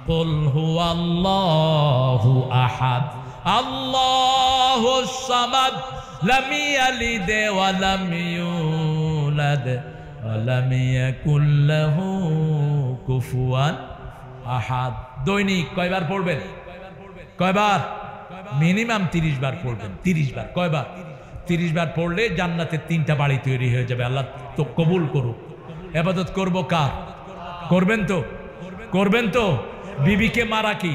কুল হুয়াল্লাহু আহাদ আল্লাহুস সামাদ লাম ইয়ালিদ ওয়া লাম ইউলাদ ওয়া লাম ইয়াকুল লাহু কুফুয়ান আহাদ। দৈনিক কয়বার পড়বেন? কয়বার? মিনিমাম 30 বার পড়বেন। 30 বার। কয়বার? 30 বার পড়লে জান্নাতে 3টা বাড়ি তৈরি হয়ে যাবে। আল্লাহ তো কবুল করুক। ইবাদত করব কার? করবেন তো? করবেন তো? বিবিকে মারা কি?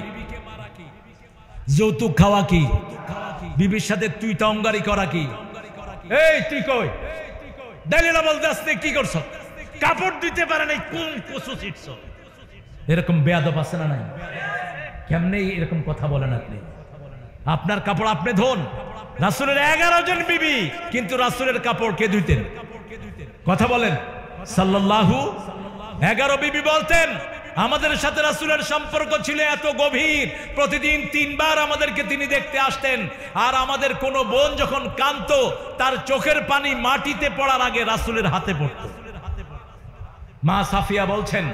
যৌতুক খাওয়া কি? বিবির সাথে তুই তঙ্গারি করা কি? এই তুই কই? দালিলা বলতে আসতে কি করছ? কাপড় দিতে পারে নাই, কোন কচু ছিটছ? এরকম বেয়াদব আছে না নাই? কেমনে এরকম কথা বলেন আপনি? আপনার কাপড় আপনি ধোন। রাসূলের 11 জন বিবি, কিন্তু রাসূলের কাপড় কে ধুইতেন? কথা বলেন। সাল্লাল্লাহু 11 বিবি বলতেন, আমাদের সাথে রাসূলের সম্পর্ক ছিল এত গভীর, প্রতিদিন 3 বার আমাদেরকে তিনি দেখতে আসতেন। আর আমাদের কোন বোন যখন কাঁদতো, তার চোখের পানি মাটিতে পড়ার আগে রাসূলের হাতে পড়তো। মা সাফিয়া বলছেন,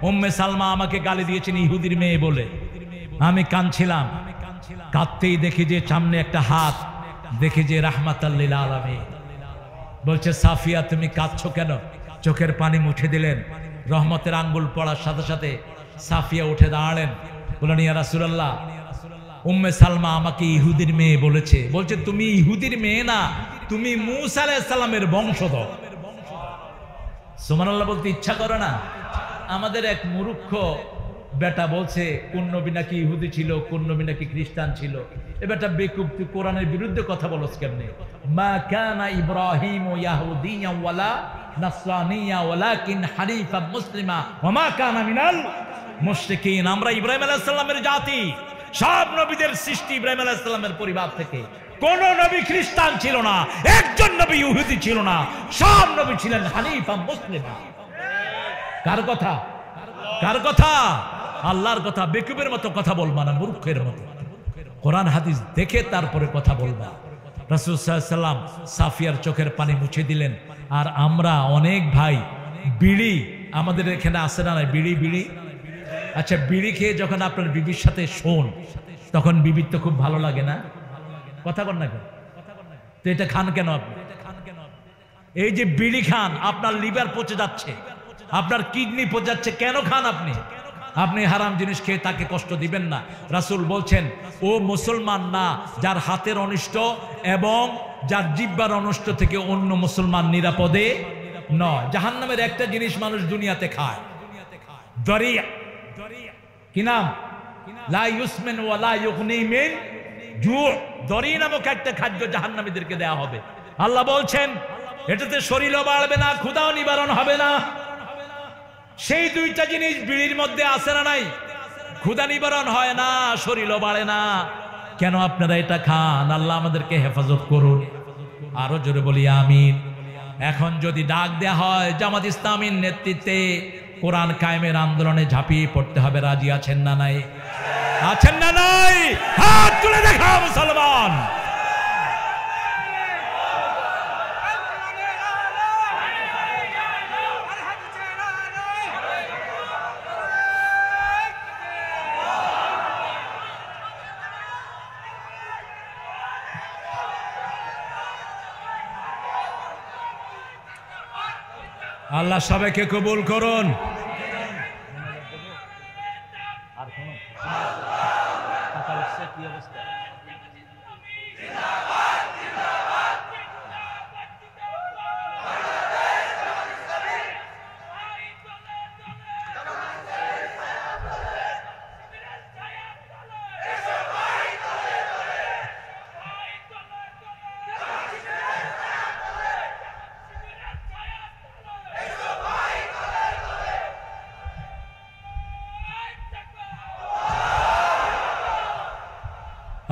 উম্মে সালমা আমাকে গালি দিয়েছেন ইহুদির মেয়ে বলে। আমি কাঁদছিলাম, কাঁদতেই দেখি যে সামনে একটা হাত, দেখি যে রাহমাতাল লিল আলামিন। বলছে, সাফিয়া তুমি কাঁদছো কেন? চোখের পানি মুছে দিলেন। রহমতের আঙ্গুল পড়ার সাথে সাথে সাফিয়া উঠে দাঁড়ালেন, বললেন, ইয়া রাসূলুল্লাহ, উম্মে সালমা আমাকে ইহুদির মেয়ে বলেছে। বলছে, তুমি ইহুদির মেয়ে না, তুমি মূসা আলাইহিস সালামের বংশধর। সুবহানাল্লাহ বলতে ইচ্ছা করে না? আমাদের এক মূর্খ বেটা বলছে কোন নবী নাকি ইহুদি ছিল, কোন নবী নাকি খ্রিস্টান ছিল। এ বেটা বেকুব, তুই কোরআনের বিরুদ্ধে কথা বলছ কেমনে? মা কানা ইব্রাহিম ইয়াহুদিয়্যান ওয়ালা নাসরানিয়্যা ওয়ালাকিন হানিফাম মুসলিমা ওয়া মা কানা মিনাল মুশরিকিন। আমরা ইব্রাহিম আলাইহিস সালামের জাতি, সব নবীদের সৃষ্টি ইব্রাহিম আলাইহিস সালামের পরিবার থেকে। কোন নবী খ্রিস্টান ছিল না, একজন নবী ইহুদি ছিল না, সব নবী ছিলেন হানিফাম মুসলিমা। কার কথা? কার কথা? আল্লাহর কথা। বেকুবের মতো কথা বলবা না, মূর্খের মতো। কোরআন হাদিস দেখে তারপরে কথা বলবা। রাসূল সাল্লাল্লাহু আলাইহি ওয়াসাল্লাম সাফিয়ার চোখের পানি মুছে দিলেন। আর আমরা অনেক ভাই বিড়ি, আমাদের এখানে আসে না বিড়ি? বিড়ি, আচ্ছা, বিড়ি খেয়ে যখন আপনার বিবির সাথে শোন, তখন বিবির তো খুব ভালো লাগে না? কথা বল না কেন? তো এটা খান কেন আপনি? এই যে বিড়ি খান, আপনার লিভার পচে যাচ্ছে, আপনার কিডনি পচে যাচ্ছে, কেন খান আপনি? আপনি হারাম জিনিস খেয়ে তাকে কষ্ট দিবেন না। রাসূল বলছেন, ও মুসলমান না যার হাতের অনিষ্ট এবং যার জিহ্বার অনিষ্ট থেকে অন্য মুসলমান নিরাপদে নয়। জাহান্নামের একটা জিনিস মানুষ দুনিয়াতে খায়, দরিয়া। কি নাম? লা ইউসমিন ওয়া লা ইউগনি মিন জু। দরি নামক একটা খাদ্য জাহান্নামীদেরকে দেয়া হবে। আল্লাহ বলছেন, এটাতে শরীরও বাড়বে না, ক্ষুধাও নিবারণ হবে না। সেই দুইটা জিনিস বিড়ির মধ্যে আছে না নাই? ক্ষুধা নিবারণ হয় না, শরীরও বাড়ে না, কেন আপনারা এটা খান? আল্লাহ আমাদেরকে হেফাজত করুন। আরো জোরে বলি আমিন। এখন যদি ডাক দেয়া হয় জামাত ইসলামীর নেতৃত্বে কোরআন কায়েমের আন্দোলনে ঝাঁপিয়ে পড়তে হবে, রাজি আছেন না নাই? আছেন না নাই? হাত তুলে দেখাও মুসলমান। আল্লাহ সবাইকে কবুল করুন।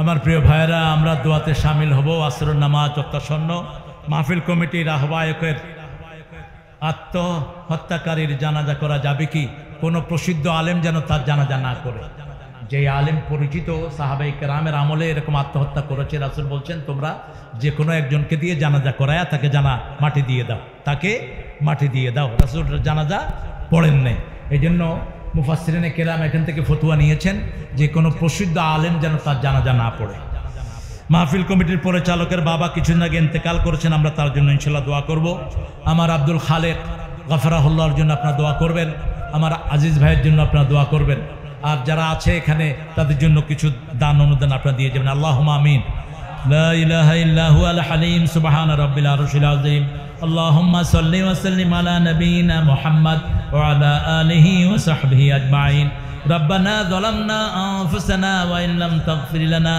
আমার প্রিয় ভাইয়েরা, আমরা দোয়াতে শামিল হব। আসরের নামাজ অত্যাসন্ন। মাহফিল কমিটির আহ্বায়কের আত্মহত্যাকারীর জানাজা করা যাবে কি? কোনো প্রসিদ্ধ আলেম যেন তার জানাজা না করে। যে আলেম পরিচিত সাহাবায়ে কেরামের আমলে এরকম আত্মহত্যা করেছে, রাসূল বলছেন তোমরা যে কোনো একজনকে দিয়ে জানাজা করায়া তাকে মাটি দিয়ে দাও, তাকে মাটি দিয়ে দাও। রাসূল জানাজা পড়েন নাই। এই জন্য মুফাসসিরিনে কেরাম এখান থেকে ফতোয়া নিয়েছেন যে কোনো প্রসিদ্ধ আলেম যেন তার জানাজা না পড়ে। মাহফিল কমিটির পরিচালকের বাবা কিছুদিন আগে ইন্তেকাল করেছেন, আমরা তার জন্য ইনশাআল্লাহ দোয়া করব। আমার আব্দুল খালেক গফরাহুল্লাহর জন্য আপনারা দোয়া করবেন। আমার আজিজ ভাইয়ের জন্য আপনারা দোয়া করবেন। আর যারা আছে এখানে তাদের জন্য কিছু দান অনুদান আপনারা দিয়ে যাবেন। আল্লাহুম্মা আমিন। লা ইলাহা ইল্লা হুয়াল হালিম সুবহান রাব্বিল আরশিল আযীম। আল্লাহুম্মা সাল্লি ওয়া সাল্লিম আলা নবিয়িনা মুহাম্মদ ওয়া আলা আলিহি ওয়া সাহবিহি আজমাইন। রব্বানা যালামনা আনফুসানা ওয়া ইল্লাম তাগফির লানা